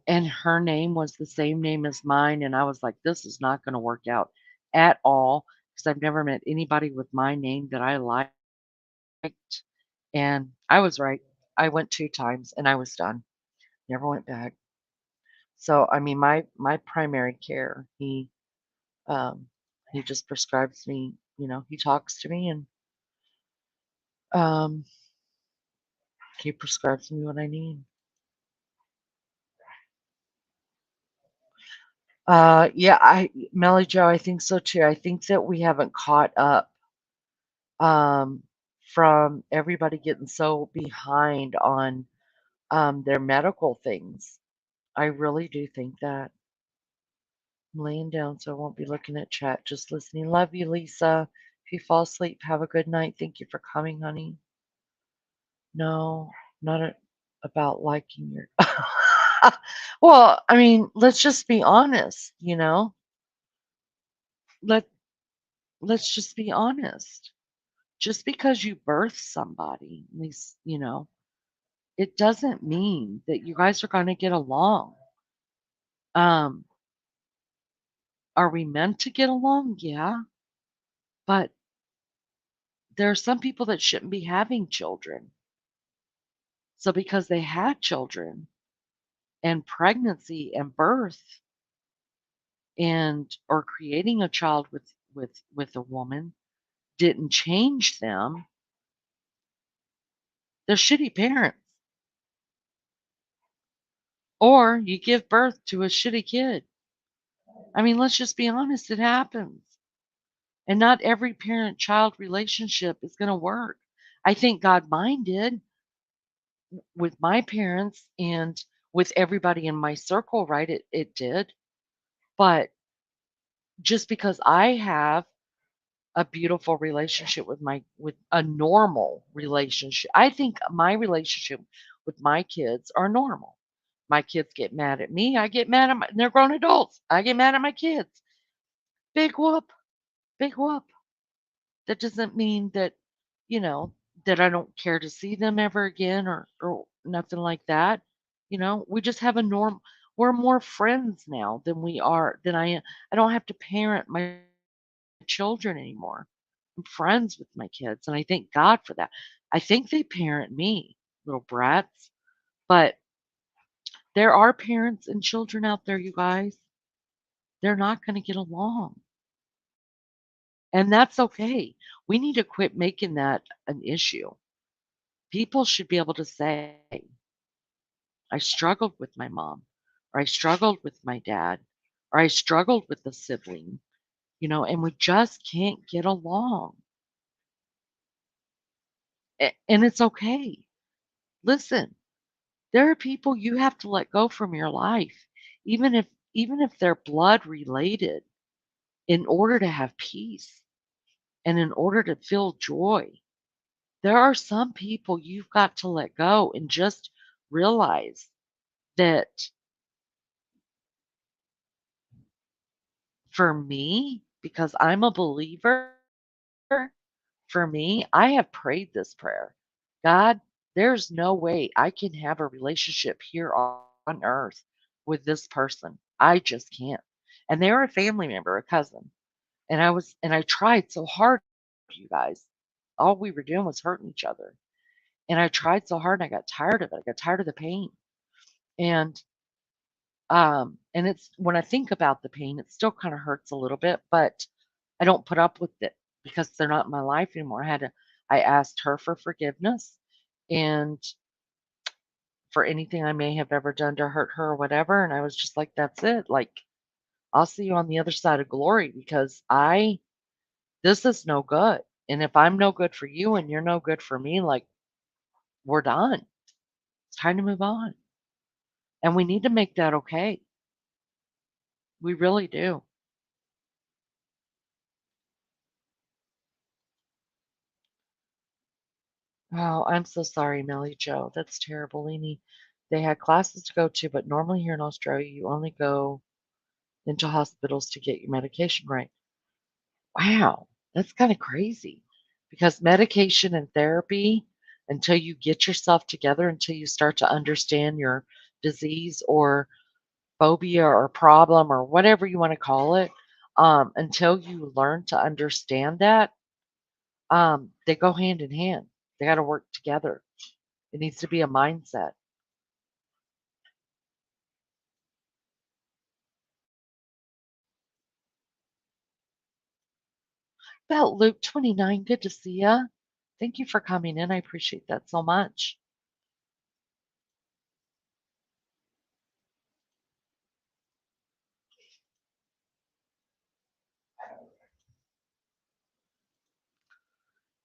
and her name was the same name as mine. And I was like, this is not going to work out at all because I've never met anybody with my name that I liked. And I was right. I went 2 times and I was done. Never went back. So I mean, my primary care, um, he just prescribes me. He talks to me and um, he prescribes me what I need. Yeah, Melly Joe, I think so too. I think that we haven't caught up um, from everybody getting so behind on their medical things. I really do think that. I'm laying down, so I won't be looking at chat, just listening. Love you, Lisa. If you fall asleep, have a good night. Thank you for coming, honey. No, not about liking your. Well, I mean, let's just be honest. Let let's just be honest. Just because you birth somebody, at least, it doesn't mean that you guys are going to get along. Um, are we meant to get along? Yeah, but there are some people that shouldn't be having children. So because they had children and pregnancy and birth and or creating a child with a woman didn't change them, they're shitty parents. Or you give birth to a shitty kid. I mean, let's just be honest, it happens. And not every parent child relationship is going to work. I think God mine did with my parents and with everybody in my circle, right? It did. But just because I have a beautiful relationship with a normal relationship, I think my relationship with my kids are normal. My kids get mad at me. I get mad at my, they're grown adults. I get mad at my kids. Big whoop, big whoop. That doesn't mean that, you know, that I don't care to see them ever again or nothing like that. We just have a norm. We're more friends now than we are than I am. I don't have to parent my children anymore. I'm friends with my kids, and I thank God for that. I think they parent me, little brats, but there are parents and children out there, you guys. They're not going to get along, and that's okay. We need to quit making that an issue. People should be able to say, I struggled with my mom, or I struggled with my dad, or I struggled with a sibling, and we just can't get along. And it's okay. Listen, there are people you have to let go from your life, even if they're blood related, in order to have peace and in order to feel joy. There are some people you've got to let go and just realize that for me, because I'm a believer, for me, I have prayed this prayer. God, there's no way I can have a relationship here on earth with this person. I just can't. And they were a family member, a cousin. And I tried so hard, you guys. All we were doing was hurting each other. And I tried so hard and I got tired of it. I got tired of the pain. And and it's when I think about the pain, it still kind of hurts a little bit, but I don't put up with it because they're not in my life anymore. I asked her for forgiveness and for anything I may have ever done to hurt her or whatever. And I was just like, that's it. Like, I'll see you on the other side of glory because this is no good. And if I'm no good for you and you're no good for me, like, we're done. It's time to move on. And we need to make that okay. We really do. Oh, I'm so sorry, Melly Joe. That's terrible, Lainey. They had classes to go to, but normally here in Australia, you only go into hospitals to get your medication right. Wow, that's kind of crazy because medication and therapy, until you get yourself together, until you start to understand your disease or phobia or problem or whatever you want to call it, until you learn to understand that, they go hand in hand. They got to work together. It needs to be a mindset. About Luke 29, good to see ya. Thank you for coming in. I appreciate that so much.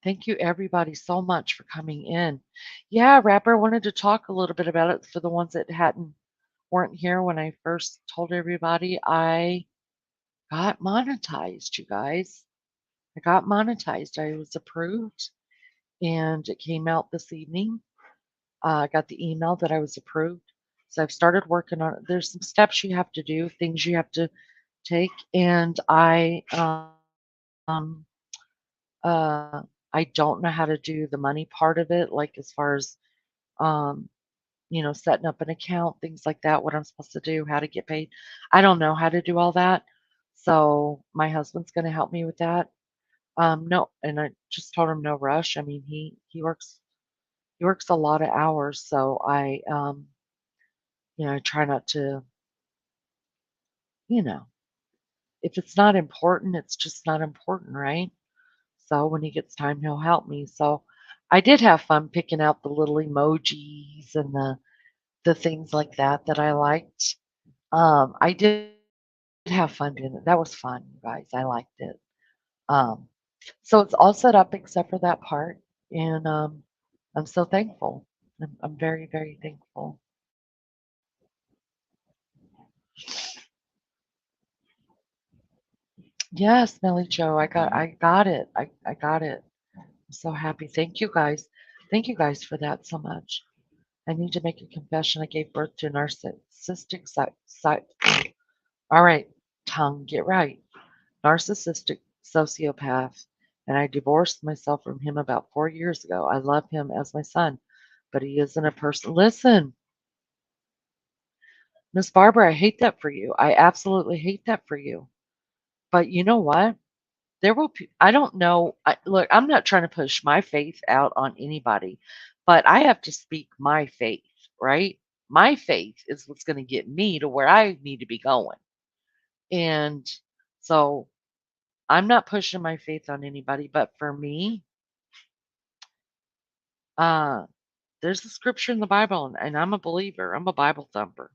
Thank you, everybody, so much for coming in. Yeah, Rapper wanted to talk a little bit about it for the ones that hadn't weren't here when I first told everybody. I got monetized, you guys. I got monetized. I was approved, and it came out this evening. I got the email that I was approved. So I've started working on it. There's some steps you have to do, things you have to take, and um, uh, I don't know how to do the money part of it, like as far as um, setting up an account, things like that, what I'm supposed to do, how to get paid. I don't know how to do all that. So my husband's going to help me with that. No, and I just told him no rush. I mean, he works a lot of hours, so I try not to, you know, if it's not important, it's just not important, right? So when he gets time, he'll help me. So I did have fun picking out the little emojis and the things like that I liked. I did have fun doing it. That was fun, you guys. I liked it. Um, so it's all set up except for that part, and I'm so thankful. I'm very, very thankful. Yes, Nelly Joe, I got it. I got it. I'm so happy. Thank you guys. Thank you guys for that so much. I need to make a confession. I gave birth to a narcissistic all right, tongue, get right. Narcissistic sociopath, and I divorced myself from him about 4 years ago. I love him as my son, but he isn't a person. Listen, Miss Barbara, I hate that for you. I absolutely hate that for you. But you know what? There will be, I don't know. Look, I'm not trying to push my faith out on anybody, but I have to speak my faith, right? My faith is what's going to get me to where I need to be going. And so I'm not pushing my faith on anybody, but for me, uh, there's a scripture in the Bible, and I'm a believer. I'm a Bible thumper,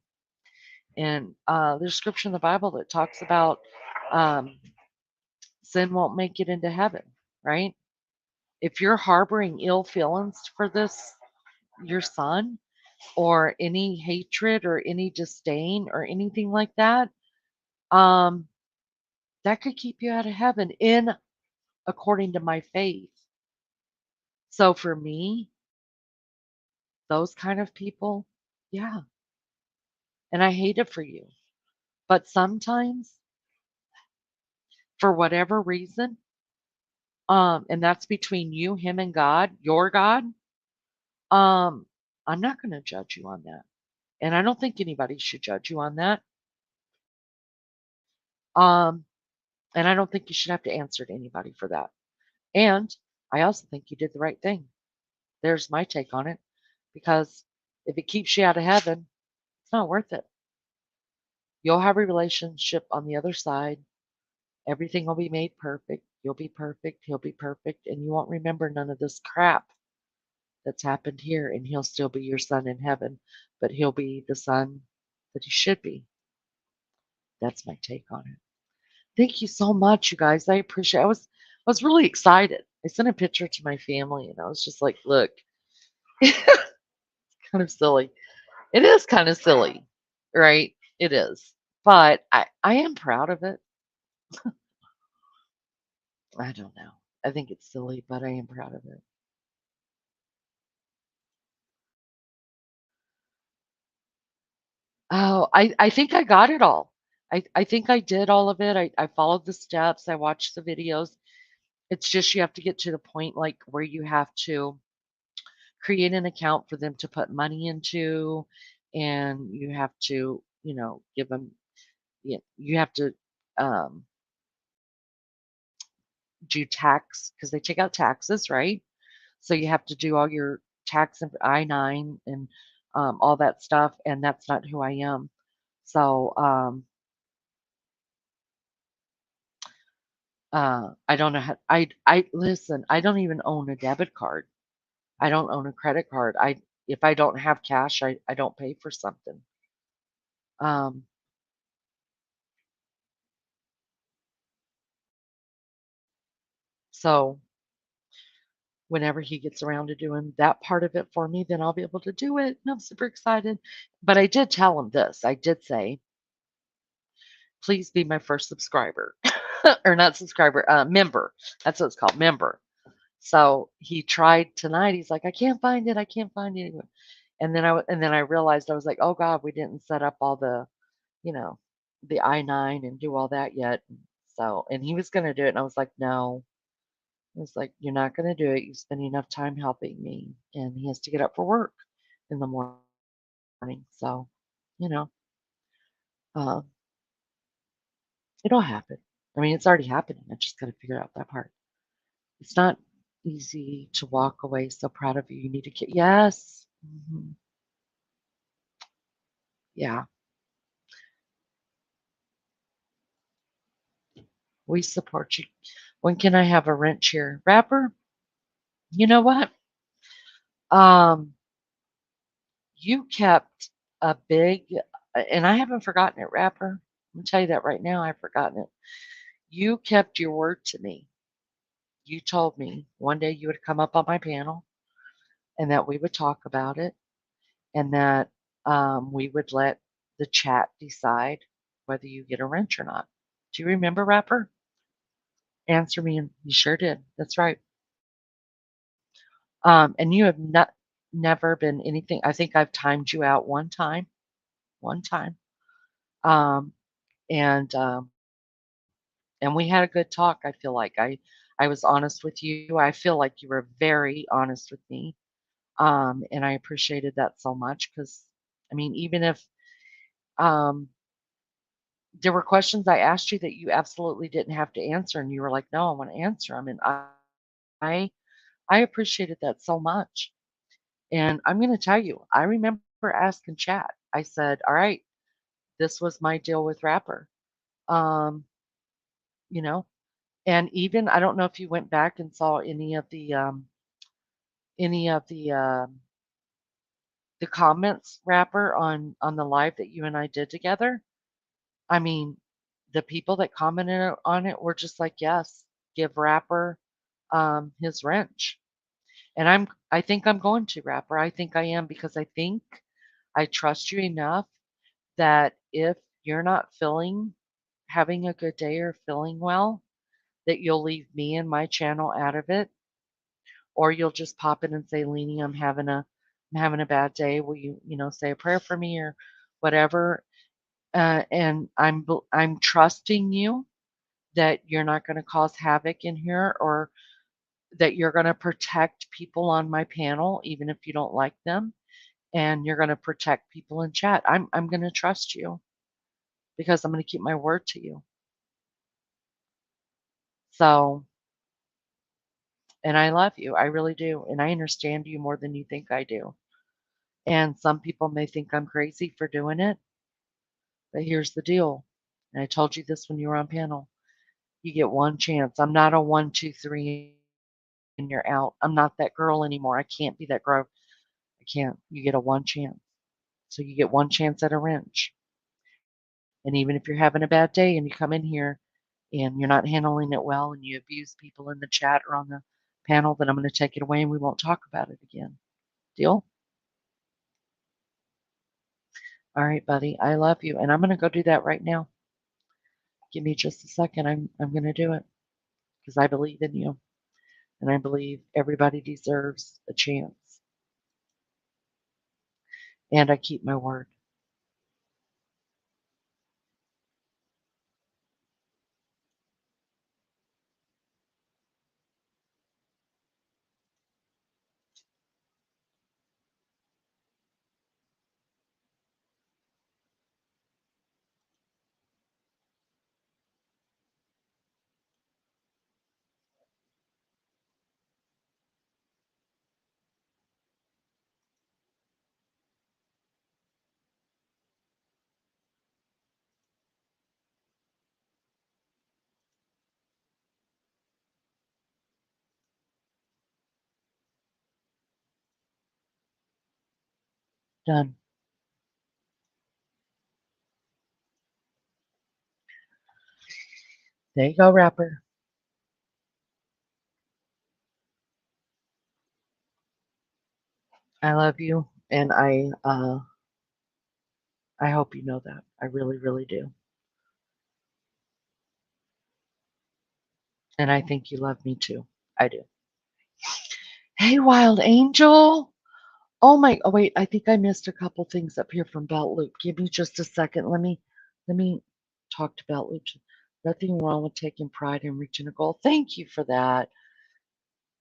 and there's scripture in the Bible that talks about um, sin won't make it into heaven, right? If you're harboring ill feelings for this, your son, or any hatred or any disdain or anything like that, um, that could keep you out of heaven in according to my faith. So for me, those kind of people, yeah, and I hate it for you. But sometimes, for whatever reason, and that's between you, him, and God, your God, um, I'm not going to judge you on that. And I don't think anybody should judge you on that. Um, and I don't think you should have to answer to anybody for that. And I also think you did the right thing. There's my take on it. Because if it keeps you out of heaven, it's not worth it. You'll have a relationship on the other side. Everything will be made perfect. You'll be perfect. He'll be perfect. And you won't remember none of this crap that's happened here. And he'll still be your son in heaven. But he'll be the son that he should be. That's my take on it. Thank you so much, you guys. I appreciate it. I was really excited. I sent a picture to my family and I was just like, look, kind of silly. It is kind of silly, right? It is. But I am proud of it. I don't know. I think it's silly, but I am proud of it. Oh, I think I got it all. I think I did all of it. I followed the steps. I watched the videos. It's just you have to get to the point like where you have to create an account for them to put money into, and you have to, give them, you have to um, do tax because they take out taxes, right? So you have to do all your tax and I-9 and all that stuff, and that's not who I am. So I don't know how. I listen. I don't even own a debit card. I don't own a credit card. I If I don't have cash, I don't pay for something. Um, so whenever he gets around to doing that part of it for me, then I'll be able to do it. And I'm super excited. But I did tell him this. I did say, please be my first subscriber, or not subscriber, member. That's what it's called, member. So he tried tonight. He's like, I can't find it. I can't find it. And then I realized I was like, oh God, we didn't set up all you know, the I-9 and do all that yet. So, and he was going to do it. And I was like, no. I was like, you're not going to do it. You spend enough time helping me. And he has to get up for work in the morning. So, you know, uh, it'll happen. I mean, it's already happening. I just got to figure out that part. It's not easy to walk away. So proud of you. You need to get, yes. Yeah. We support you. When can I have a wrench here? Rapper, you know what? Um, you kept a big, and I haven't forgotten it, Rapper. I'm gonna tell you that right now. I've forgotten it. You kept your word to me. You told me one day you would come up on my panel and that we would talk about it and that we would let the chat decide whether you get a wrench or not. Do you remember, Rapper? Answer me, and you sure did. That's right. And you have not. never been anything. I think I've timed you out one time. Um, and and we had a good talk. I feel like I was honest with you. I feel like you were very honest with me. And I appreciated that so much because I mean, even if um there were questions I asked you that you absolutely didn't have to answer, and you were like, "No, I want to answer them." And I I appreciated that so much. And I'm going to tell you, I remember asking Chat. I said, "All right, this was my deal with Rapper." Um, you know, and even I don't know if you went back and saw any of the comments, Rapper, on the live that you and I did together. I mean, the people that commented on it were just like, "Yes, give Rapper his wrench." And I think I'm going to, Rapper. I think I am because I think I trust you enough that if you're not having a good day or feeling well, that you'll leave me and my channel out of it, or you'll just pop in and say, "Leanie, I'm having a bad day. Will you, say a prayer for me or whatever?" And I'm trusting you that you're not going to cause havoc in here, or that you're going to protect people on my panel, even if you don't like them, and you're going to protect people in chat. I'm going to trust you because I'm going to keep my word to you. So, and I love you. I really do. And I understand you more than you think I do. And some people may think I'm crazy for doing it, but here's the deal. And I told you this when you were on panel. You get one chance. I'm not a one, two, three, and you're out. I'm not that girl anymore. I can't be that girl. I can't. You get a one chance. So you get one chance at a wrench. And even if you're having a bad day and you come in here and you're not handling it well and you abuse people in the chat or on the panel, then I'm going to take it away and we won't talk about it again. Deal? All right, buddy. I love you. And I'm going to go do that right now. Give me just a second. I'm going to do it because I believe in you. And I believe everybody deserves a chance. And I keep my word. Done. There you go, Rapper. I love you. And I hope you know that. I really, really do. And I think you love me too. I do. Hey, Wild Angel. Oh wait, I think I missed a couple things up here from Belt Loop. Give me just a second. Let me talk to Belt Loop. Nothing wrong with taking pride in reaching a goal. Thank you for that.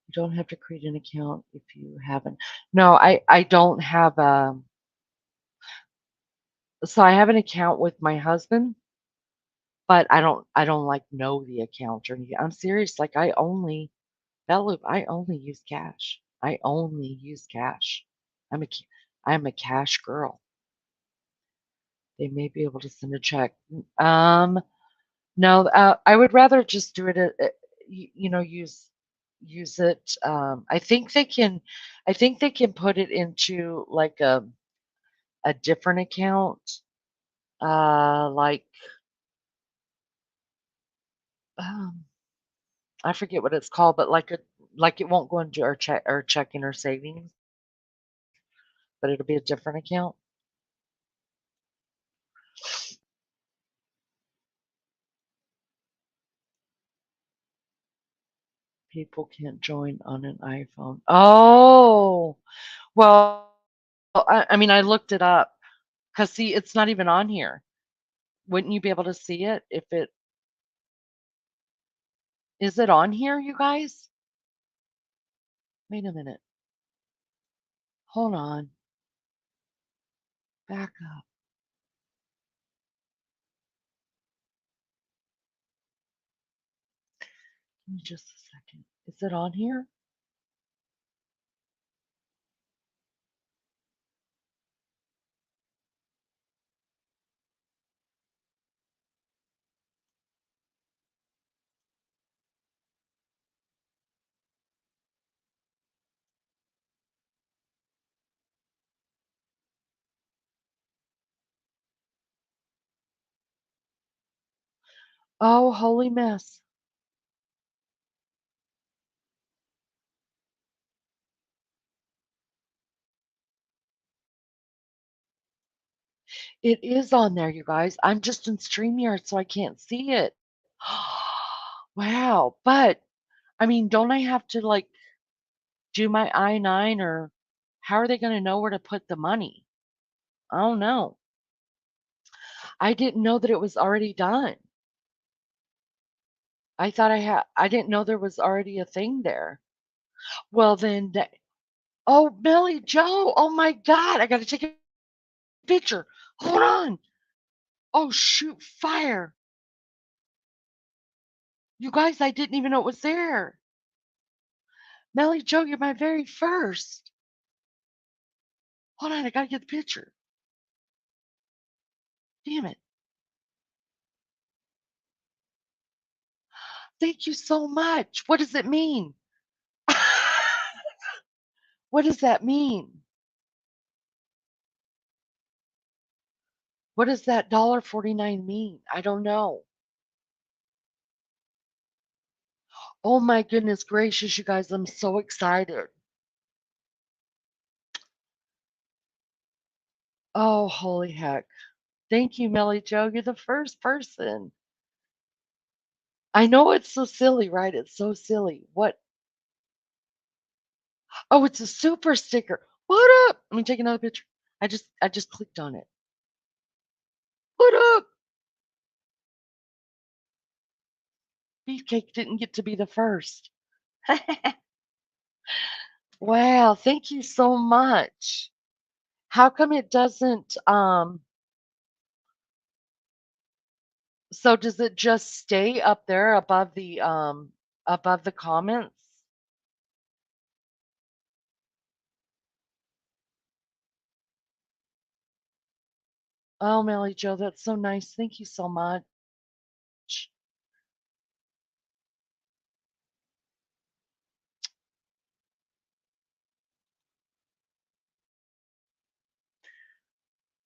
You don't have to create an account if you haven't. No, I don't have so I have an account with my husband, but I don't like know the account or anything. I'm serious. Like Belt Loop, I only use cash. I only use cash. I'm a I'm a cash girl. They may be able to send a check. No, I would rather just do it. Use it. I think they can put it into like a different account. Like um, I forget what it's called, but like it won't go into our checking or savings, but it'll be a different account. People can't join on an iPhone. Oh, Well, I mean, I looked it up because see, it's not even on here. Wouldn't you be able to see it if it is it on here, you guys? Wait a minute. Hold on. Back up. Give me just a second. Is it on here? Oh, holy mess. It is on there, you guys. I'm just in StreamYard, so I can't see it. Wow. But I mean, don't I have to like do my I-9 or how are they going to know where to put the money? I don't know. I didn't know that it was already done. I didn't know there was already a thing there. Well, then, oh, Billy Joe. Oh my God. I got to take a picture. Hold on. Oh, shoot, fire. You guys, I didn't even know it was there. Melly Joe, you're my very first. Hold on, I gotta get the picture. Damn it. Thank you so much. What does it mean? What does that mean? What does that $1.49 mean? I don't know. Oh my goodness gracious, you guys, I'm so excited. Oh, holy heck. Thank you, Melly Joe. You're the first person. I know it's so silly, right? It's so silly. What? Oh, it's a super sticker. What up? Let me take another picture. I just clicked on it. What up? Beefcake didn't get to be the first. Wow, thank you so much. How come it doesn't so does it just stay up there above the comments? Oh, Melly Joe, that's so nice. Thank you so much.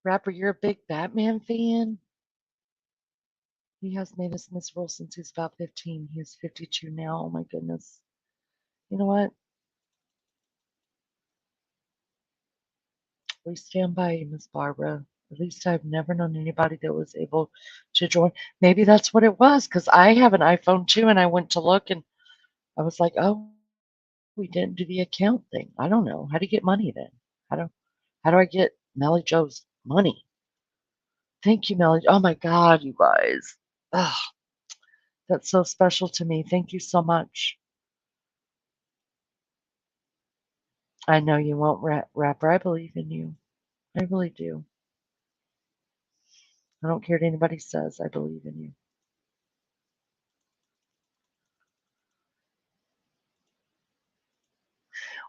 Rapper, you're a big Batman fan? He has made us miserable since he's about 15. He is 52 now. Oh my goodness. You know what? We stand by you, Miss Barbara. At least I've never known anybody that was able to join. Maybe that's what it was, because I have an iPhone too, and I went to look and I was like, oh, we didn't do the account thing. I don't know. How do you get money then? How do how do I get Melly Joe's money? Thank you, Melly. Oh my God, you guys. Ugh, that's so special to me. Thank you so much. I know you won't, rapper. I believe in you. I really do. I don't care what anybody says. I believe in you.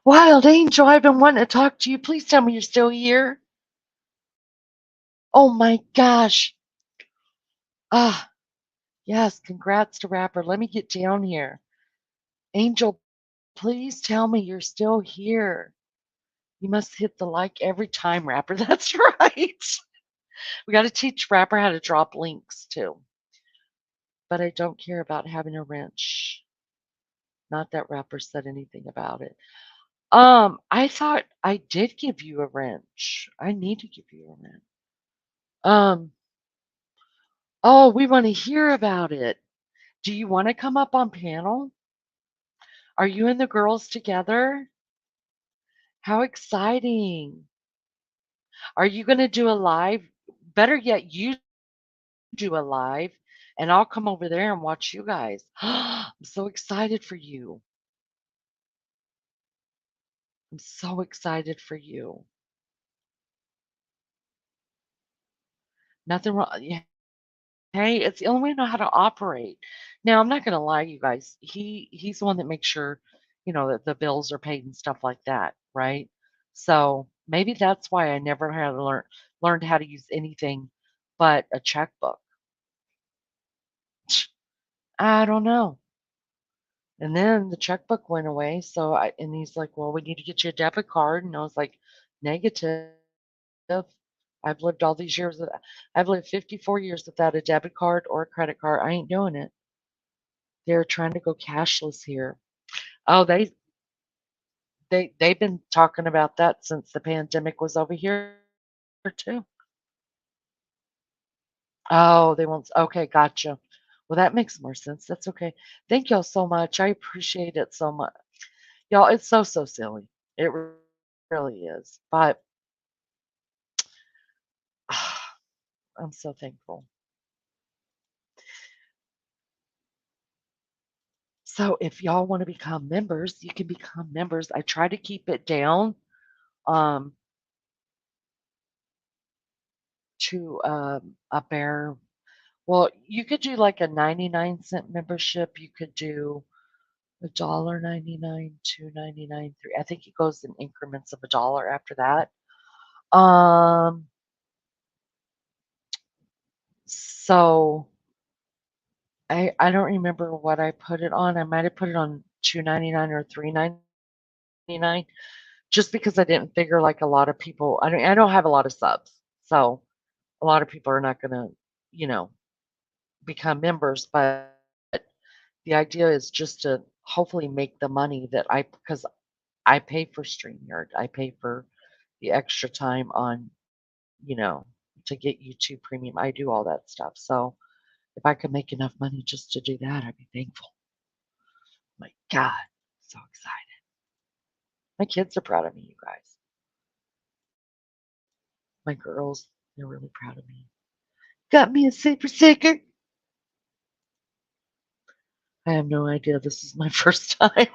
Wild Angel, I've been wanting to talk to you. Please tell me you're still here. Oh my gosh. Ah, yes. Congrats to Rapper. Let me get down here. Angel, please tell me you're still here. You must hit the like every time, Rapper. That's right. We got to teach Rapper how to drop links too. But I don't care about having a wrench. Not that Rapper said anything about it. I thought I did give you a wrench. I need to give you a wrench. Um, oh, we want to hear about it. Do you want to come up on panel? Are you and the girls together? How exciting. Are you gonna do a live? Better yet, you do a live, and I'll come over there and watch you guys. I'm so excited for you. I'm so excited for you. Nothing wrong. Yeah. Hey, it's the only way to know how to operate. Now, I'm not gonna lie, you guys. He's the one that makes sure, that the bills are paid and stuff like that, right? So maybe that's why I never had to learned how to use anything but a checkbook. I don't know. And then the checkbook went away. And he's like, "Well, we need to get you a debit card." And I was like, "Negative. I've lived all these years. I've lived 54 years without a debit card or a credit card. I ain't doing it." They're trying to go cashless here. Oh, they've been talking about that since the pandemic was over here too. Oh, they won't. Okay, gotcha. Well, that makes more sense. That's okay. Thank y'all so much. I appreciate it so much. Y'all, it's so silly. It really is. But I'm so thankful. So if y'all want to become members, you can become members. I try to keep it down um, to a bare. Well, you could do like a 99-cent membership. You could do $1.99, $2.99, 3. I think it goes in increments of a dollar after that. Um, so I don't remember what I put it on. I might have put it on 2.99 or 3.99, just because I didn't figure like a lot of people. I don't have a lot of subs, so a lot of people are not gonna, you know, become members. But the idea is just to hopefully make the money that because I pay for StreamYard. I pay for the extra time on, you know, to get YouTube Premium. I do all that stuff. So if I could make enough money just to do that, I'd be thankful. My God, so excited. My kids are proud of me, you guys. My girls, they're really proud of me. Got me a super sticker. I have no idea. This is my first time.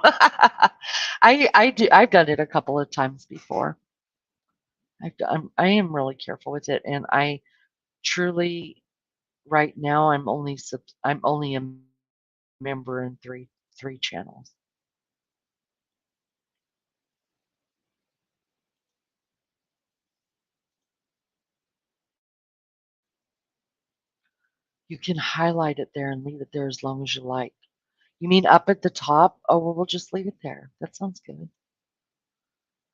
I've done it a couple of times before. I am really careful with it, and I truly right now I'm only a member in three channels. You can highlight it there and leave it there as long as you like. You mean up at the top? Oh, well, we'll just leave it there. That sounds good.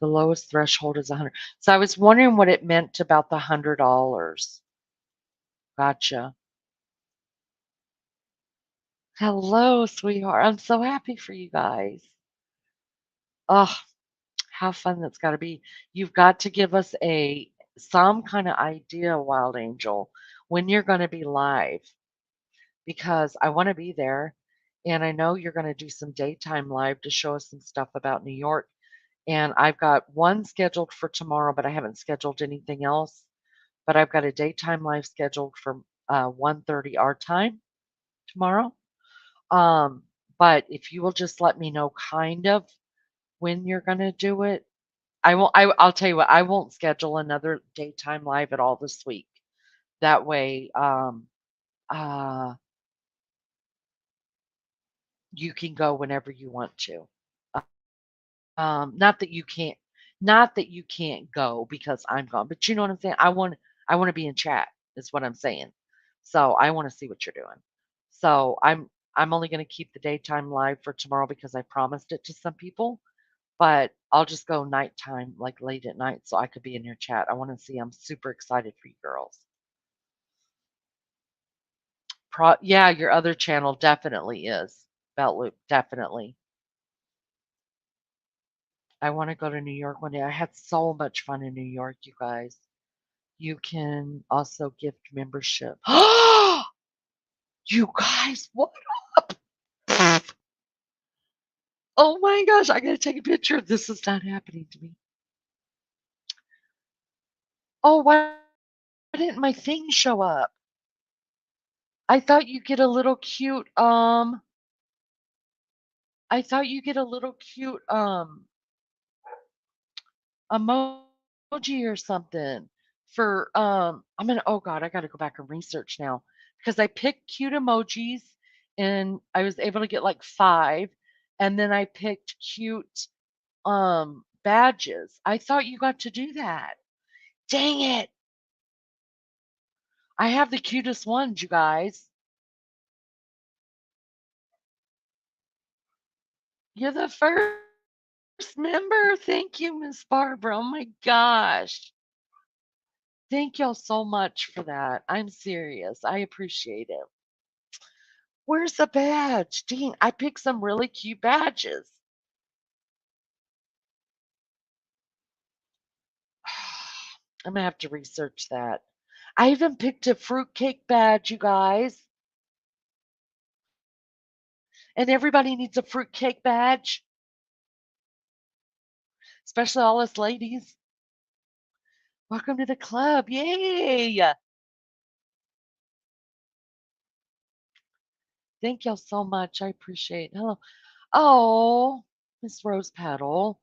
The lowest threshold is 100. So I was wondering what it meant about the $100. Gotcha. Hello, sweetheart. I'm so happy for you guys. Oh, how fun that's got to be. You've got to give us some kind of idea, Wild Angel, when you're going to be live, because I want to be there. And I know you're going to do some daytime live to show us some stuff about New York. And I've got one scheduled for tomorrow, but I haven't scheduled anything else. But I've got a daytime live scheduled for 1:30 our time tomorrow. Um, but if you will just let me know kind of when you're going to do it, I'll tell you what, I won't schedule another daytime live at all this week. That way, uh, you can go whenever you want to. Not that you can't, not that you can't go because I'm gone, but you know what I'm saying? I want to be in chat is what I'm saying. So I want to see what you're doing. So I'm only going to keep the daytime live for tomorrow because I promised it to some people, but I'll just go nighttime, like late at night, so I could be in your chat. I want to see. I'm super excited for you girls. Yeah, your other channel definitely is Belt Loop, definitely. I want to go to New York one day. I had so much fun in New York, you guys. You can also gift membership. You guys, what up? Oh my gosh, I gotta take a picture. This is not happening to me. Oh, why didn't my thing show up? I thought you get a little cute, I thought you get a little cute, emoji or something for, oh God, I gotta go back and research now because I picked cute emojis and I was able to get like 5, and then I picked cute, badges. I thought you got to do that. Dang it. I have the cutest ones, you guys. You're the first member. Thank you, Miss Barbara. Oh my gosh. Thank y'all so much for that. I'm serious. I appreciate it. Where's the badge? Dang, I picked some really cute badges. I'm gonna have to research that. I even picked a fruitcake badge, you guys. And everybody needs a fruitcake badge, especially all us ladies. Welcome to the club. Yay! Thank y'all so much. I appreciate it. Hello. Oh, Miss Rose Petal.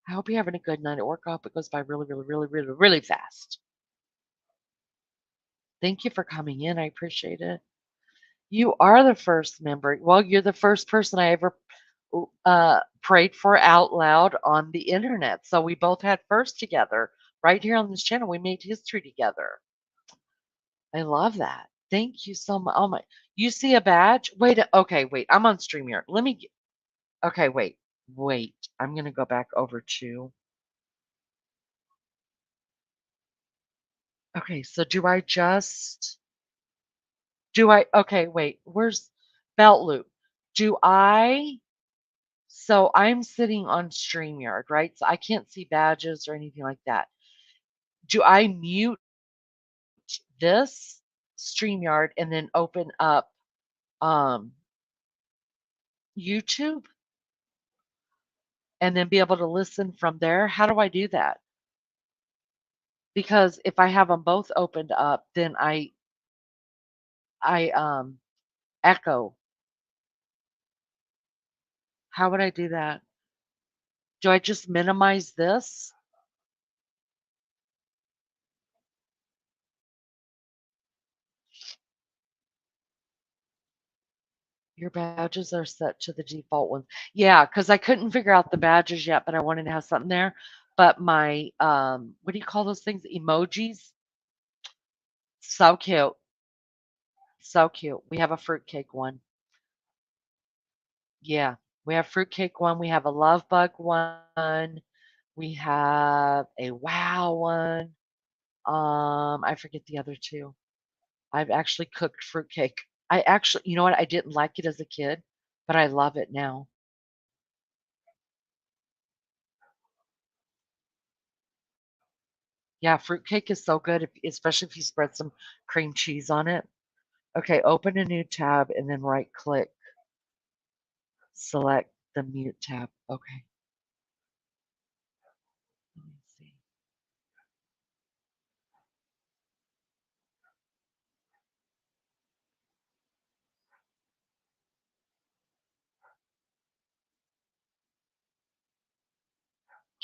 I hope you're having a good night at work. I hope it goes by really, really, really, really, really fast. Thank you for coming in. I appreciate it. You are the first member. Well, you're the first person I ever prayed for out loud on the internet. So we both had first together right here on this channel. We made history together. I love that. Thank you so much. Oh my, you see a badge? Wait, okay, wait. I'm on StreamYard. Okay, wait. I'm gonna go back over to. Okay, so okay, wait. Where's belt loop? Do I? So I'm sitting on StreamYard, right? So I can't see badges or anything like that. Do I mute this StreamYard and then open up um, YouTube and then be able to listen from there? How do I do that? Because if I have them both opened up, then I echo. How would I do that? Do I just minimize this? Your badges are set to the default ones. Yeah, because I couldn't figure out the badges yet, but I wanted to have something there. But my what do you call those things? Emojis? So cute. So cute. We have a fruitcake one. Yeah. We have fruitcake one. We have a love bug one. We have a wow one. I forget the other two. I've actually cooked fruitcake. I actually, you know what? I didn't like it as a kid, but I love it now. Yeah, fruitcake is so good, especially if you spread some cream cheese on it. Okay, open a new tab and then right click, select the mute tab. Okay, let me see.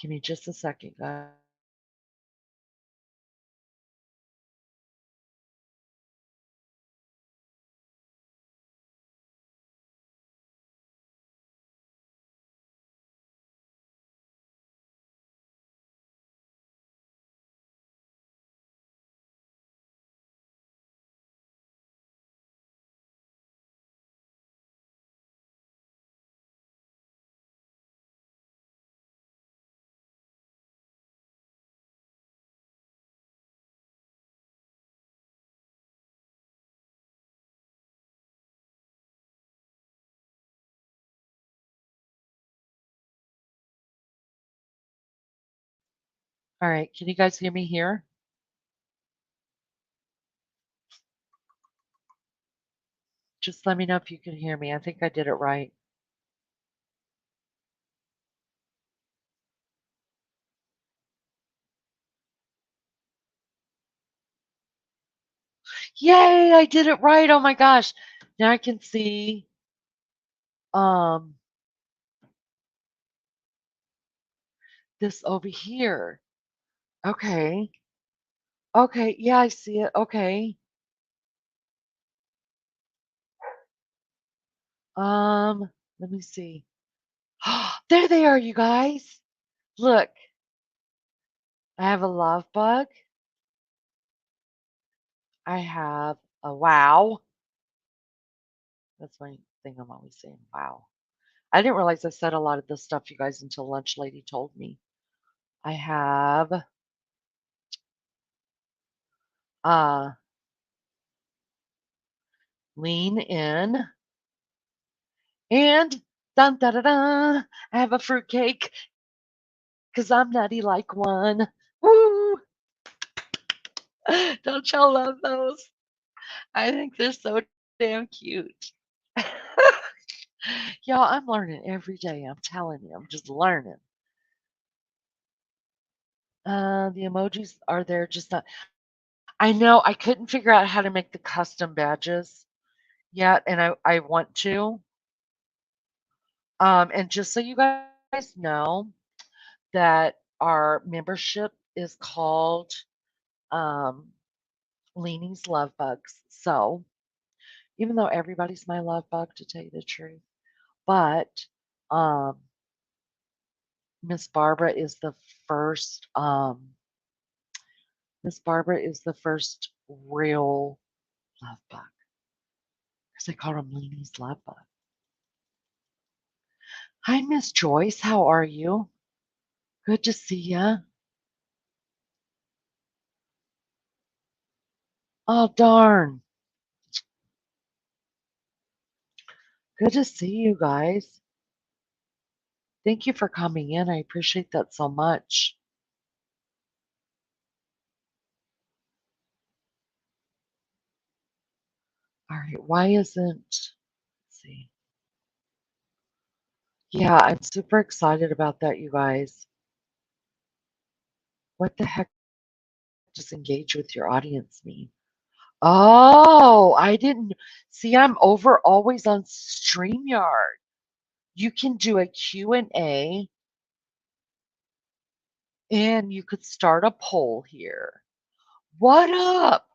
Give me just a second, guys. All right, can you guys hear me here? Just let me know if you can hear me. I think I did it right. Yay, I did it right. Oh my gosh. Now I can see um this over here. Okay. Okay, yeah, I see it. Okay. Let me see. There they are, you guys. Look, I have a love bug. I have a wow. That's my thing I'm always saying. Wow. I didn't realize I said a lot of this stuff, you guys, until lunch lady told me. I have uh lean in and dun da da da. I have a fruitcake because I'm nutty like one. Woo! Don't y'all love those? I think they're so damn cute. Y'all, I'm learning every day. I'm telling you, I'm just learning. The emojis are there, just not. I know I couldn't figure out how to make the custom badges yet, and I want to. And just so you guys know that our membership is called um, Leanie's Love Bugs. So even though everybody's my love bug, to tell you the truth, but um, Miss Barbara is the first. Miss Barbara is the first real love bug because I call them Leanie's Love Bug. Hi, Miss Joyce. How are you? Good to see ya. Oh, darn. Good to see you guys. Thank you for coming in. I appreciate that so much. All right. Why isn't, let's see. Yeah, I'm super excited about that, you guys. What the heck does engage with your audience mean? Oh, I didn't see. I'm over always on StreamYard. You can do a Q&A and you could start a poll here. What up?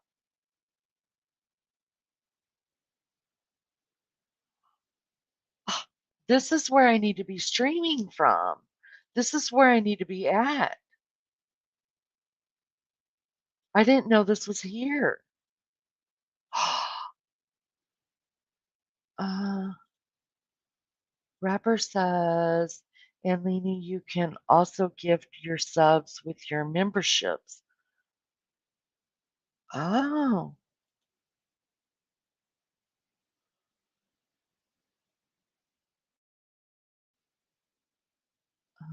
Ah, this is where I need to be streaming from. This is where I need to be at. I didn't know this was here. Uh, Rapper says, and Leni, you can also gift your subs with your memberships. Oh,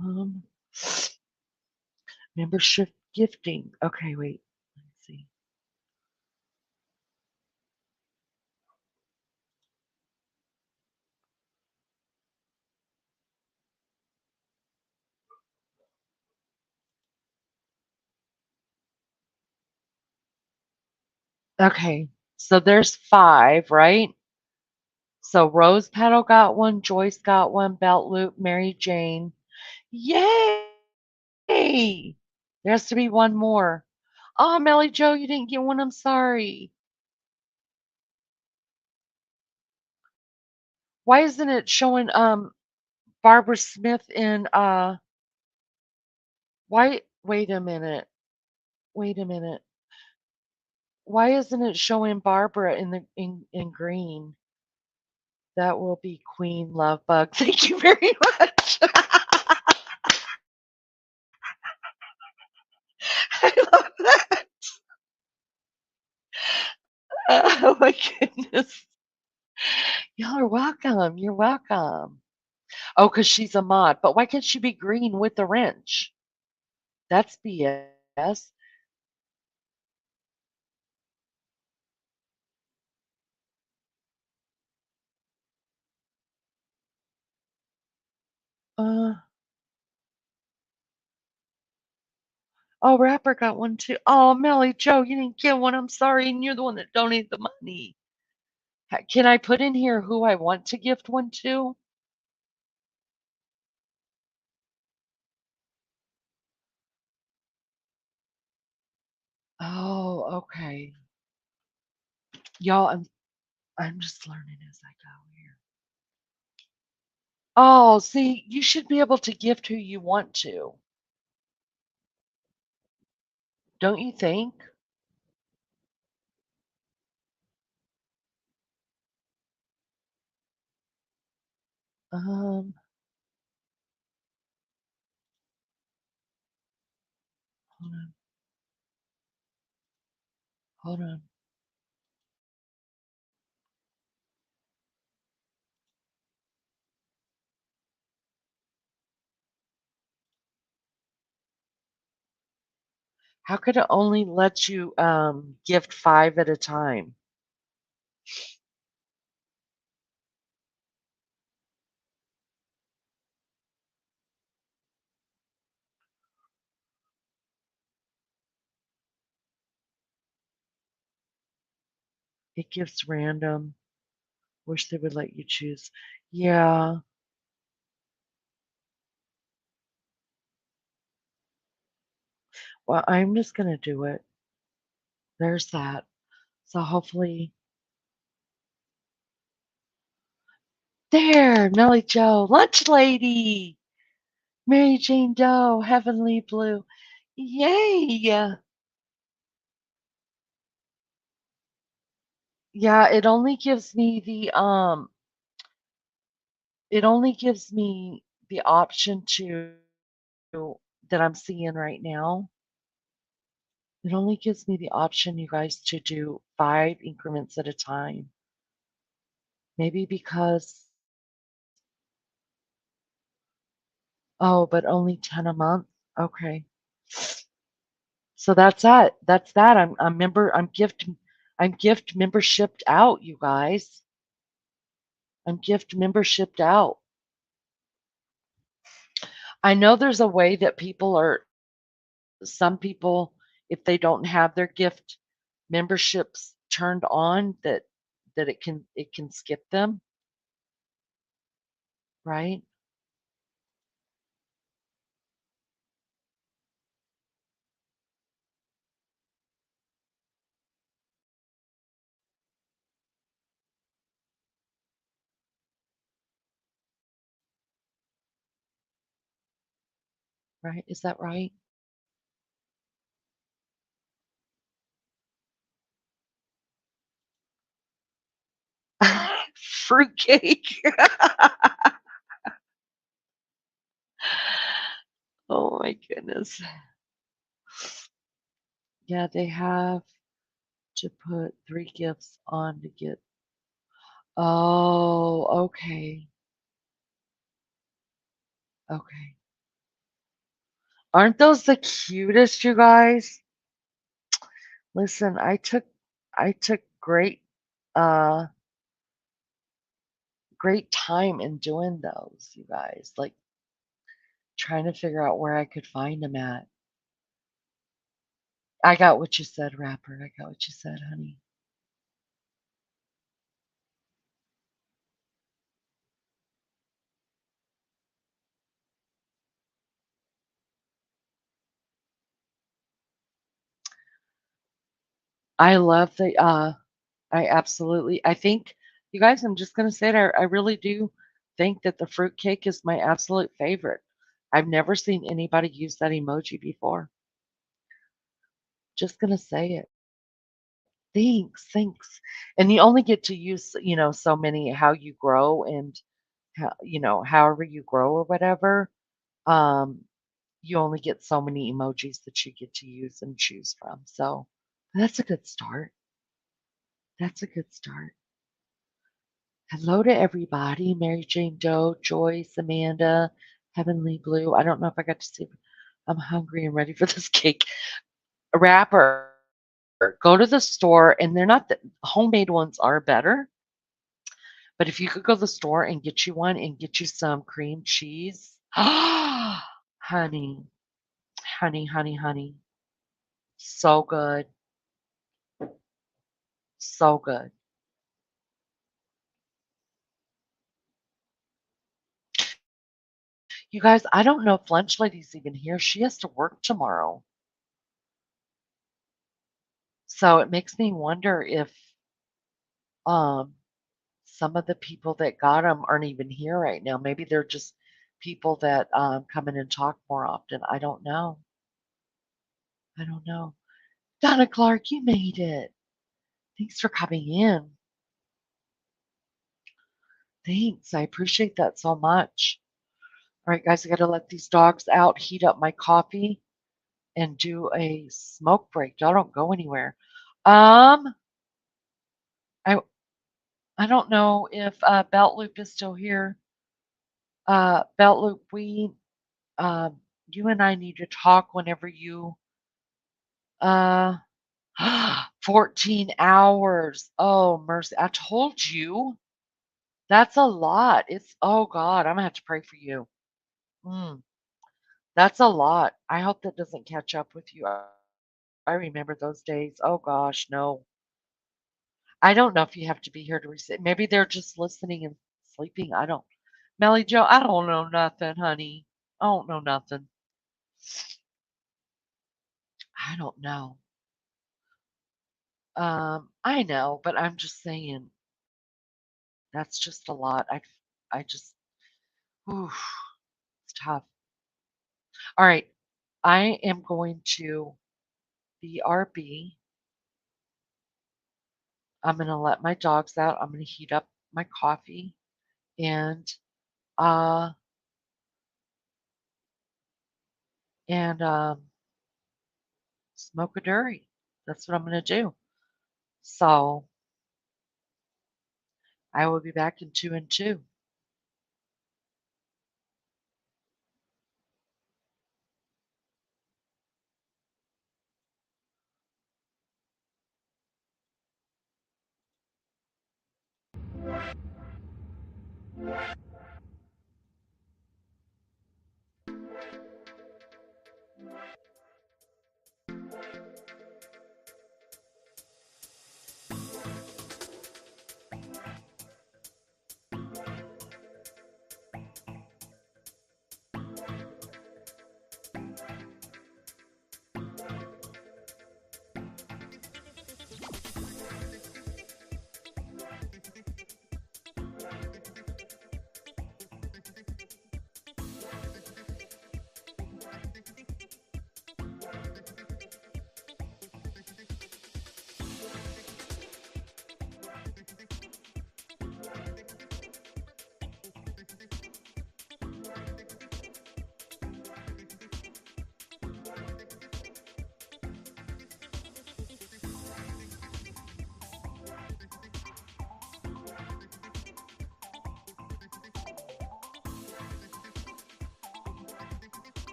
um, membership gifting. Okay, wait. Let's see. Okay, so there's 5, right? So Rose Petal got one, Joyce got one, Belt Loop, Mary Jane. Yay! There has to be one more. Oh, Melly Joe, you didn't get one. I'm sorry. Why isn't it showing Barbara Smith in why wait a minute. Wait a minute. Why isn't it showing Barbara in the in green? That will be Queen Love Bug. Thank you very much. I love that. Oh my goodness. Y'all are welcome. You're welcome. Oh, because she's a mod. But why can't she be green with the wrench? That's BS. Uh, Oh, Rapper got one too. Oh, Melly Joe, you didn't get one. I'm sorry, and you're the one that donated the money. Can I put in here who I want to gift one to? Oh, okay. Y'all, I'm just learning as I go here. Oh, see, you should be able to gift who you want to. Don't you think? Um, hold on, hold on. How could it only let you gift 5 at a time? It gives random. Wish they would let you choose. Yeah. Well, I'm just gonna do it. There's that. So hopefully, there, Nellie Joe, Lunch Lady, Mary Jane Doe, Heavenly Blue. Yay! Yeah, it only gives me the option to that I'm seeing right now. It only gives me the option, you guys, to do 5 increments at a time. Maybe because, oh, but only 10 a month. Okay. So that's that. That's that. I'm gift membershiped out, you guys. I'm gift membershiped out. I know there's a way that some people, if they don't have their gift memberships turned on, that it can skip them, right? Right? Is that right? Fruitcake. Oh my goodness. Yeah, they have to put 3 gifts on to get. Oh, okay. Okay. Aren't those the cutest, you guys? Listen, I took uh great time in doing those, you guys. Like trying to figure out where I could find them at. I got what you said, Rapper. I got what you said, honey. I love I think, you guys, I'm just gonna say it, I really do think that the fruitcake is my absolute favorite. I've never seen anybody use that emoji before. Just gonna say it. Thanks, thanks. And you only get to use, so many how you grow and however you grow or whatever. Um, you only get so many emojis that you get to use and choose from. So that's a good start. That's a good start. Hello to everybody. Mary Jane Doe, Joyce, Amanda, Heavenly Blue. I don't know if I got to see. I'm hungry and ready for this cake. A wrapper. Go to the store, and they're not the homemade ones are better. But if you could go to the store and get you one and get you some cream cheese, honey, honey, honey, honey. So good. So good. You guys, I don't know if lunch lady's even here. She has to work tomorrow. So it makes me wonder if um some of the people that got them aren't even here right now. Maybe they're just people that come in and talk more often. I don't know. I don't know. Donna Clark, you made it. Thanks for coming in. Thanks. I appreciate that so much. All right, guys, I got to let these dogs out, heat up my coffee, and do a smoke break. Y'all don't go anywhere. Um, I I don't know if Belt Loop is still here. Belt Loop, um, you and I need to talk whenever you uh 14 hours. Oh, mercy. I told you. That's a lot. It's oh God, I'm gonna have to pray for you. Mm, that's a lot. I hope that doesn't catch up with you. I remember those days. Oh gosh, no. I don't know if you have to be here to receive. Maybe they're just listening and sleeping. I don't. Melly Joe, I don't know nothing, honey. I don't know nothing. I don't know. I know, but I'm just saying that's just a lot. I just, oof, it's tough. All right, I am going to BRB. I'm going to let my dogs out. I'm going to heat up my coffee and uh and smoke a durry. That's what I'm going to do. So I will be back in 2 and 2.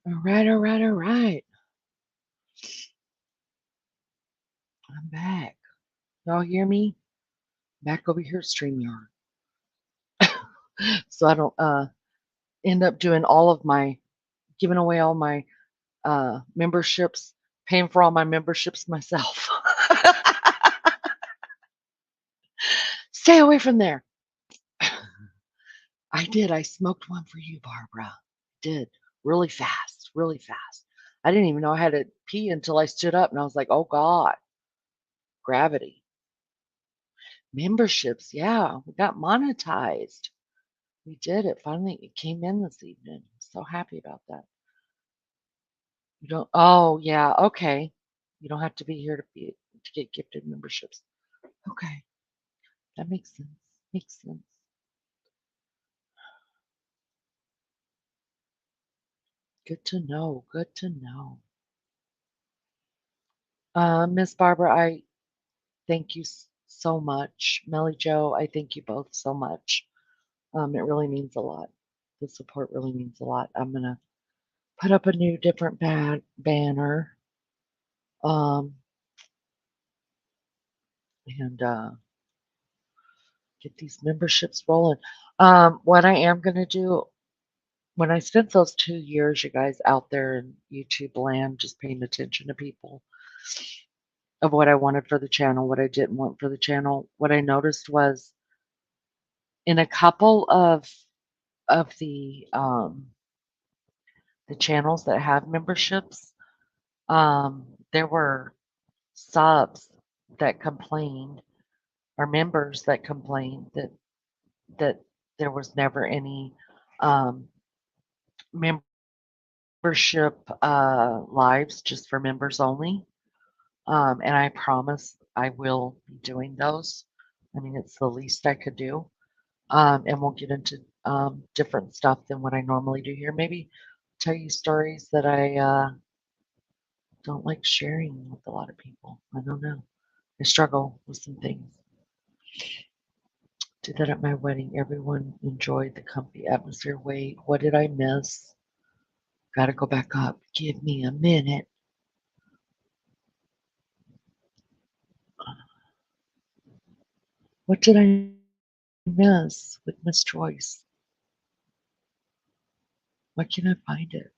All right, all right, all right. I'm back. Y'all hear me? Back over here at StreamYard. So I don't end up doing all of my giving away all my memberships, paying for all my memberships myself. Stay away from there. I did. I smoked one for you, Barbara. Did really fast, really fast. I didn't even know I had to pee until I stood up and I was like, oh God, gravity. Memberships, yeah, we got monetized. We did it. Finally, it came in this evening. I'm so happy about that. You don't, oh, yeah, okay. You don't have to be here to get gifted memberships. Okay, that makes sense. Makes sense. Good to know. Good to know. Miss Barbara, I thank you so much. Melly Joe, I thank you both so much. It really means a lot. The support really means a lot. I'm gonna put up a new, different banner, um, and get these memberships rolling. What I am gonna do when I spent those 2 years, you guys out there in YouTube land, just paying attention to people of what I wanted for the channel, what I didn't want for the channel. What I noticed was in a couple of the channels that have memberships, there were subs that complained or members that complained that there was never any um, membership lives just for members only. And I promise I will be doing those. I mean, it's the least I could do. And we'll get into different stuff than what I normally do here. Maybe tell you stories that I don't like sharing with a lot of people. I don't know. I struggle with some things. Did that at my wedding. Everyone enjoyed the comfy atmosphere. Wait, what did I miss? Gotta go back up. Give me a minute. What did I miss with Miss Joyce? Why can't I find it?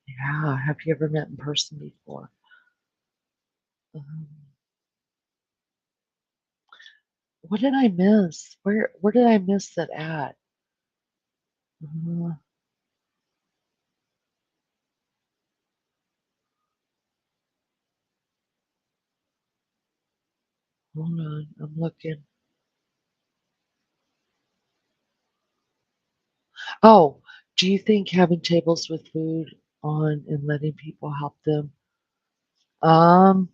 Yeah, have you ever met in person before? Um, what did I miss? Where did I miss it at? Uh, hold on, I'm looking. Oh, do you think having tables with food on and letting people help them? Um,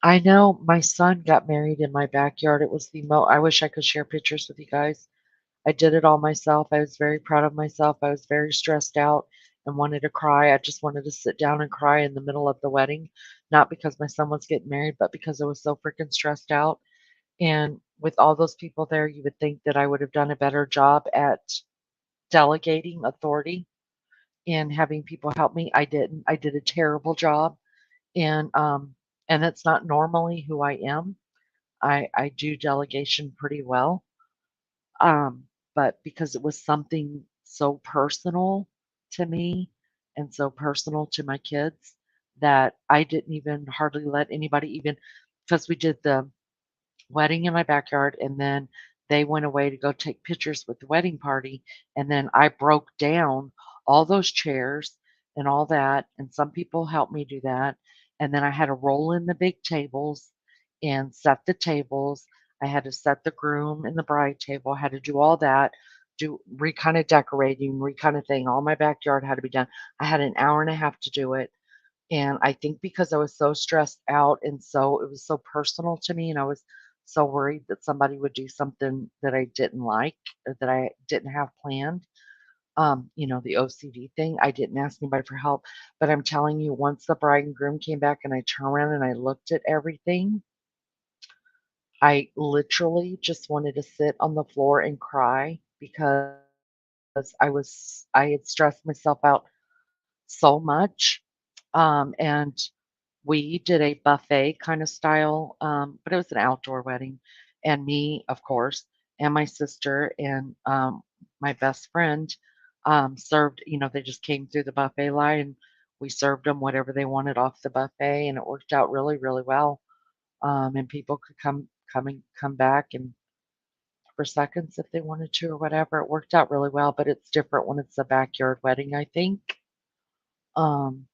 I know my son got married in my backyard. It was I wish I could share pictures with you guys. I did it all myself. I was very proud of myself. I was very stressed out and wanted to cry. I just wanted to sit down and cry in the middle of the wedding, not because my son was getting married, but because I was so freaking stressed out. And with all those people there, you would think that I would have done a better job at delegating authority and having people help me. I didn't. I did a terrible job. And that's not normally who I am. I do delegation pretty well. Um, but because it was something so personal to me and so personal to my kids that I didn't even hardly let anybody even because we did the wedding in my backyard and then they went away to go take pictures with the wedding party and then I broke down all those chairs and all that and some people helped me do that and then I had to roll in the big tables and set the tables. I had to set the groom and the bride table. I had to do all that. do kind of decorating, kind of thing. All my backyard had to be done. I had an hour and a half to do it. And I think because I was so stressed out and so it was so personal to me, and I was so worried that somebody would do something that I didn't like or that I didn't have planned, the OCD thing, I didn't ask anybody for help. But I'm telling you, once the bride and groom came back and I turned around and I looked at everything, I literally just wanted to sit on the floor and cry because I had stressed myself out so much. And we did a buffet kind of style, but it was an outdoor wedding. And me, of course, and my sister and my best friend served, they just came through the buffet line and we served them whatever they wanted off the buffet. And it worked out really, really well. And people could come back and for seconds if they wanted to or whatever. It worked out really well, but it's different when it's a backyard wedding, I think. Um,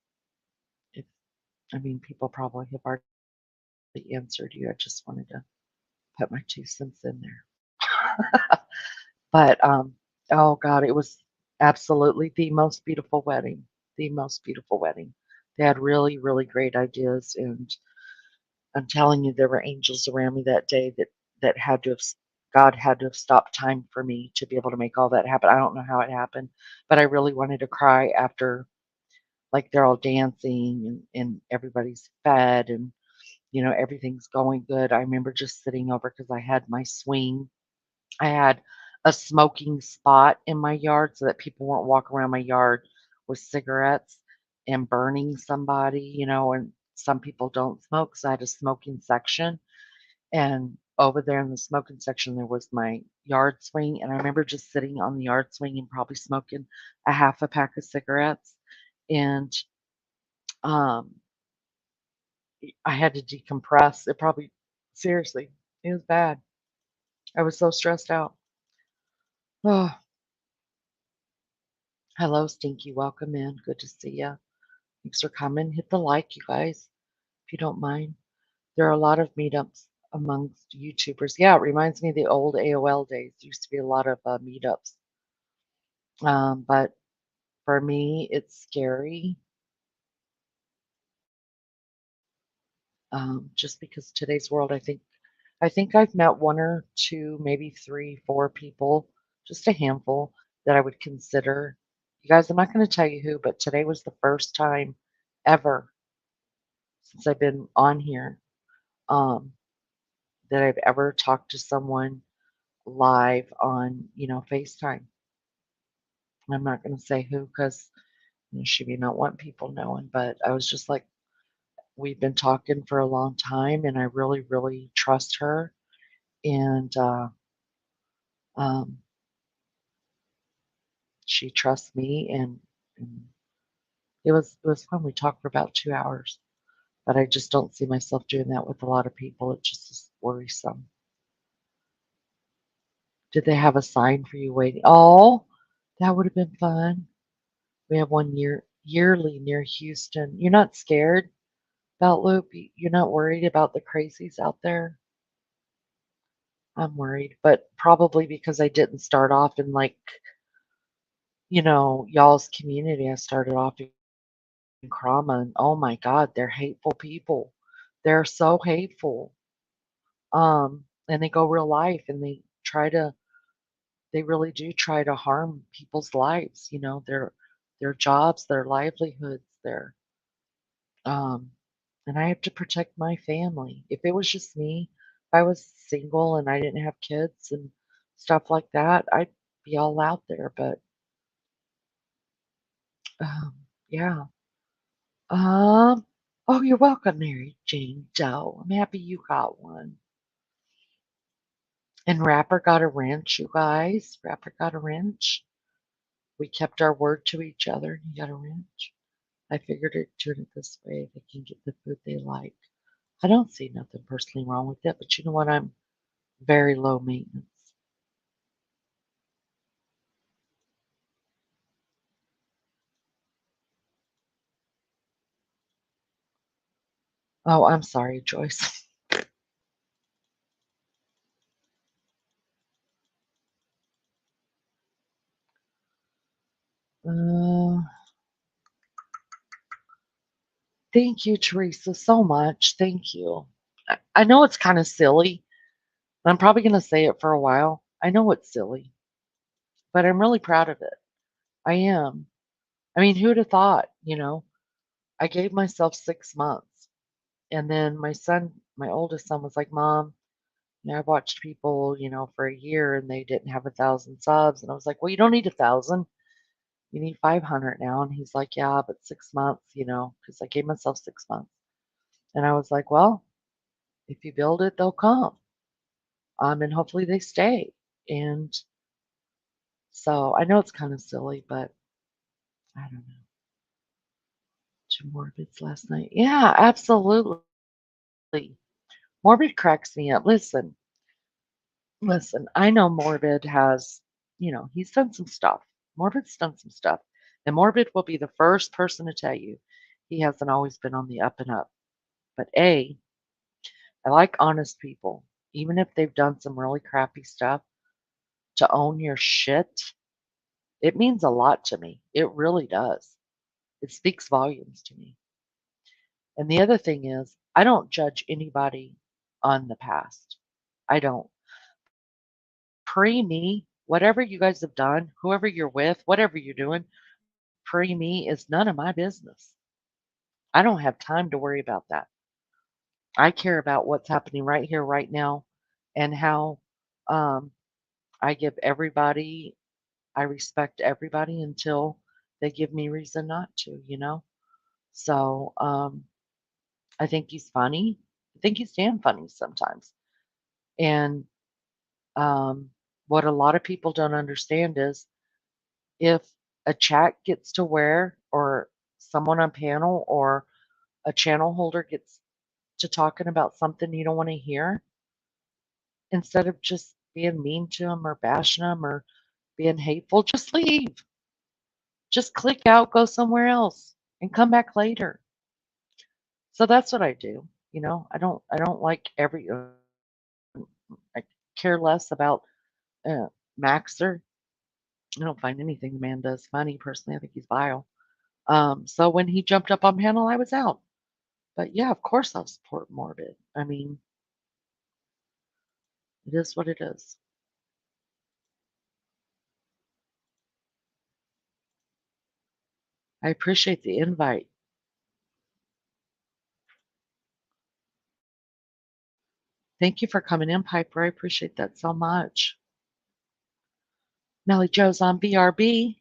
if, I mean, people probably have already answered you. I just wanted to put my 2 cents in there. But, oh god, it was absolutely the most beautiful wedding, the most beautiful wedding. They had really, really great ideas, and I'm telling you, there were angels around me that day that had to have God had to have stopped time for me to be able to make all that happen. I don't know how it happened, but I really wanted to cry after, like, they're all dancing and everybody's fed and, everything's going good. I remember just sitting over because I had my swing. I had a smoking spot in my yard so that people weren't walking around my yard with cigarettes and burning somebody, and some people don't smoke, so I had a smoking section. And over there in the smoking section, there was my yard swing. And I remember just sitting on the yard swing and probably smoking a half a pack of cigarettes. And um, I had to decompress. It probably, seriously, it was bad. I was so stressed out. Oh, hello, Stinky. Welcome in. Good to see ya. Thanks for coming. Hit the like, you guys, if you don't mind. There are a lot of meetups amongst YouTubers. Yeah, it reminds me of the old AOL days. There used to be a lot of meetups. But for me, it's scary, just because today's world, I think I've met one or two, maybe three, four people, just a handful that I would consider. You guys, I'm not going to tell you who, but today was the first time ever since I've been on here um, that I've ever talked to someone live on, FaceTime. I'm not going to say who because she may not want people knowing, but I was just like, we've been talking for a long time, and I really, really trust her, and um, she trusts me, and it was fun. We talked for about 2 hours, but I just don't see myself doing that with a lot of people. It just is worrisome. Did they have a sign for you waiting? Oh, that would have been fun. We have one yearly near Houston. You're not scared about Loop? You're not worried about the crazies out there? I'm worried, but probably because I didn't start off in like, y'all's community. I started off in Krama, and oh my God, they're hateful people. They're so hateful. And they go real life and they really do try to harm people's lives, their jobs, their livelihoods, um and I have to protect my family. If it was just me, if I was single and I didn't have kids and stuff like that, I'd be all out there. But yeah. Um, oh, you're welcome, Mary Jane Doe. I'm happy you got one. And Rapper got a wrench, you guys. Rapper got a wrench. We kept our word to each other, and he got a wrench. I figured it doing it this way, they can get the food they like. I don't see nothing personally wrong with it, but you know what? I'm very low maintenance. Oh, I'm sorry, Joyce. Thank you, Teresa, so much. Thank you. I know it's kind of silly. I'm probably going to say it for a while. I know it's silly, but I'm really proud of it. I am. I mean, who'd have thought, I gave myself 6 months. And then my son, my oldest son, was like, Mom, I've watched people, for a year and they didn't have 1,000 subs. And I was like, well, you don't need 1,000. You need 500 now. And he's like, yeah, but 6 months, because I gave myself 6 months. And I was like, well, if you build it, they'll come. And hopefully they stay. And so I know it's kind of silly, but I don't know. 2 Morbids last night. Yeah, absolutely. Morbid cracks me up. Listen, I know Morbid has, he's done some stuff. Morbid's done some stuff. And Morbid will be the first person to tell you he hasn't always been on the up and up. But I like honest people. Even if they've done some really crappy stuff, to own your shit, it means a lot to me. It really does. It speaks volumes to me. And the other thing is, I don't judge anybody on the past. I don't. Pre me, whatever you guys have done, whoever you're with, whatever you're doing, pre me is none of my business. I don't have time to worry about that. I care about what's happening right here, right now, and how um, I give everybody, I respect everybody until they give me reason not to. So I think he's funny. I think he's damn funny sometimes. And um, what a lot of people don't understand is if a chat gets to where, or someone on panel or a channel holder gets to talking about something you don't want to hear, instead of just being mean to them or bashing them or being hateful, just leave. Just click out, go somewhere else, and come back later. So that's what I do. I don't like I care less about uh, Maxer. I don't find anything the man does funny. Personally, I think he's vile. So when he jumped up on panel, I was out. But yeah, of course I'll support Morbid. I mean, it is what it is. I appreciate the invite. Thank you for coming in, Piper. I appreciate that so much. Melly Joe's on BRB.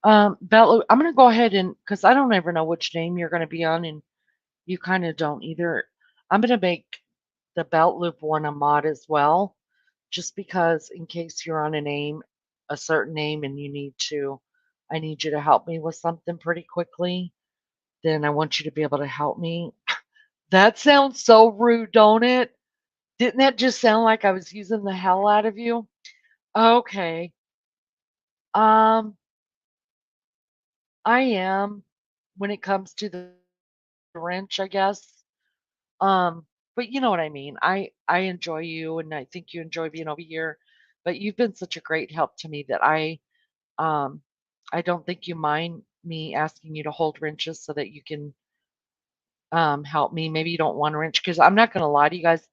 Bella, I'm going to go ahead and, because I don't ever know which name you're going to be on, and you kind of don't either. I'm going to make the belt loop one a mod as well, just because in case you're on a certain name, and I need you to help me with something pretty quickly, then I want you to be able to help me. That sounds so rude, don't it? Didn't that just sound like I was using the hell out of you? Okay. Um, I am when it comes to the wrench, I guess. Um, but you know what I mean. I enjoy you and I think you enjoy being over here, but you've been such a great help to me that um I don't think you mind me asking you to hold wrenches so that you can help me. Maybe you don't want a wrench because I'm not going to lie to you guys.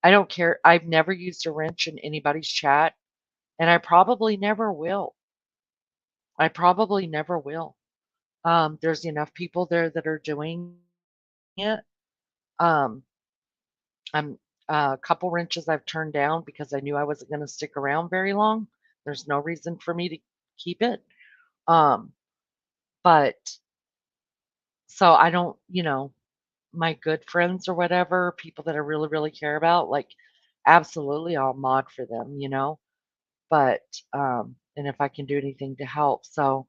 I don't care. I've never used a wrench in anybody's chat and I probably never will. I probably never will. There's enough people there that are doing it. Um, I'm a couple wrenches I've turned down because I knew I wasn't going to stick around very long. There's no reason for me to keep it. Um, but so I don't, my good friends or whatever, people that I really, really care about, like absolutely I'll mod for them. But and if I can do anything to help. So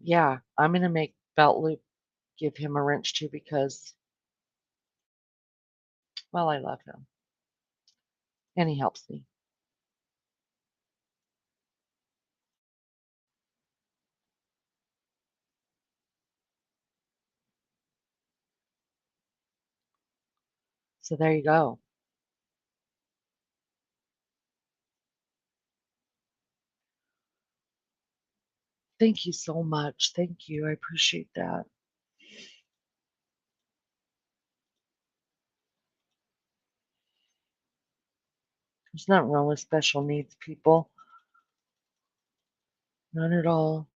yeah, I'm gonna make Belt Loop give him a wrench too because well, I love him and he helps me. So there you go. Thank you so much. Thank you. I appreciate that. There's nothing wrong with special needs people. None at all.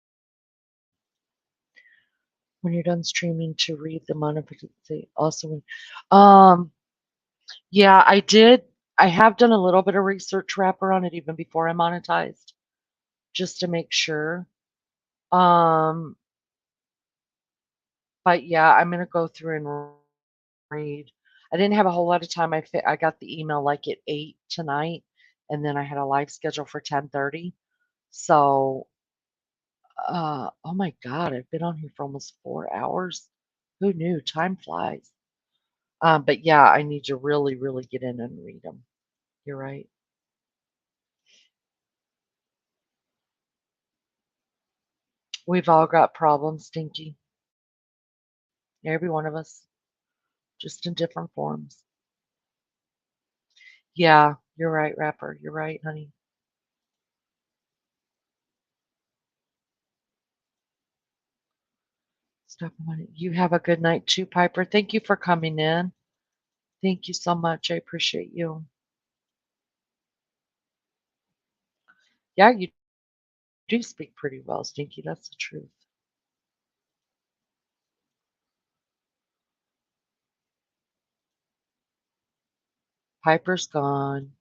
When you're done streaming to read the monetization also. Um, yeah, I did. I have done a little bit of research wrapper on it even before I monetized, just to make sure. Um, but yeah, I'm gonna go through and read. I didn't have a whole lot of time. I got the email like at 8 tonight, and then I had a live schedule for 10:30. So, oh my God, I've been on here for almost 4 hours. Who knew? Time flies. But yeah, I need to really, really get in and read them. You're right. We've all got problems, Stinky. Every one of us, just in different forms. Yeah, you're right, Rapper. You're right, honey. Stop a minute. You have a good night too, Piper. Thank you for coming in. Thank you so much. I appreciate you. Yeah, you do speak pretty well, Stinky. That's the truth. Piper's gone.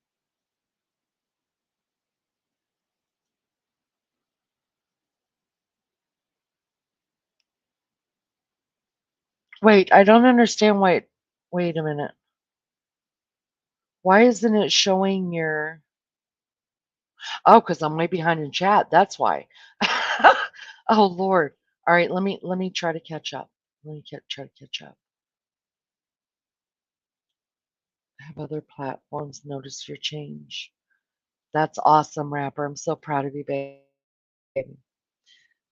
Wait, I don't understand why wait a minute. Why isn't it showing your Oh, because I'm way behind in chat. That's why. Oh Lord. All right, let me try to catch up. Let me try to catch up. Have other platforms noticed your change? That's awesome, Rapper. I'm so proud of you, baby.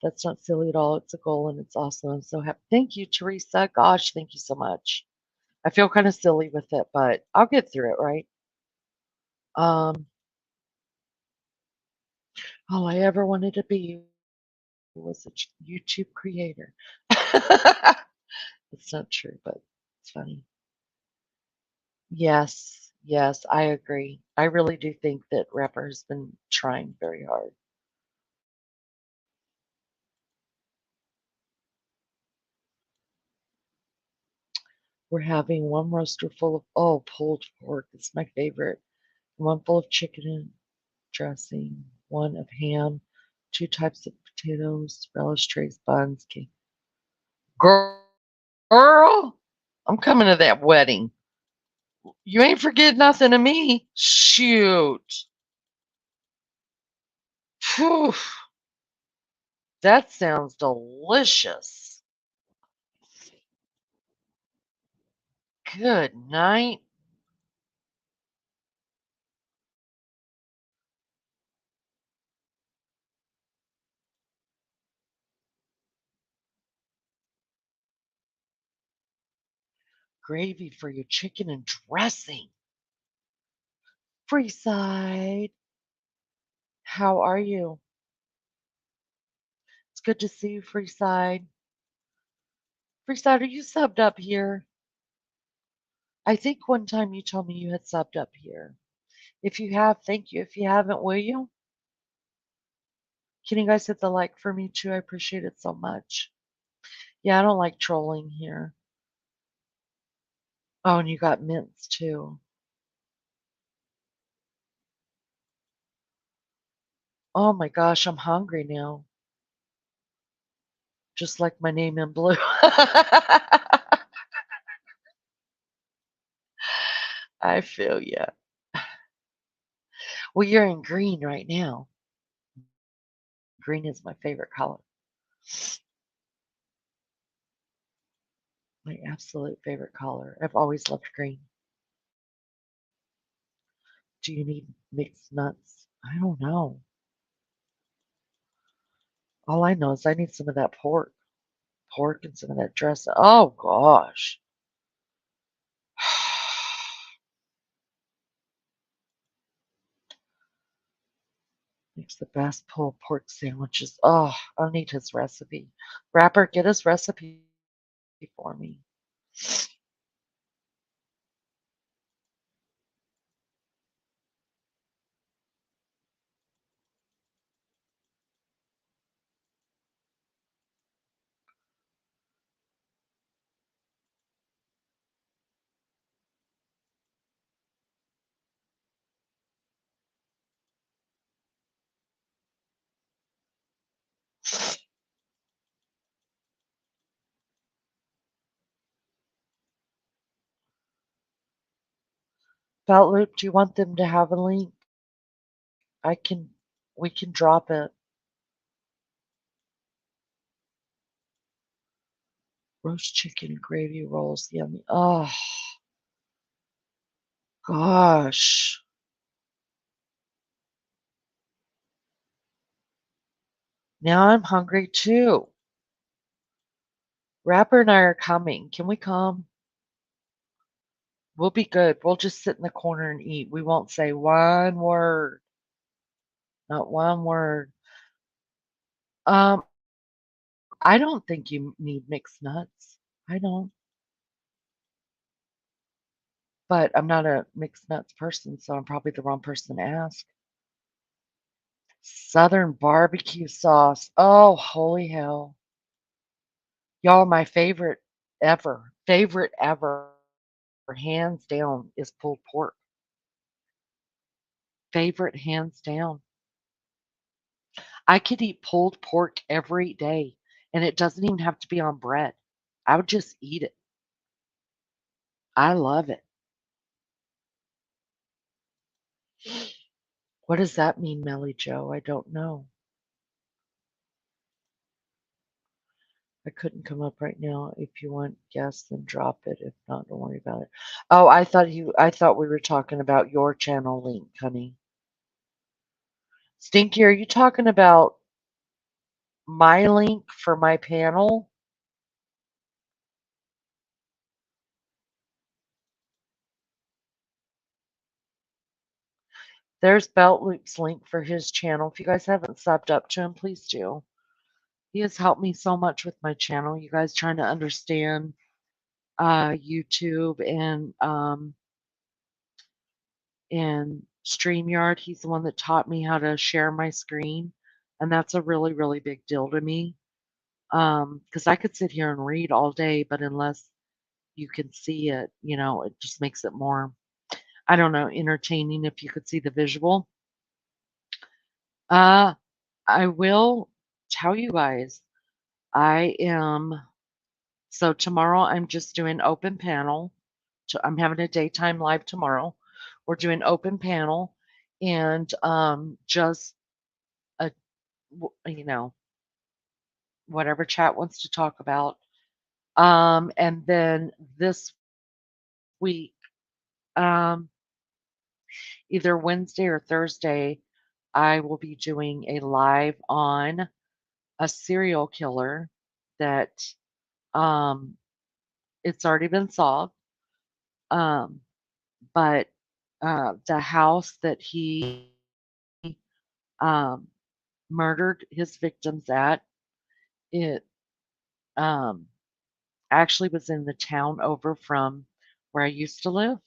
That's not silly at all. It's a goal and it's awesome. I'm so happy. Thank you, Teresa. Gosh, thank you so much. I feel kind of silly with it, but I'll get through it, right? Um, all I ever wanted to be was a YouTube creator. It's not true, but it's funny. Yes, yes, I agree. I really do think that Rapper has been trying very hard. We're having one roaster full of, oh, pulled pork. It's my favorite. One full of chicken dressing, one of ham, two types of potatoes, relish trays, buns, cake. Girl, I'm coming to that wedding. You ain't forget nothing of me. Shoot. Phew, that sounds delicious. Good night. Gravy for your chicken and dressing. Freeside, how are you? It's good to see you, Freeside. Freeside, are you subbed up here? I think one time you told me you had subbed up here. If you have, thank you. If you haven't, will you? Can you guys hit the like for me too? I appreciate it so much. Yeah, I don't like trolling here. Oh, and you got mints too. Oh my gosh, I'm hungry now. Just like my name in blue. I feel ya. Well, you're in green right now. Green is my favorite color. My absolute favorite color. I've always loved green. Do you need mixed nuts? I don't know. All I know is I need some of that pork. Pork and some of that dressing. Oh gosh. makes the best pulled pork sandwiches. Oh, I'll need his recipe. Rapper, get his recipe for me. Belt Loop, do you want them to have a link? I can, we can drop it. Roast chicken gravy rolls, yummy. Oh, gosh. Now I'm hungry too. Rapper and I are coming. Can we come? We'll be good. We'll just sit in the corner and eat. We won't say one word. Not one word. Um, I don't think you need mixed nuts. I don't. But I'm not a mixed nuts person, so I'm probably the wrong person to ask. Southern barbecue sauce. Oh, holy hell. Y'all, my favorite ever, hands down, is pulled pork. Favorite, hands down. I could eat pulled pork every day, and it doesn't even have to be on bread. I would just eat it. I love it. What does that mean, Melly Joe? I don't know. I couldn't come up right now. If you want guests, then drop it. If not, don't worry about it. Oh, I thought we were talking about your channel link, honey. Stinky, are you talking about my link for my panel? There's Belt Loop's link for his channel. If you guys haven't subbed up to him, please do. He has helped me so much with my channel. You guys trying to understand YouTube and StreamYard. He's the one that taught me how to share my screen, and that's a really, really big deal to me. Because I could sit here and read all day, but unless you can see it, it just makes it more, I don't know, entertaining if you could see the visual. Uh, I will tell you guys, I am, so tomorrow I'm just doing open panel. I'm having a daytime live tomorrow. We're doing open panel and just a, you know, whatever chat wants to talk about. And then this week, um, either Wednesday or Thursday, I will be doing a live on a serial killer that um, it's already been solved. Um, but the house that he um, murdered his victims at, it um, actually was in the town over from where I used to live.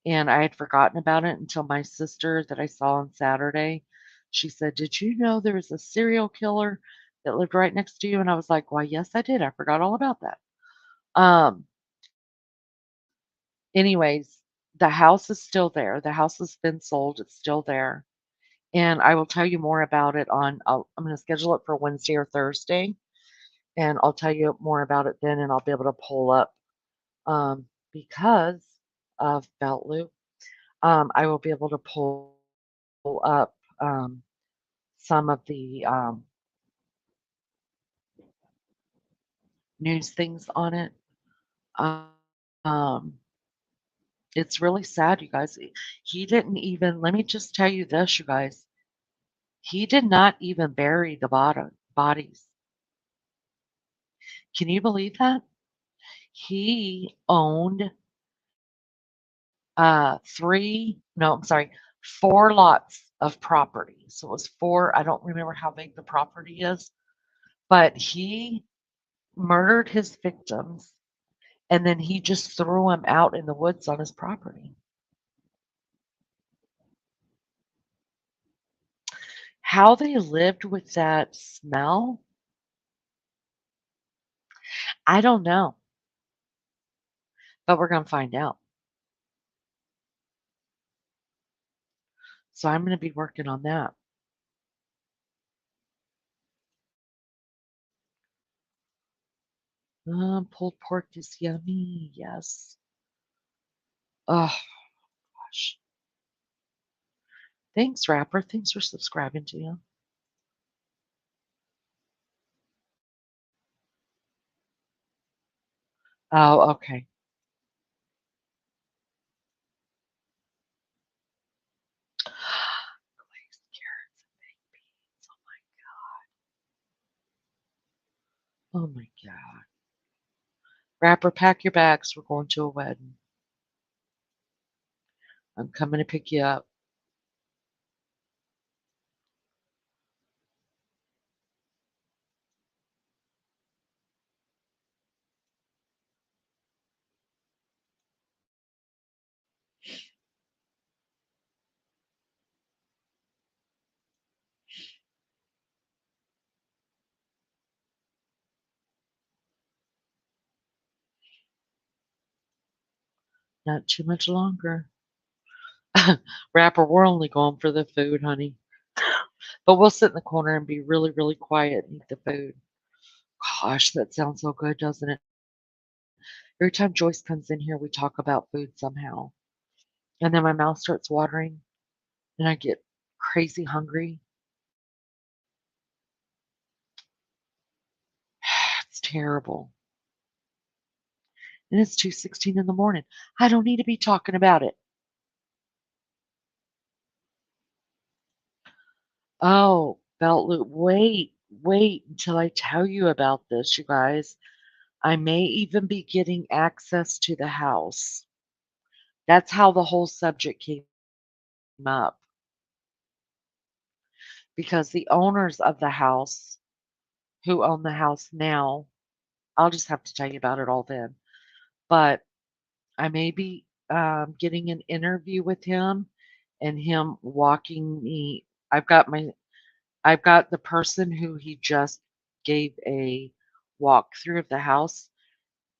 And I had forgotten about it until my sister that I saw on Saturday, she said, "Did you know there was a serial killer that lived right next to you?" And I was like, "Why, yes, I did. I forgot all about that." Um, anyways, the house is still there. The house has been sold. It's still there. And I will tell you more about it I'm going to schedule it for Wednesday or Thursday. And I'll tell you more about it then, and I'll be able to pull up because of Belt Loop. I will be able to pull up some of the news things on it. Um, it's really sad, you guys. He didn't even, let me just tell you this, you guys. He did not even bury the bodies. Can you believe that? He owned three, no, I'm sorry, 4 lots of property. So it was 4, I don't remember how big the property is, but he murdered his victims and then he just threw them out in the woods on his property. How they lived with that smell, I don't know, but we're going to find out. So I'm going to be working on that. Pulled pork is yummy. Yes. Oh, gosh. Thanks, Rapper. Thanks for subscribing to you. Oh, okay. Glazed carrots and baked beans. Oh my God. Rapper, pack your bags. We're going to a wedding. I'm coming to pick you up. Not too much longer. Rapper, we're only going for the food, honey. But we'll sit in the corner and be really, really quiet and eat the food. Gosh, that sounds so good, doesn't it? Every time Joyce comes in here, we talk about food somehow. And then my mouth starts watering and I get crazy hungry. It's terrible. And it's 2:16 in the morning. I don't need to be talking about it. Oh, belt loop. Wait until I tell you about this, you guys. I may even be getting access to the house. That's how the whole subject came up because the owners of the house who own the house now, I'll just have to tell you about it all then. But I may be getting an interview with him and him walking me. I've got my I've got the person who he just gave a walkthrough of the house,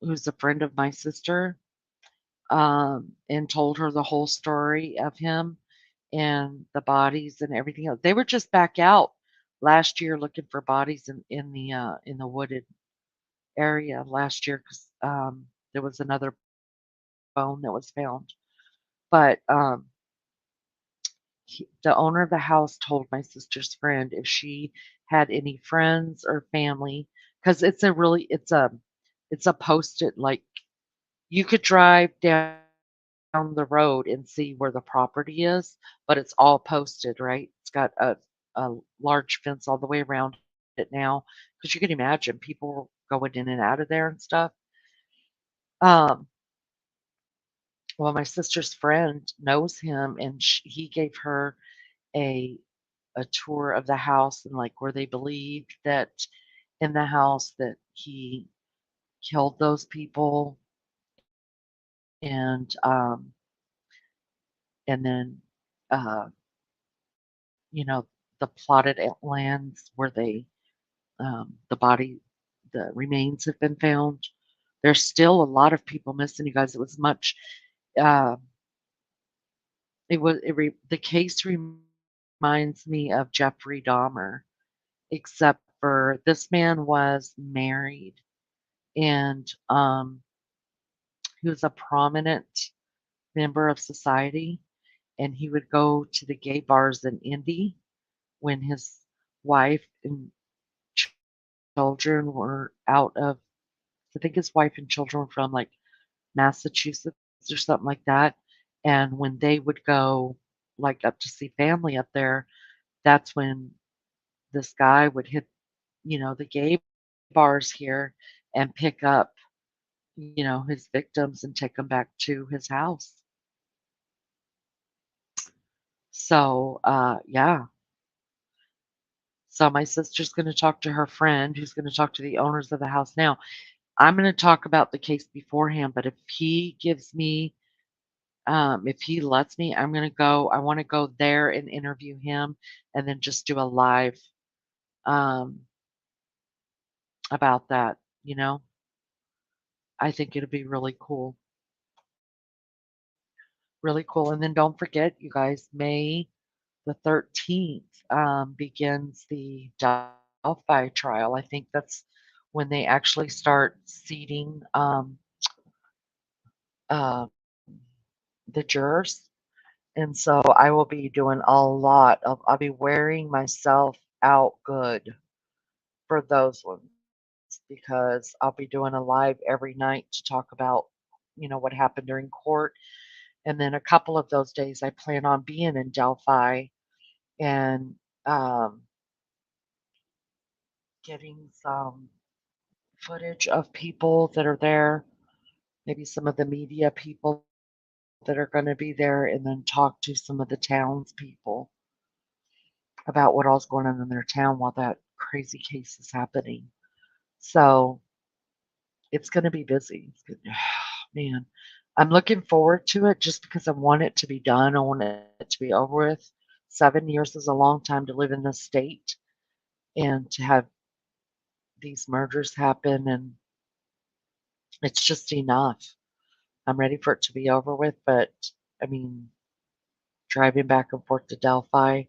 who's a friend of my sister, and told her the whole story of him and the bodies and everything else. They were just back out last year looking for bodies in the wooded area last year because there was another bone that was found. But the owner of the house told my sister's friend if she had any friends or family, because it's a posted, like, you could drive down the road and see where the property is, but it's all posted, right? It's got a large fence all the way around it now, because you can imagine people going in and out of there and stuff. Um, well, my sister's friend knows him, and he gave her a a tour of the house and like where they believed that in the house that he killed those people and and then uh you know the plotted lands where they the body the remains have been found. There's still a lot of people missing, you guys. It was much uh the case reminds me of Jeffrey Dahmer, except for this man was married and he was a prominent member of society, and he would go to the gay bars in Indy when his wife and children were out of, I think his wife and children were from like Massachusetts or something like that. And when they would go like up to see family up there, that's when this guy would hit, the gay bars here and pick up, his victims and take them back to his house. So, yeah. So my sister's gonna talk to her friend who's gonna talk to the owners of the house now. I'm gonna talk about the case beforehand, but if he gives me, if he lets me, I'm gonna go. I wanna go there and interview him and then just do a live, um, about that, you know? I think it'll be really cool. Really cool, and then don't forget, you guys, May the 13th, begins the Delphi trial. I think that's when they actually start seating, uh, the jurors, and so I will be doing a lot of I'll be wearing myself out good for those ones because I'll be doing a live every night to talk about, what happened during court, and then a couple of those days I plan on being in Delphi and, um, getting some footage of people that are there, maybe some of the media people that are gonna be there, and then talk to some of the townspeople about what all's going on in their town while that crazy case is happening. So, it's gonna be busy. It's good man. I'm looking forward to it just because I want it to be done. I want it to be over with. 7 years is a long time to live in this state and to have these murders happen, and it's just enough. I'm ready for it to be over with, but I mean, driving back and forth to Delphi,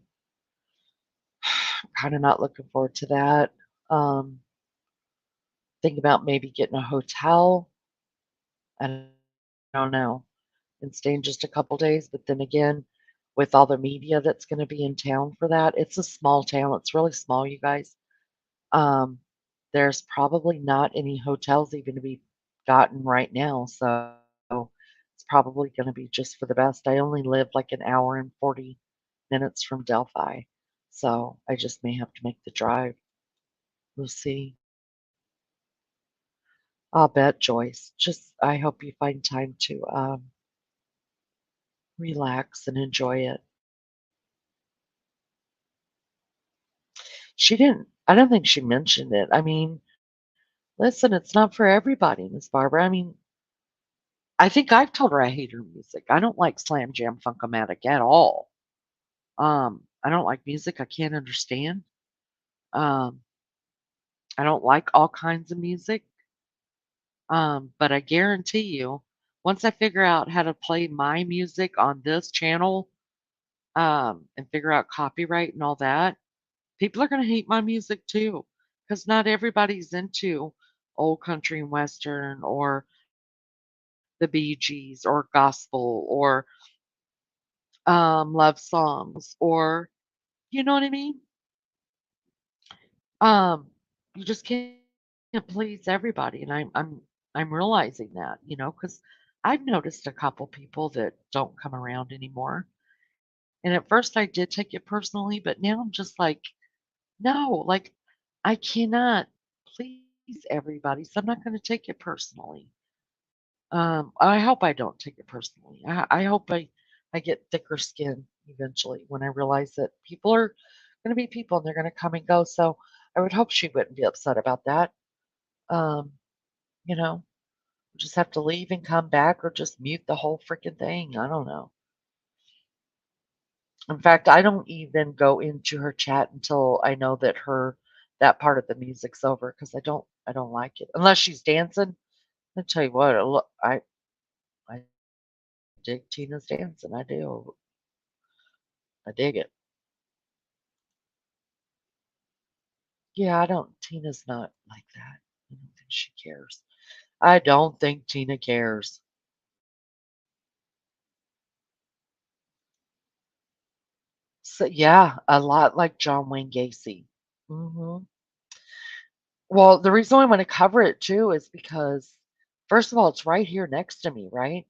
kind of not looking forward to that. Um, think about maybe getting a hotel. I don't know, and staying just a couple days. But then again, with all the media that's going to be in town for that, it's a small town. It's really small, you guys. Um, there's probably not any hotels even to be gotten right now, so it's probably going to be just for the best. I only live like an hour and 40 minutes from Delphi, so I just may have to make the drive. We'll see. I'll bet, Joyce. Just I hope you find time to relax and enjoy it. She didn't. I don't think she mentioned it. I mean, listen, it's not for everybody, Miss Barbara. I mean, I think I've told her I hate her music. I don't like slam jam funkomatic at all. I don't like music I can't understand. Um, I don't like all kinds of music. But I guarantee you, once I figure out how to play my music on this channel, and figure out copyright and all that, people are gonna hate my music too. Because not everybody's into old country and western or the Bee Gees or gospel or love songs or you know what I mean? Um, you just can't please everybody, and I'm realizing that, because I've noticed a couple people that don't come around anymore. And at first I did take it personally, but now I'm just like, no, like I cannot please everybody, so I'm not going to take it personally. I hope I don't take it personally. I hope I get thicker skin eventually when I realize that people are going to be people and they're going to come and go. So I would hope she wouldn't be upset about that. Um, you know, just have to leave and come back or just mute the whole freaking thing. I don't know. In fact, I don't even go into her chat until I know that that part of the music's over because I don't like it unless she's dancing. I tell you what, I dig Tina's dancing. I do. I dig it. Yeah, I don't Tina's not like that. I don't think she cares. I don't think Tina cares. So, yeah, a lot like John Wayne Gacy. Mhm. Well, the reason I wanna cover it too is because, first of all, it's right here next to me, right?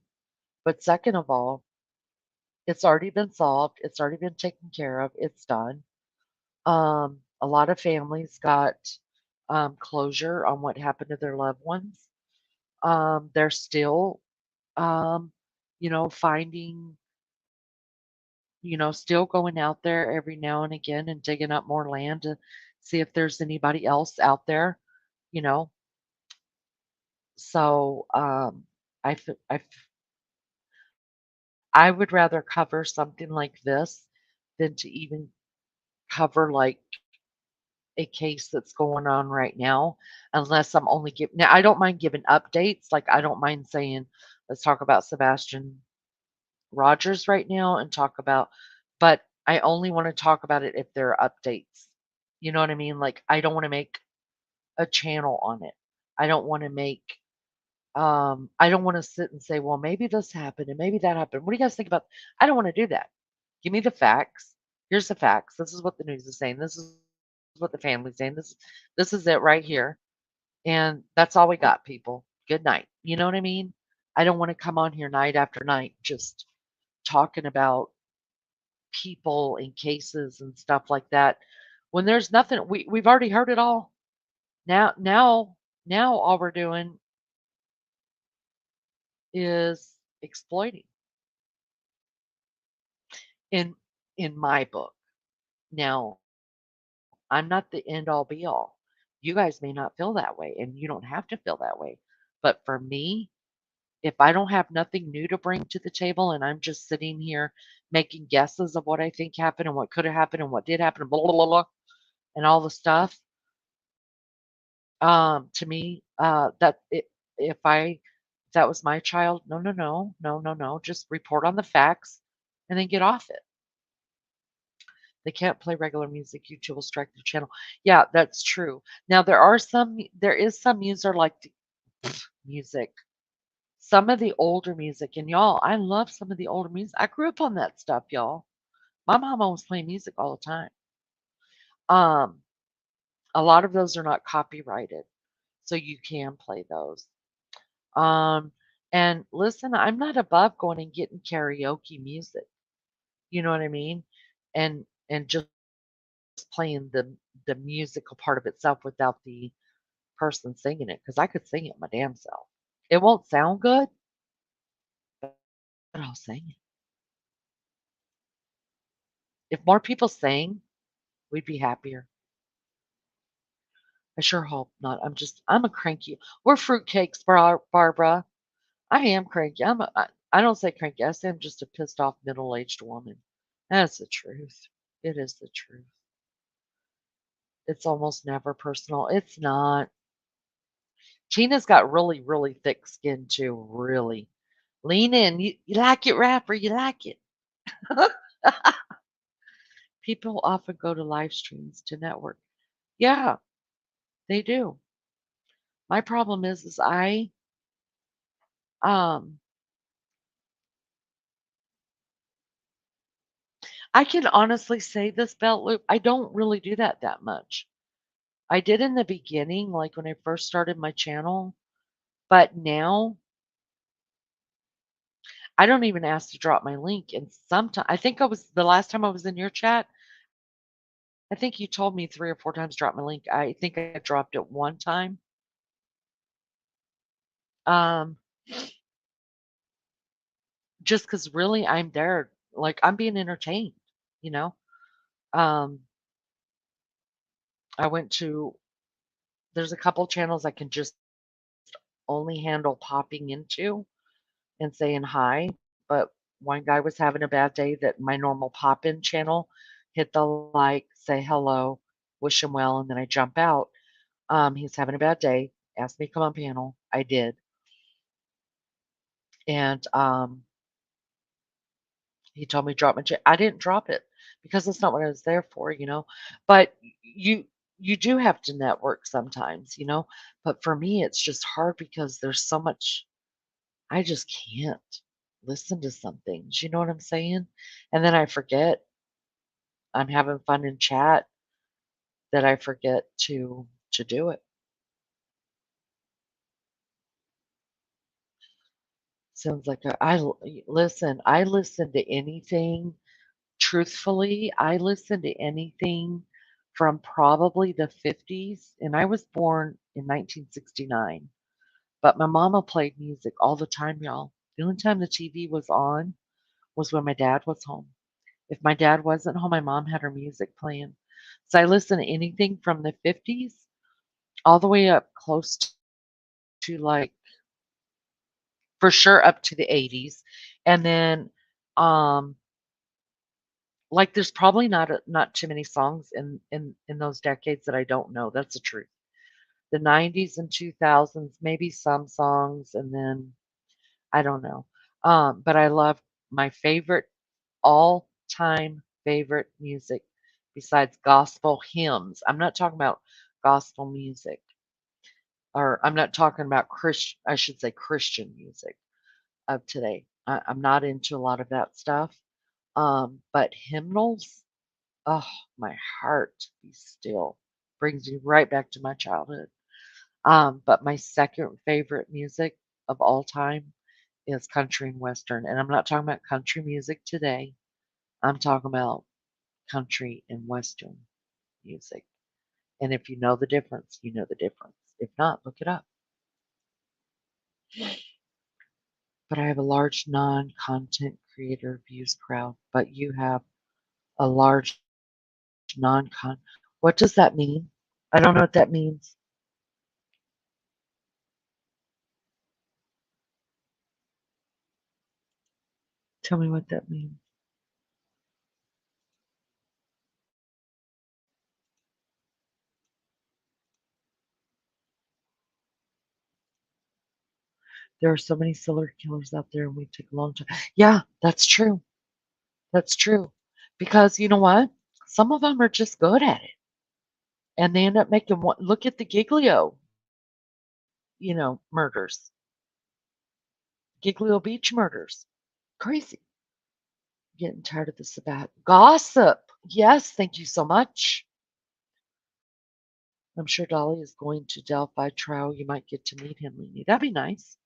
But second of all, it's already been solved, it's already been taken care of, it's done. A lot of families got, closure on what happened to their loved ones. They're still, um, finding still going out there every now and again and digging up more land to see if there's anybody else out there, you know. So I would rather cover something like this than to even cover like a case that's going on right now, unless I'm only giving. Now I don't mind giving updates. Like I don't mind saying, let's talk about Sebastian Rogers right now and talk about, but I only want to talk about it if there are updates. You know what I mean? Like I don't want to make a channel on it. I don't want to make I don't want to sit and say, well, maybe this happened and maybe that happened. What do you guys think about? I don't want to do that. Give me the facts. Here's the facts. This is what the news is saying. This is what the family's saying. This is it right here. And that's all we got, people. Good night. You know what I mean? I don't want to come on here night after night just talking about people and cases and stuff like that when there's nothing. We've already heard it all. Now all we're doing is exploiting in in my book. Now, I'm not the end all be all. You guys may not feel that way and you don't have to feel that way. But for me, if I don't have nothing new to bring to the table and I'm just sitting here making guesses of what I think happened and what could have happened and what did happen and blah blah blah, blah and all the stuff, to me, if that was my child, no, no, no, no, no, no, just report on the facts and then get off it. They can't play regular music. YouTube will strike the channel. Yeah, that's true. Now there is some user like music. Some of the older music, and y'all, I love some of the older music. I grew up on that stuff, y'all. My mama was playing music all the time. Um, a lot of those are not copyrighted, so you can play those. Um, and listen, I'm not above going and getting karaoke music. You know what I mean? And just playing the musical part of itself without the person singing it, because I could sing it my damn self. It won't sound good, but I'll sing it. If more people sang, we'd be happier. I sure hope not. I'm a cranky. We're fruitcakes, Barbara. I am cranky. I don't say cranky. I say I'm just a pissed off middle aged woman. That's the truth. It is the truth. It's almost never personal. It's not. Tina's got really, really thick skin too. Really. Lean in. You like it, rapper. You like it. People often go to live streams to network. Yeah, they do. My problem is um I can honestly say this belt loop. I don't really do that much. I did in the beginning, like when I first started my channel, but now I don't even ask to drop my link. And sometimes I think I was the last time I was in your chat, I think you told me 3 or 4 times drop my link. I think I dropped it one time. Um, just because really I'm there, like I'm being entertained, you know. Um, I went to there's a couple channels I can just only handle popping into and saying hi, but one guy was having a bad day that my normal pop-in channel hit the like, say hello, wish him well, and then I jump out. He's having a bad day, asked me to come on panel. I did. And he told me to drop my I didn't drop it because that's not what I was there for, you know. But you do have to network sometimes, you know. But for me, it's just hard because there's so much I just can't listen to some things. You know what I'm saying? And then I forget I'm having fun in chat that I forget to do it. Sounds like listen. I listen to anything. Truthfully, I listen to anything from probably the 50s, and I was born in 1969. But my mama played music all the time, y'all. The only time the TV was on was when my dad was home. If my dad wasn't home, my mom had her music playing. So I listen to anything from the 50s all the way up close to like for sure up to the 80s. And then um like there's probably not too many songs in those decades that I don't know. That's the truth. The 90s and 2000s, maybe some songs, and then I don't know. But I love my favorite all-time favorite music besides gospel hymns. I'm not talking about gospel music, or I'm not talking about I should say Christian music of today. I'm not into a lot of that stuff. But hymnals, oh, my heart be still. Brings me right back to my childhood. But my second favorite music of all time is country and western. And I'm not talking about country music today. I'm talking about country and western music. And if you know the difference, you know the difference. If not, look it up. But I have a large non-content creator views crowd, but you have a large non-con. What does that mean? I don't know what that means. Tell me what that means. There are so many serial killers out there, and we take a long time. Yeah, that's true. That's true. Because you know what? Some of them are just good at it, and they end up making one. Look at the Giglio, murders, Giglio Beach murders. Crazy. Getting tired of the Sabbat gossip. Yes, thank you so much. I'm sure Dolly is going to Delphi trial. You might get to meet him, Leanie. That'd be nice.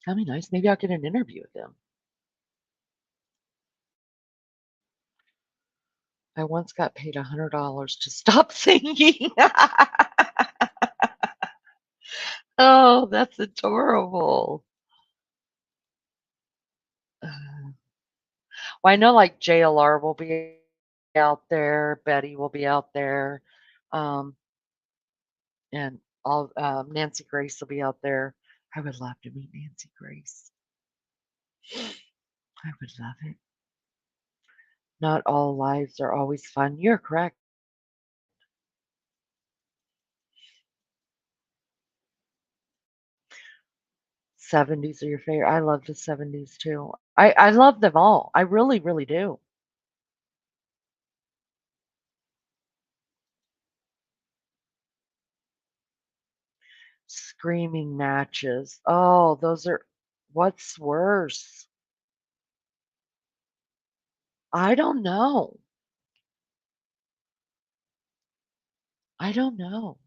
That'd be nice. Maybe I'll get an interview with him. I once got paid $100 to stop singing. Oh, that's adorable. Uh, Well, I know like JLR will be out there, Betty will be out there, um, and all Nancy Grace will be out there. I would love to meet Nancy Grace. I would love it. Not all lives are always fun. You're correct. 70s are your favorite. I love the 70s too. I love them all. I really, really do. Screaming matches. Oh, those are what's worse? I don't know. I don't know.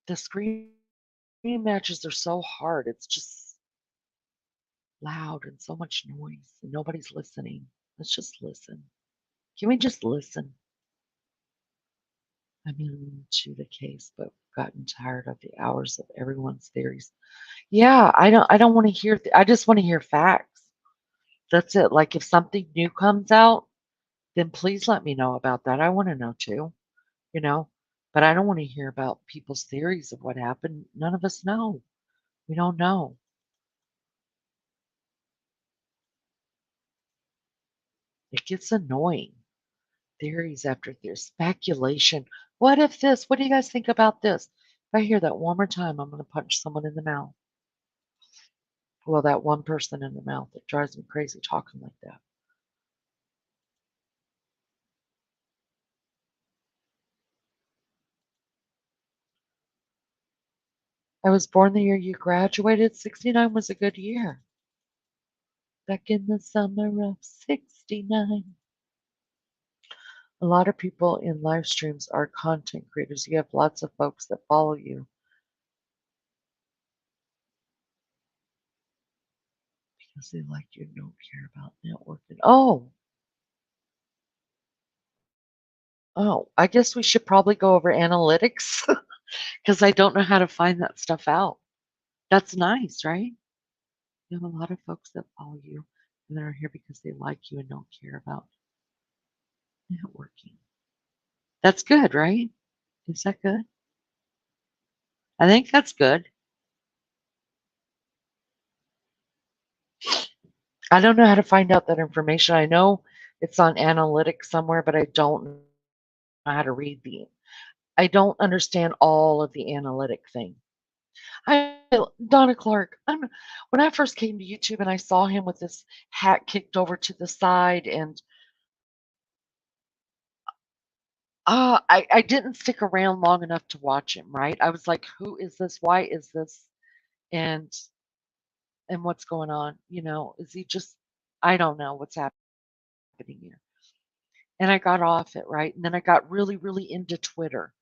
The screaming matches are so hard. It's just loud and so much noise, and nobody's listening. Let's just listen. Can we just listen? I'm into the case, but gotten tired of the hours of everyone's theories. Yeah, I don't want to hear I just want to hear facts. That's it. Like if something new comes out, then please let me know about that. I want to know too, you know. But I don't want to hear about people's theories of what happened. None of us know. We don't know. It gets annoying. Theories after there's speculation. What if this? What do you guys think about this? If I hear that one more time, I'm going to punch someone in the mouth. Well, that one person in the mouth that drives me crazy talking like that. I was born the year you graduated. 69 was a good year. Back in the summer of 69. A lot of people in live streams are content creators. You have lots of folks that follow you because they like you and don't care about networking. Oh, I guess we should probably go over analytics. because I don't know how to find that stuff out. That's nice, right? You have a lot of folks that follow you and that are here because they like you and don't care about networking. That's good, right? Is that good? I think that's good. I don't know how to find out that information. I know it's on analytics somewhere, but I don't know how to read the I don't understand all of the analytic thing. I Donna Clark, when I first came to YouTube and I saw him with this hat kicked over to the side and I didn't stick around long enough to watch him, right? I was like, who is this? Why is this? And and what's going on? Is he just I don't know what's happening here. And I got off it, right? And then I got really, really into Twitter,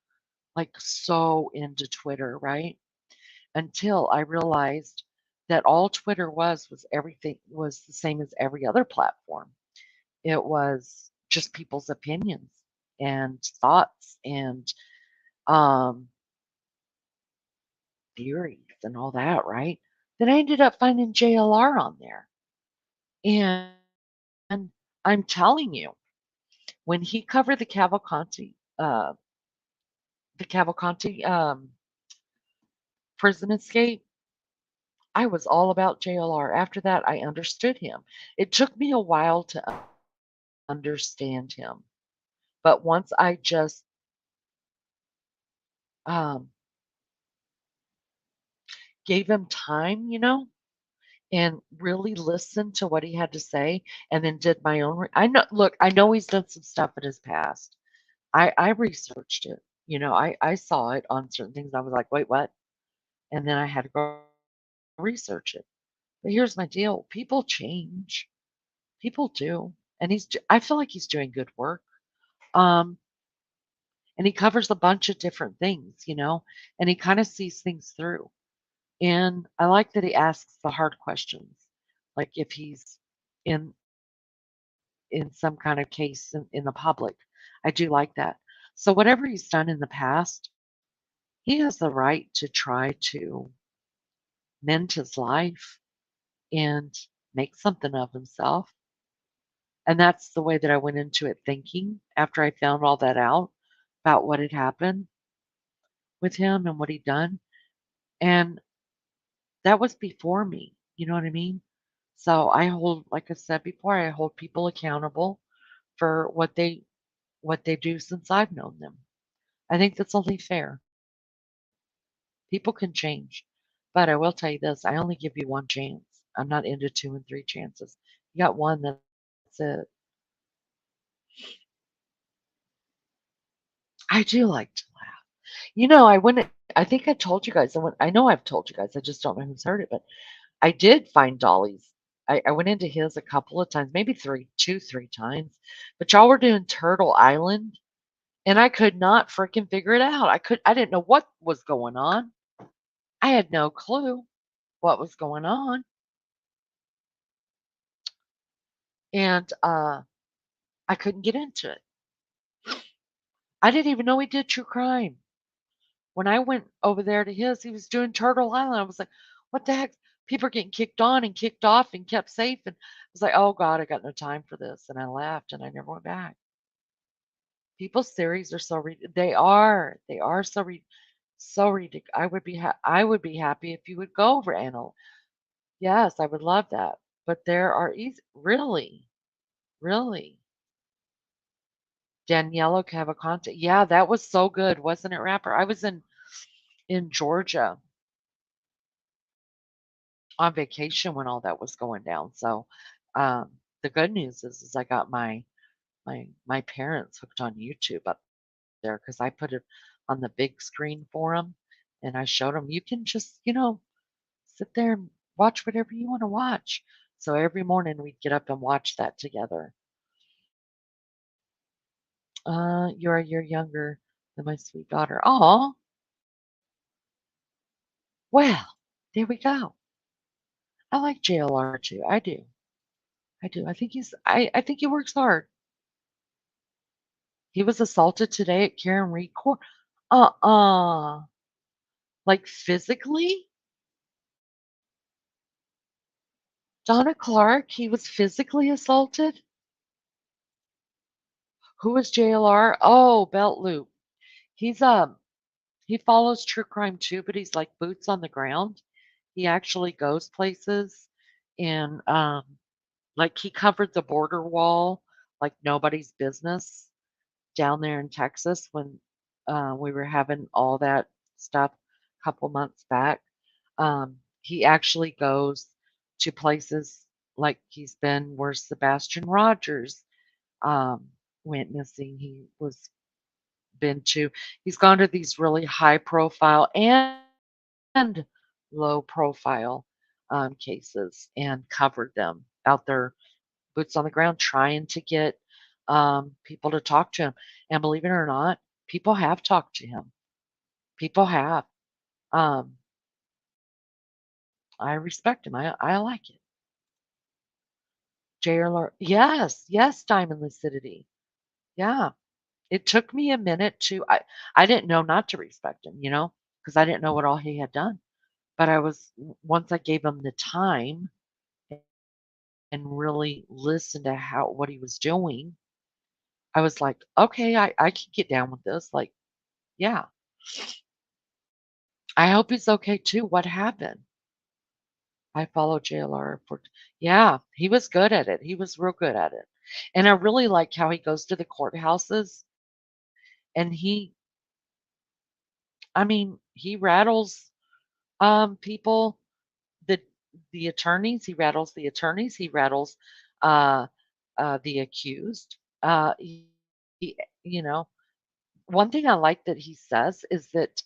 like so into Twitter, right? Until I realized that all Twitter was everything was the same as every other platform. It was just people's opinions and thoughts and um, theories and all that, right? Then I ended up finding JLR on there. And I'm telling you, when he covered the Cavalcanti prison escape, I was all about JLR. After that, I understood him. It took me a while to understand him. But once I just um, gave him time, and really listened to what he had to say, and then did my own. I know he's done some stuff in his past. I researched it. I saw it on certain things. I was like, wait, what? And then I had to go research it. But here's my deal: people change. People do, and I feel like he's doing good work. Um, and he covers a bunch of different things, and he kind of sees things through. And I like that he asks the hard questions, like if he's in in some kind of case in the public. I do like that. So whatever he's done in the past, he has the right to try to mend his life and make something of himself. And that's the way that I went into it thinking after I found all that out about what had happened with him and what he'd done. And that was before me. You know what I mean? So like I said before, I hold people accountable for what they do since I've known them. I think that's only fair. People can change. But I will tell you this, I only give you one chance. I'm not into two and three chances. You got one, that's it. I do like to laugh. I think I told you guys, I know I've told you guys, I just don't know who's heard it, but I did find Dolly's. I went into his a couple of times, maybe two, three times. But y'all were doing Turtle Island, and I could not freaking figure it out. I didn't know what was going on. I had no clue what was going on. And I couldn't get into it. I didn't even know he did true crime. When I went over there to his, he was doing Turtle Island. I was like, what the heck? People are getting kicked on and kicked off and kept safe. And I was like, oh God, I got no time for this. And I left and I never went back. People's theories are they are so ridiculous. I would be happy if you would go over Anna. Yes, I would love that. But there are easy, really, really. Daniela Cavalcante. Yeah, that was so good, wasn't it, Rapper? I was in Georgia on vacation when all that was going down. So the good news is I got my parents hooked on YouTube up there because I put it on the big screen for them, and I showed them you can just sit there and watch whatever you want to watch. So every morning we'd get up and watch that together. You're a year younger than my sweet daughter. Oh, well, there we go. I like JLR too. I do. I do. I think he works hard. He was assaulted today at Karen Reed Court. Uh-uh. Like, physically? Donna Clark, he was physically assaulted? Who was JLR? Oh, Belt Loop. He's, he follows true crime too, but he's like boots on the ground. He actually goes places and, like, he covered the border wall like nobody's business down there in Texas when, we were having all that stuff a couple months back. He actually goes to places like he's been where Sebastian Rogers, um, went missing. He's gone to these really high profile and low profile, cases and covered them out there, boots on the ground, trying to get, people to talk to him. And believe it or not, people have talked to him. People have. Um, I respect him. I like it. JR, yes, yes, Diamond Lucidity. Yeah. It took me a minute to I didn't know not to respect him, because I didn't know what all he had done. But once I gave him the time and really listened to how what he was doing, I was like, "Okay, I can get down with this." Like, yeah. I hope he's okay too. What happened? I followed JLR for yeah, he was good at it. He was real good at it. And I really like how he goes to the courthouses and he rattles people, the the attorneys, he rattles uh the accused. He, you know, one thing I like that he says is that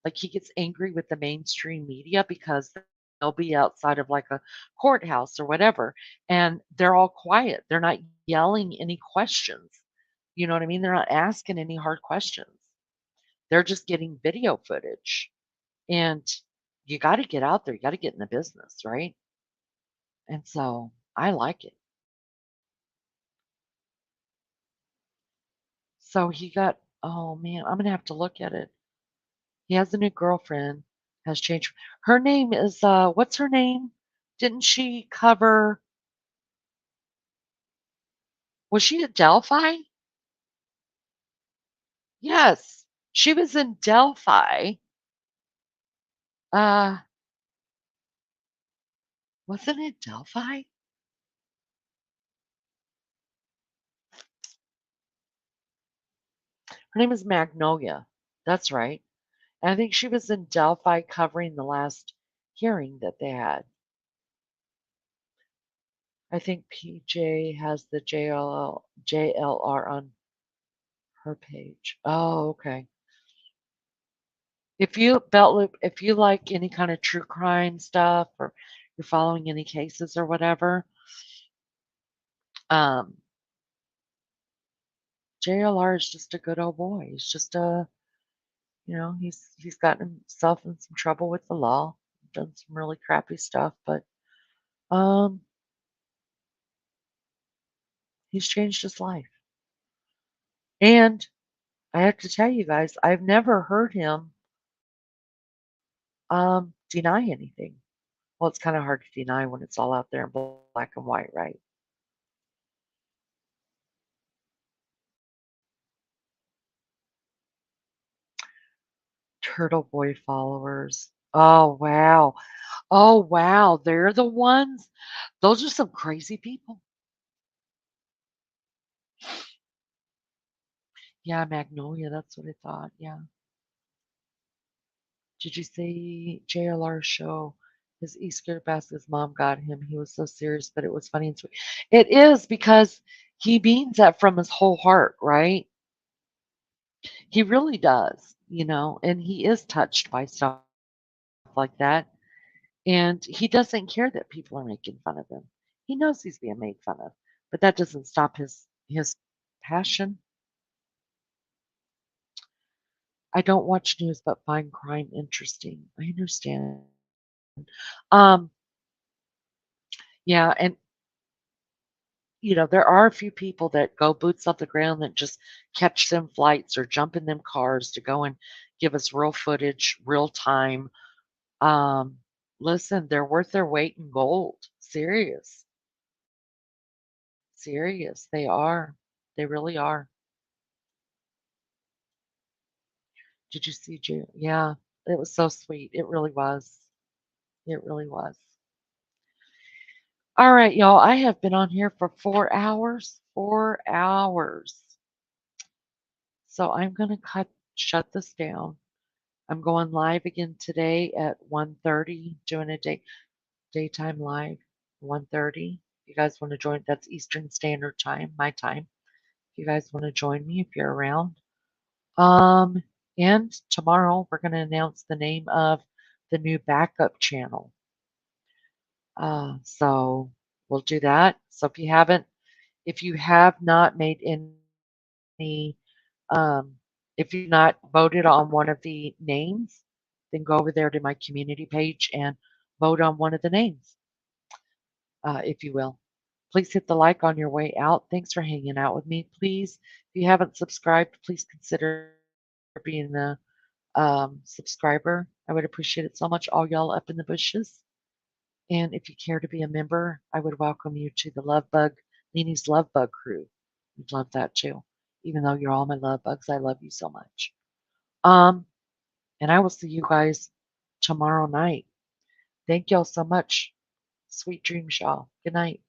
like he gets angry with the mainstream media because they'll be outside of like a courthouse or whatever and they're all quiet. They're not yelling any questions. You know what I mean? They're not asking any hard questions. They're just getting video footage. And you got to get out there. You got to get in the business, right? And so I like it. So he got, oh man, I'm going to have to look at it. He has a new girlfriend, has changed. Her name is, what's her name? Didn't she cover, was she at Delphi? Yes, she was in Delphi. Uh, wasn't it Delphi? Her name is Magnolia. That's right. And I think she was in Delphi covering the last hearing that they had. I think PJ has the JLR on her page. Oh, okay. If you like any kind of true crime stuff or you're following any cases or whatever, um, JLR is just a good old boy. He's just he's gotten himself in some trouble with the law, done some really crappy stuff, but um, he's changed his life. And I have to tell you guys, I've never heard him deny anything. Well, it's kind of hard to deny when it's all out there in black and white, right? Turtle Boy followers. Oh, wow. Oh, wow. They're the ones. Those are some crazy people. Yeah, Magnolia. That's what I thought. Yeah. Did you see JLR show? His Easter basket's mom got him. He was so serious, but it was funny and sweet. It is because he means that from his whole heart, right? He really does, and he is touched by stuff like that. And he doesn't care that people are making fun of him. He knows he's being made fun of, but that doesn't stop his passion. I don't watch news but find crime interesting. I understand. Um, yeah, and there are a few people that go boots off the ground that just catch them flights or jump in them cars to go and give us real footage, real time. Um, Listen, they're worth their weight in gold. Serious. Serious. They are. They really are. Did you see June? Yeah, it was so sweet. It really was. It really was. All right, y'all. I have been on here for 4 hours. 4 hours. So I'm gonna shut this down. I'm going live again today at 1:30, doing a daytime live. 1:30. If you guys want to join, that's Eastern Standard Time, my time. If you guys want to join me, if you're around. Um, and tomorrow we're going to announce the name of the new backup channel. So we'll do that. So if you have not made any, if you've not voted on one of the names, then go over there to my community page and vote on one of the names, if you will. Please hit the like on your way out. Thanks for hanging out with me. Please, if you haven't subscribed, please consider being a subscriber. I would appreciate it so much, all y'all up in the bushes. And if you care to be a member, I would welcome you to the Nini's Love Bug crew. We'd love that too. Even though you're all my love bugs, I love you so much. Um, and I will see you guys tomorrow night. Thank y'all so much. Sweet dreams, y'all. Good night.